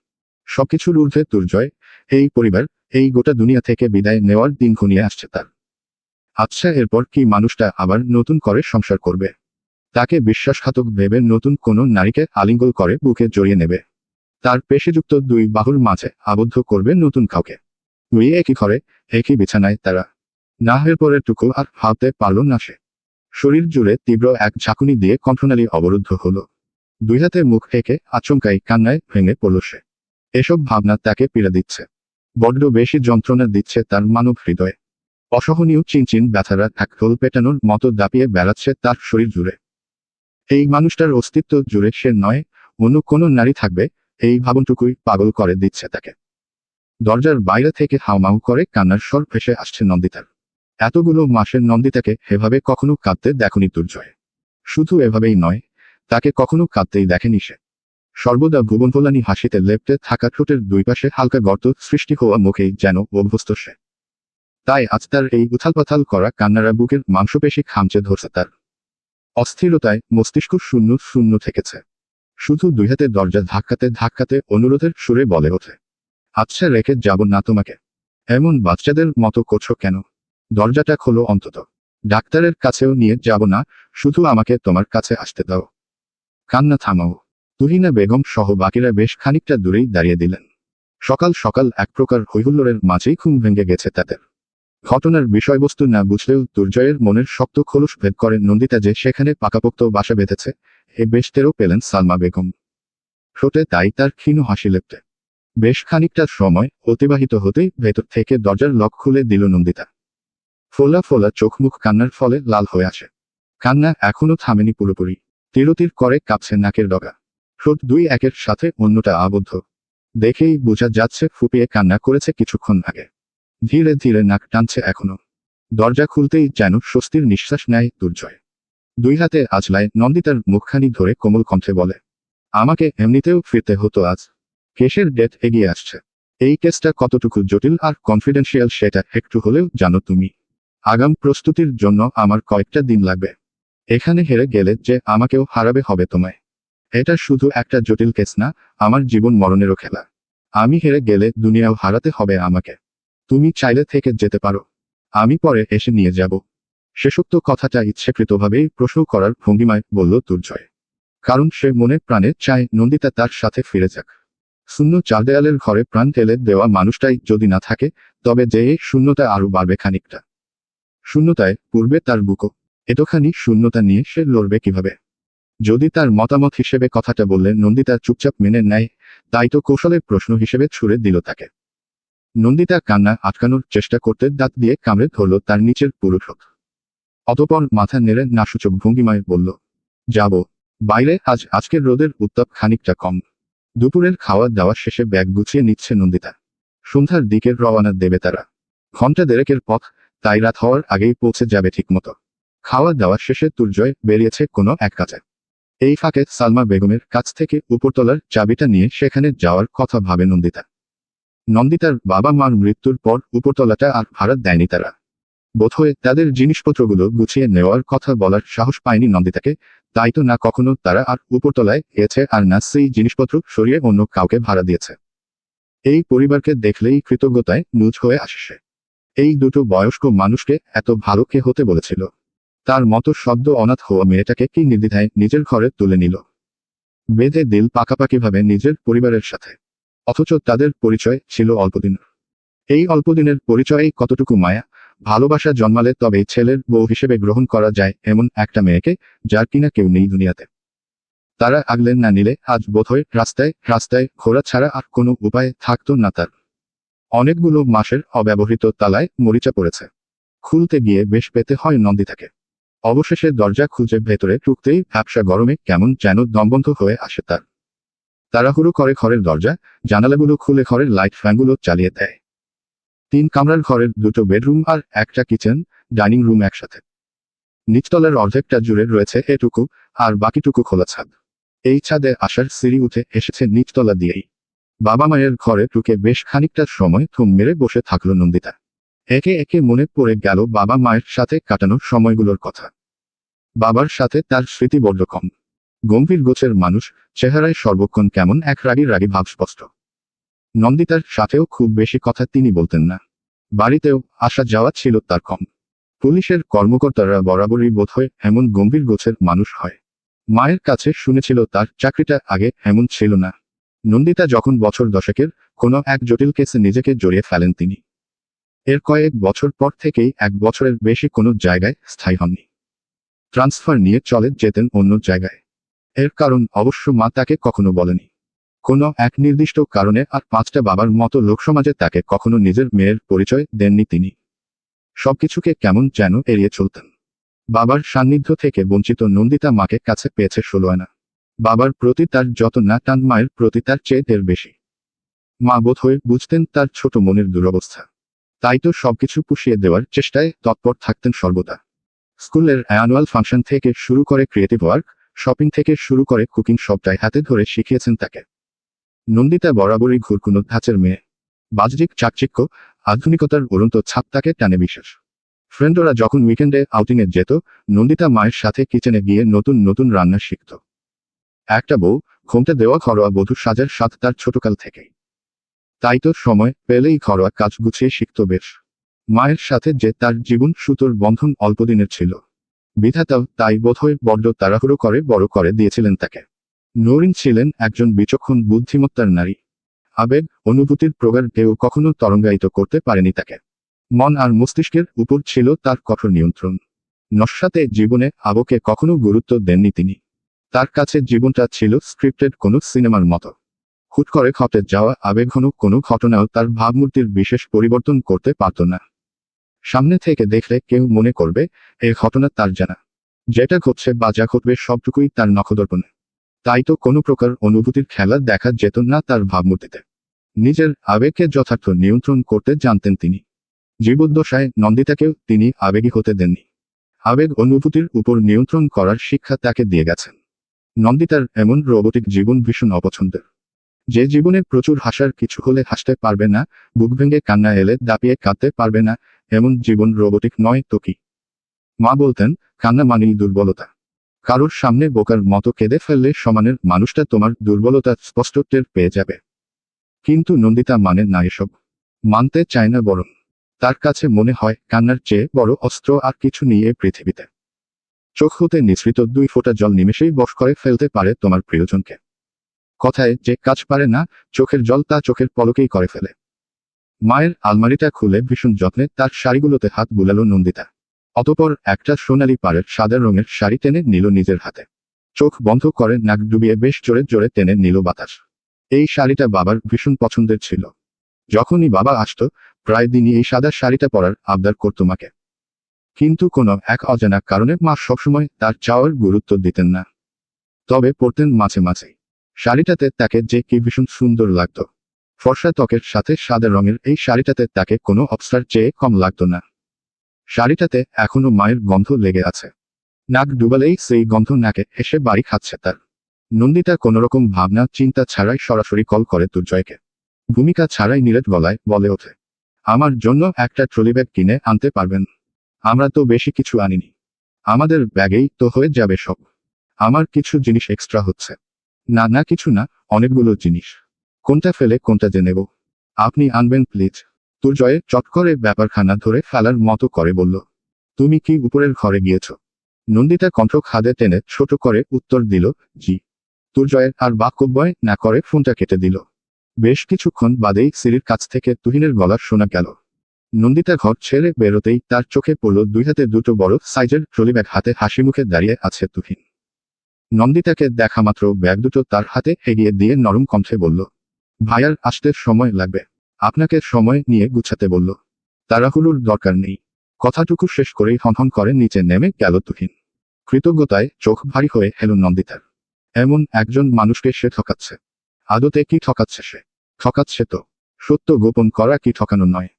সবকিছুর ঊর্ধ্বে দুর্জয়, এই পরিবার, এই গোটা দুনিয়া থেকে বিদায় নেওয়ার দিন ঘনিয়ে আসছে তার। আচ্ছা, এরপর কি মানুষটা আবার নতুন করে সংসার করবে? তাকে বিশ্বাসঘাতক ভেবে নতুন কোনো নারীকে আলিঙ্গন করে বুকে জড়িয়ে নেবে? তার পেশিযুক্ত দুই বাহুর মাঝে আবদ্ধ করবে নতুন কাউকে? ওই একই ঘরে, একই বিছানায় তারা। না এর পরের টুকু আর ভাবতে পারল না সে। শরীর জুড়ে তীব্র এক ঝাঁকুনি দিয়ে কণ্ঠনালী অবরুদ্ধ হলো। দুই হাতে মুখ ঢেকে আচমকাই কান্নায় ভেঙে পড়ল সে। এসব ভাবনা তাকে পীড়া দিচ্ছে। বড্ড বেশি যন্ত্রণা দিচ্ছে তার মানব হৃদয়ে। অসহনীয় চিনচিন ব্যথারা এক ঢোল পেটানোর মতো দাপিয়ে বেড়াচ্ছে তার শরীর জুড়ে। এই মানুষটার অস্তিত্ব জুড়ে সে নয়, অন্য কোনো নারী থাকবে, এই ভাবনটুকুই পাগল করে দিচ্ছে তাকে। দরজার বাইরে থেকে হাউমাউ করে কান্নার স্বর ভেসে আসছে নন্দিতার। এতগুলো মাসের নন্দিতাকে এভাবে কখনো কাঁদতে দেখনি দুর্জয়। শুধু এভাবেই নয়, তাকে কখনো কাঁদতেই দেখেনি সে। সর্বদা ভুবনভোলানি হাসিতে লেপ্টে থাকা ঠোঁটের দুই পাশে হালকা গর্ত সৃষ্টি হওয়া মুখেই যেন অভ্যস্ত সে। তাই আজ তার এই উথালপাথাল করা কান্নারা বুকের মাংসপেশি খামচে ধরছে তার। অস্থিরতায় মস্তিষ্ক শূন্য শূন্য থেকেছে। শুধু দুই হাতে দরজা ধাক্কাতে ধাক্কাতে অনুরোধের সুরে বলে ওঠে, আচ্ছা রেখে যাব না তোমাকে। এমন বাচ্চাদের মতো করছো কেন? দরজাটা খোলো অন্তত। ডাক্তারের কাছেও নিয়ে যাব না, শুধু আমাকে তোমার কাছে আসতে দাও। কান্না থামাও। তুহিনা বেগম সহ বাকিরা বেশ খানিকটা দূরেই দাঁড়িয়ে দিলেন। সকাল সকাল এক প্রকার হৈহুল্লোড়ের মাঝেই ঘুম ভেঙে গেছে তাদের। ঘটনার বিষয়বস্তু না বুঝলেও দুর্জয়ের মনের শক্ত খোলস ভেদ করে নন্দিতা যে সেখানে পাকাপোক্ত বাসা বেঁধেছে, এ বেশ টেরও পেলেন সালমা বেগম। ঠোঁটে তাই তার ক্ষীণ হাসি লেপ্টে। বেশ খানিকটা সময় অতিবাহিত হতেই ভেতর থেকে দরজার লক খুলে দিল নন্দিতা। ফোলা ফোলা চোখ মুখ কান্নার ফলে লাল হয়ে আসে। কান্না এখনো থামেনি পুরোপুরি। তিরতির করে কাঁপছে নাকের ডগা। ঠোঁট দুই একের সাথে অন্যটা আবদ্ধ। দেখেই বোঝা যাচ্ছে ফুপিয়ে কান্না করেছে কিছুক্ষণ আগে। ধীরে ধীরে নাক টানছে এখনো। দরজা খুলতেই যেন স্বস্তির নিঃশ্বাস নেয় দুর্জয়। দুই হাতে আজলায় নন্দিতার মুখখানি ধরে কোমল কণ্ঠে বলে, আমাকে এমনিতেও ফিরতে হতো আজ। কেসের ডেট এগিয়ে আসছে। এই কেসটা কতটুকু জটিল আর কনফিডেন্সিয়াল সেটা একটু হলেও জানো তুমি। আগাম প্রস্তুতির জন্য আমার কয়েকটা দিন লাগবে। এখানে হেরে গেলে যে আমাকেও হারাবে হবে তোমায়। এটা শুধু একটা জটিল কেস না, আমার জীবন মরণেরও খেলা। আমি হেরে গেলে দুনিয়াও হারাতে হবে আমাকে। তুমি চাইলে থেকে যেতে পারো। আমি পরে এসে নিয়ে যাব। শেষোক্ত কথাটা ইচ্ছাকৃতভাবেই প্রশ্ন করার ভঙ্গিমায় বলল দুর্জয়। কারণ সে মনে প্রাণে চায় নন্দিতা তার সাথে ফিরে যাক। শূন্য চার দেয়ালের ঘরে প্রাণ ঢেলে দেওয়া মানুষটাই যদি না থাকে, তবে যে এই শূন্যতা আরও বাড়বে খানিকটা। শূন্যতায় পূর্বে তার বুকও, এতখানি শূন্যতা নিয়ে সে লড়বে কিভাবে? যদি তার মতামত হিসেবে কথাটা বললে নন্দিতা চুপচাপ মেনে নেয়, তাই তো কৌশলের প্রশ্ন হিসেবে ছুড়ে দিল তাকে। নন্দিতা কান্না আটকানোর চেষ্টা করতে দাঁত দিয়ে কামড়ে ধরল তার নিচের পুরো ঠোঁট। অতঃপর মাথা নেড়ে নাসূচক ভঙ্গিমায় বলল, যাব। বাইরে আজকের রোদের উত্তাপ খানিকটা কম। দুপুরের খাওয়া দাওয়া শেষে ব্যাগ গুছিয়ে নিচ্ছে নন্দিতা। সন্ধ্যার দিকে রওনা দেবে তারা। ঘন্টা দেড়েকের পথ, তাই রাত হওয়ার আগেই পৌঁছে যাবে ঠিকমতো। খাওয়া দাওয়া শেষে দুর্জয় বেরিয়েছে কোনো এক কাজে। এই ফাঁকে সালমা বেগমের কাছ থেকে উপরতলার চাবিটা নিয়ে সেখানে যাওয়ার কথা ভাবে নন্দিতা। নন্দিতার বাবা মার মৃত্যুর পর উপরতলাটা আর ভাড়া দেয়নি তারা। বোধহয় তাদের জিনিসপত্রগুলো গুছিয়ে নেওয়ার কথা বলার সাহস পায়নি নন্দিতাকে, তাই তো না কখনো তারা আর উপরতলায় গিয়েছে আর না সেই জিনিসপত্র সরিয়ে অন্য কাউকে ভাড়া দিয়েছে। এই পরিবারকে দেখলেই কৃতজ্ঞতায় নুজ হয়ে আসে সে। এই দুটো বয়স্ক মানুষকে এত ভালো কে হতে বলেছিল? তার মতো সদ্য অনাথ হওয়া মেয়েটাকে কি নির্দ্বিধায় নিজের ঘরে তুলে নিল, বেঁধে দিল পাকাপাকিভাবে নিজের পরিবারের সাথে। অথচ তাদের পরিচয় ছিল অল্পদিন। এই অল্পদিনের পরিচয়েই কতটুকু মায়া, ভালোবাসা জন্মালে তবেই ছেলের বউ হিসেবে গ্রহণ করা যায় এমন একটা মেয়েকে, যার কিনা কেউ নেই দুনিয়াতে। তারা আগলেন না নিলে আজ বোধহয় রাস্তায় রাস্তায় ঘোরা ছাড়া আর কোনো উপায় থাকতো না তার। অনেকগুলো মাসের অব্যবহৃত তালায় মরিচা পড়েছে। খুলতে গিয়ে বেশ পেতে হয় নন্দিতাকে। অবশেষে দরজা খুঁজে ভেতরে ঢুকতেই ভ্যাপসা গরমে কেমন যেন দমবন্ধ হয়ে আসে তার। তাড়াহুড়ো করে ঘরের দরজা জানালাগুলো খুলে ঘরের লাইট ফ্যানগুলো চালিয়ে দেয়। 3 কামরার ঘরের 2টো বেডরুম আর একটা কিচেন ডাইনিং রুম একসাথে। নিচতলার অর্ধেকটা জুড়ে রয়েছে এটুকু, আর বাকিটুকু খোলা ছাদ। এই ছাদে আসার সিঁড়ি উঠে এসেছে নিচতলা দিয়েই। বাবা মায়ের ঘরে ঢুকে বেশ খানিকটা সময় থম মেরে বসে থাকল নন্দিতা। একে একে মনে পড়ে গেল বাবা মায়ের সাথে কাটানো সময়গুলোর কথা। বাবার সাথে তার স্মৃতি বড্ড কম। গম্ভীর গোছের মানুষ, চেহারায় সর্বক্ষণ কেমন এক রাগী রাগী ভাব স্পষ্ট। নন্দিতার সাথেও খুব বেশি কথা তিনি বলতেন না। বাড়িতেও আসা যাওয়া ছিল তার কম। পুলিশের কর্মকর্তারা বরাবরই বোধহয় এমন গম্ভীর গোছের মানুষ হয়। মায়ের কাছে শুনেছিল তার চাকরিটা আগে এমন ছিল না। নন্দিতা যখন বছর 10-এর কোনো এক জটিল কেসে নিজেকে জড়িয়ে ফেলেন তিনি। এর কয়েক বছর পর থেকেই 1 বছরের বেশি কোনো জায়গায় স্থায়ী হননি। ট্রান্সফার নিয়ে চলে যেতেন অন্য জায়গায়। এর কারণ অবশ্য মা তাকে কখনো বলেনি। কোনো এক নির্দিষ্ট কারণে আর 5টা বাবার মতো লোকসমাজে তাকে কখনো নিজের মেয়ের পরিচয় দেননি তিনি। সবকিছুকে কেমন যেন এড়িয়ে চলতেন। বাবার সান্নিধ্য থেকে বঞ্চিত নন্দিতা মাকে কাছে পেয়েছে 16 আনা। বাবার প্রতি তার যত না টান, মায়ের প্রতি তার চেয়ে ঢের বেশি। মা বোধহয় বুঝতেন তার ছোট মনের দুরবস্থা, তাই তো সবকিছু পুষিয়ে দেওয়ার চেষ্টায় তৎপর থাকতেন সর্বদা। স্কুলের অ্যানুয়াল ফাংশন থেকে শুরু করে ক্রিয়েটিভ ওয়ার্ক, শপিং থেকে শুরু করে কুকিং সবটাই হাতে ধরে শিখিয়েছেন তাকে। নন্দিতা বরাবরই ঘুরকুনো ধাঁচের মেয়ে। বাহ্যিক চাকচিক্য, আধুনিকতার উড়ন্ত ছাপ তাকে টানে বিশেষ। ফ্রেন্ডরা যখন উইকেন্ডে আউটিংয়ে যেত, নন্দিতা মায়ের সাথে কিচেনে গিয়ে নতুন নতুন রান্না শিখত। একটা বউ, ঘোমটা দেওয়া ঘরোয়া বধূ সাজার স্বাদ তার ছোটকাল থেকেই। তাই তো সময় পেলেই ঘরোয়া কাজ গুছিয়ে শিখত বেশ। মায়ের সাথে যে তার জীবন সুতোর বন্ধন অল্পদিনের ছিল, বিধাতাও তাই বোধহয় বড্ড তাড়াহুড়ো করে বড় করে দিয়েছিলেন তাকে। নরিন ছিলেন একজন বিচক্ষণ বুদ্ধিমত্তার নারী। আবেগ অনুভূতির প্রগাঢ় ঢেউ কখনো তরঙ্গায়িত করতে পারেনি তাকে। মন আর মস্তিষ্কের উপর ছিল তার কঠোর নিয়ন্ত্রণ। নস্যাতে জীবনে আবেগকে কখনো গুরুত্ব দেননি তিনি। তার কাছে জীবনটা ছিল স্ক্রিপ্টেড কোনো সিনেমার মতো। হুট করে ঘটে যাওয়া আবেগঘন কোনো ঘটনাও তার ভাবমূর্তির বিশেষ পরিবর্তন করতে পারত না। সামনে থেকে দেখলে কেউ মনে করবে এ ঘটনা তার জানা। যেটা ঘটছে বা যা ঘটবে সবটুকুই তার নখদর্পণে। তাই তো কোনো প্রকার অনুভূতির খেলা দেখা যেত না তার ভাবমূর্তিতে। নিজের আবেগকে যথার্থ নিয়ন্ত্রণ করতে জানতেন তিনি। জীবদ্দশায় নন্দিতাকেও তিনি আবেগী হতে দেননি। আবেগ অনুভূতির উপর নিয়ন্ত্রণ করার শিক্ষা তাকে দিয়ে গেছেন। নন্দিতার এমন রোবটিক জীবন ভীষণ অপছন্দের। যে জীবনে প্রচুর হাসার কিছু হলে হাসতে পারবে না, বুক ভেঙে কান্না এলে দাপিয়ে কাঁদতে পারবে না, এমন জীবন রোবটিক নয় তো কি? মা বলতেন, কান্না মানেই দুর্বলতা। কারোর সামনে বোকার মতো কেঁদে ফেললে সমানের মানুষটা তোমার দুর্বলতা স্পষ্ট টের পেয়ে যাবে। কিন্তু নন্দিতা মানে না এসব। মানতে চায় না বরং। তার কাছে মনে হয় কান্নার চেয়ে বড় অস্ত্র আর কিছু নেই এই পৃথিবীতে। চোখ হতে নিঃসৃত 2 ফোঁটা জল নিমেষেই বশ করে ফেলতে পারে তোমার প্রিয়জনকে। কথায় যে কাজ পারে না চোখের জল তা চোখের পলকেই করে ফেলে। মায়ের আলমারিটা খুলে ভীষণ যত্নে তার শাড়িগুলোতে হাত বুলালো নন্দিতা। অতঃপর একটা সোনালি পাড়ের সাদা রঙের শাড়ি টেনে নিল নিজের হাতে। চোখ বন্ধ করে নাক ডুবিয়ে বেশ জোরে জোরে টেনে নিল বাতাস। এই শাড়িটা বাবার ভীষণ পছন্দের ছিল। যখনই বাবা আসতো প্রায় দিনই এই সাদা শাড়িটা পরার আবদার করত মাকে। কিন্তু কোনো এক অজানা কারণে মা সবসময় তার চাওয়ার গুরুত্ব দিতেন না। তবে পরতেন মাঝে মাঝেই। শাড়িটাতে তাকে যে কি ভীষণ সুন্দর লাগতো। ফর্সা ত্বকের সাথে সাদা রঙের এই শাড়িটাতে তাকে কোনো অপ্সরার চেয়ে কম লাগতো না। শাড়িটাতে এখনো মায়ের গন্ধ লেগে আছে। নাক ডুবালেই সেই গন্ধ নাকে এসে বাড়ি খাচ্ছে তার। নন্দিতা কোনোরকম ভাবনা চিন্তা ছাড়াই সরাসরি কল করে দুর্জয়কে। ভূমিকা ছাড়াই নিরেট গলায় বলে ওঠে, আমার জন্য একটা ট্রলি ব্যাগ কিনে আনতে পারবেন? আমরা তো বেশি কিছু আনিনি। আমাদের ব্যাগেই তো হয়ে যাবে সব। আমার কিছু জিনিস এক্সট্রা হচ্ছে। না না কিছু না, অনেকগুলো জিনিস। কোনটা ফেলে কোনটা যে নেব? আপনি আনবেন প্লিজ। দুর্জয় চট করে ব্যাপারখানা ধরে ফেলার মতো করে বলল, তুমি কি উপরের ঘরে গিয়েছ? নন্দিতা কণ্ঠ খাদে টেনে ছোট করে উত্তর দিল, জি। দুর্জয়ের আর বাক্যব্যয় না করে ফোনটা কেটে দিল। বেশ কিছুক্ষণ বাদেই সিঁড়ির কাছ থেকে তুহিনের গলা শোনা গেল। নন্দিতা ঘর ছেড়ে বেরোতেই তার চোখে পড়ল 2 হাতে 2টো বড় সাইজের ট্রলি ব্যাগ হাতে হাসি মুখে দাঁড়িয়ে আছে তুহিন। নন্দিতাকে দেখা মাত্র ব্যাগ দুটো তার হাতে এগিয়ে দিয়ে নরম কণ্ঠে বলল, ভাইয়ার আসতে সময় লাগবে। আপনাকে সময় নিয়ে গুছাতে বলল। তাড়াহুড়োর দরকার নেই। কথাটুকু শেষ করেই হনহন করে নিচে নেমে গেল তুহিন। কৃতজ্ঞতায় চোখ ভারী হয়ে এল নন্দিতার। এমন একজন মানুষকে সে ঠকাচ্ছে। আদতে কি ঠকাচ্ছে সে? ঠকাচ্ছে তো। সত্য গোপন করা কি ঠকানো নয়?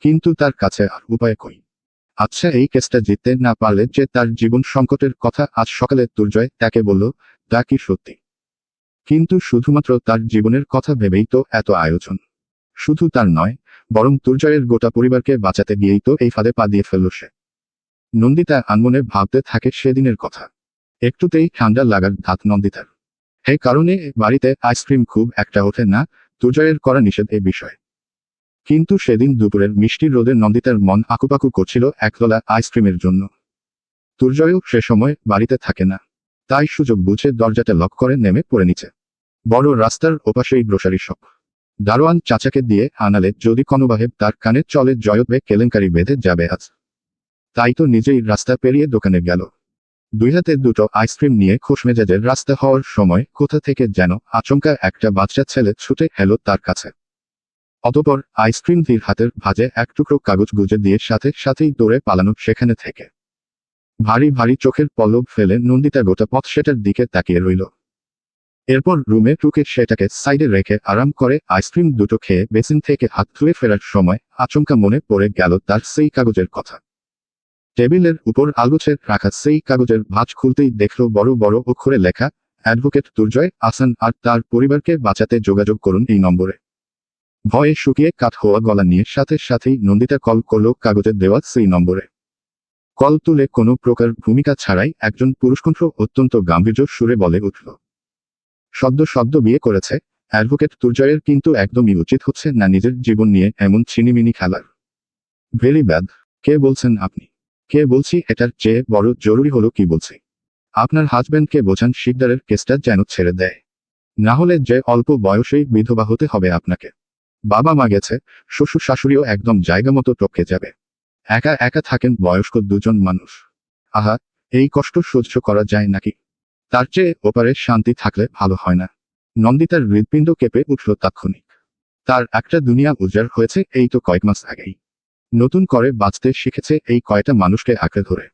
কিন্তু তার কাছে আর উপায় কই? আচ্ছা এই কেসটা জিততে না পারলে যে তার জীবন সংকটের কথা আজ সকালে দুর্জয় তাকে বলল, তা কি সত্যি? কিন্তু শুধুমাত্র তার জীবনের কথা ভেবেই তো এত আয়োজন। শুধু তার নয়, বরং দুর্জয়ের গোটা পরিবারকে বাঁচাতে গিয়েই তো এই ফাঁদে পা দিয়ে ফেলল সে। নন্দিতা আনমনে ভাবতে থাকে সেদিনের কথা। একটুতেই ঠান্ডা লাগার ধাত নন্দিতার। হে কারণে বাড়িতে আইসক্রিম খুব একটা ওঠে না, দুর্জয়ের করা নিষেধ এ বিষয়। কিন্তু সেদিন দুপুরের মিষ্টি রোদে নন্দিতার মন আকুপাকু করছিল একতলা আইসক্রিমের জন্য। দুর্জয়ও সে সময় বাড়িতে থাকে না। তাই সুযোগ বুঝে দরজাটা লক করে নেমে পড়ে নিচে। বড় রাস্তার ওপাশেই গ্রোসারি শপ। দারোয়ান চাচাকে দিয়ে আনালে যদি কোনোভাবে তার কানে চলে জয়বে কেলেঙ্কারি বেঁধে যাবে আজ। তাই তো নিজেই রাস্তা পেরিয়ে দোকানে গেল। 2 হাতে 2টো আইসক্রিম নিয়ে খোশমেজাজের রাস্তা হওয়ার সময় কোথা থেকে যেন আচমকা একটা বাচ্চা ছেলে ছুটে এলো তার কাছে। অতঃপর আইসক্রিম ধীর হাতের ভাঁজে এক টুকরো কাগজ গুজে দিয়ে সাথে সাথেই দৌড়ে পালানো সেখানে থেকে। ভারী ভারী চোখের পল্লব ফেলে নন্দিতা গোটা পথ সেটার দিকে তাকিয়ে রইল। এরপর রুমে ঢুকে সেটাকে সাইডে রেখে আরাম করে আইসক্রিম দুটো খেয়ে বেসিন থেকে হাত ধুয়ে ফেরার সময় আচমকা মনে পড়ে গেল তার সেই কাগজের কথা। টেবিলের উপর আলগোছে রাখা সেই কাগজের ভাঁজ খুলতেই দেখল বড় বড় অক্ষরে লেখা, অ্যাডভোকেট দুর্জয় আসান আর তার পরিবারকে বাঁচাতে যোগাযোগ করুন এই নম্বরে। ভয়ে শুকিয়ে কাঠ হওয়া গলা নিয়ে সাথে সাথেই নন্দিতা কল করল কাগজে দেওয়া সেই নম্বরে। কল তুলে কোনো প্রকার ভূমিকা ছাড়াই একজন পুরুষকণ্ঠ অত্যন্ত গাম্ভীর্য সুরে বলে উঠল, সদ্য সদ্য বিয়ে করেছে অ্যাডভোকেট দুর্জয়ের কিন্তু একদমই উচিত হচ্ছে না নিজের জীবন নিয়ে এমন ছিনিমিনি খেলার। Very bad. কে বলছেন আপনি? কে বলছি এটার চেয়ে বড় জরুরি হলো কি বলছি। আপনার হাজব্যান্ডকে বোঝান শিকদারের কেসটা যেন ছেড়ে দেয়। না হলে যে অল্প বয়সেই বিধবা হতে হবে আপনাকে। বাবা মা গেছে, শ্বশুর শাশুড়িও একদম জায়গা মতো টপকে যাবে। একা একা থাকেন বয়স্ক দুজন মানুষ। আহা, এই কষ্ট সহ্য করা যায় নাকি? তার চেয়ে ওপারে শান্তি থাকলে ভালো হয় না? নন্দিতার হৃৎপিণ্ড কেঁপে উঠল তাৎক্ষণিক। তার একটা দুনিয়া উজাড় হয়েছে এই তো কয়েক মাস আগেই। নতুন করে বাঁচতে শিখেছে এই কয়টা মানুষকে আঁকড়ে ধরে।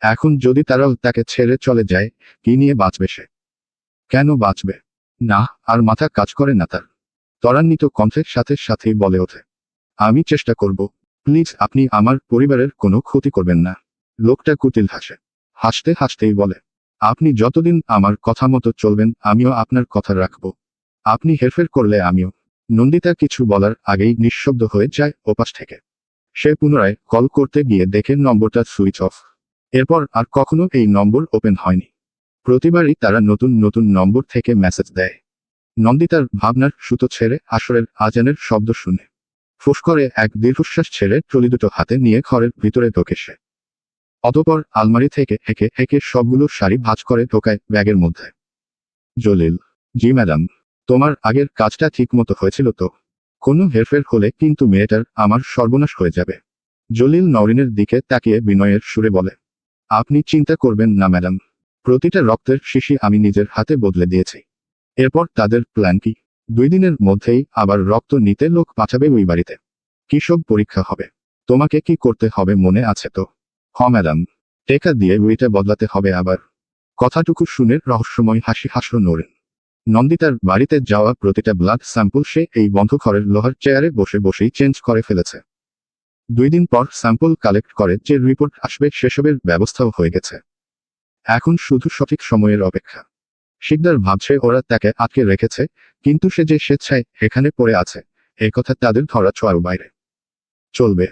এখন যদি তারাও তাকে ছেড়ে চলে যায়, কি নিয়ে বাঁচবে সে? কেন বাঁচবে? না, আর মাথা কাজ করে না তার। ত্বরান্বিত কণ্ঠের সাথে সাথেই বলে ওঠে, আমি চেষ্টা করব। প্লিজ আপনি আমার পরিবারের কোনো ক্ষতি করবেন না। লোকটা কুটিল হাসে। হাসতে হাসতেই বলে, আপনি যতদিন আমার কথা মতো চলবেন আমিও আপনার কথা রাখব। আপনি হেরফের করলে আমিও। নন্দিতা কিছু বলার আগেই নিঃশব্দ হয়ে যায় ওপাশ থেকে। সে পুনরায় কল করতে গিয়ে দেখে নম্বরটা সুইচ অফ। এরপর আর কখনো এই নম্বর ওপেন হয়নি। প্রতিবারই তারা নতুন নতুন নম্বর থেকে মেসেজ দেয়। নন্দিতার ভাবনার সুতো ছেড়ে আসরের আজানের শব্দ শুনে ফুস করে এক দীর্ঘশ্বাস ছেড়ে ট্রলি দুটো হাতে নিয়ে ঘরের ভিতরে ঢোকে সে। অতঃপর আলমারি থেকে হেঁকে হেঁকে সবগুলো শাড়ি ভাঁজ করে ঢোকায় ব্যাগের মধ্যে। জলিল: জি ম্যাডাম। তোমার আগের কাজটা ঠিক মতো হয়েছিল তো? কোনো হেরফের হলে কিন্তু মেয়েটার আমার সর্বনাশ হয়ে যাবে। জলিল নওরিনের দিকে তাকিয়ে বিনয়ের সুরে বলে, আপনি চিন্তা করবেন না ম্যাডাম, প্রতিটা রক্তের শিশি আমি নিজের হাতে বদলে দিয়েছি। এরপর তাদের প্ল্যান কি? 2 দিনের মধ্যেই আবার রক্ত নিতে লোক পাঠাবে ওই বাড়িতে। কি সব পরীক্ষা হবে? তোমাকে কি করতে হবে মনে আছে তো? ম্যাডাম। টেকা দিয়ে ওইটা বদলাতে হবে আবার। কথাটুকু শুনে রহস্যময় হাসি হাসল নওরিন। নন্দিতার বাড়িতে যাওয়া প্রতিটা ব্লাড স্যাম্পল সে এই বন্ধ ঘরের লোহার চেয়ারে বসে বসেই চেঞ্জ করে ফেলেছে। 2 দিন পর স্যাম্পল কালেক্ট করে যে রিপোর্ট আসবে সেসবের ব্যবস্থাও হয়ে গেছে। এখন শুধু সঠিক সময়ের অপেক্ষা। শিকদার ভাবছে ওরা তাকে আটকে রেখেছে, কিন্তু সে যে স্বেচ্ছায় এখানে পড়ে আছে, এ কথা তাদের ধরা ছোঁয়ার বাইরে। চলবে।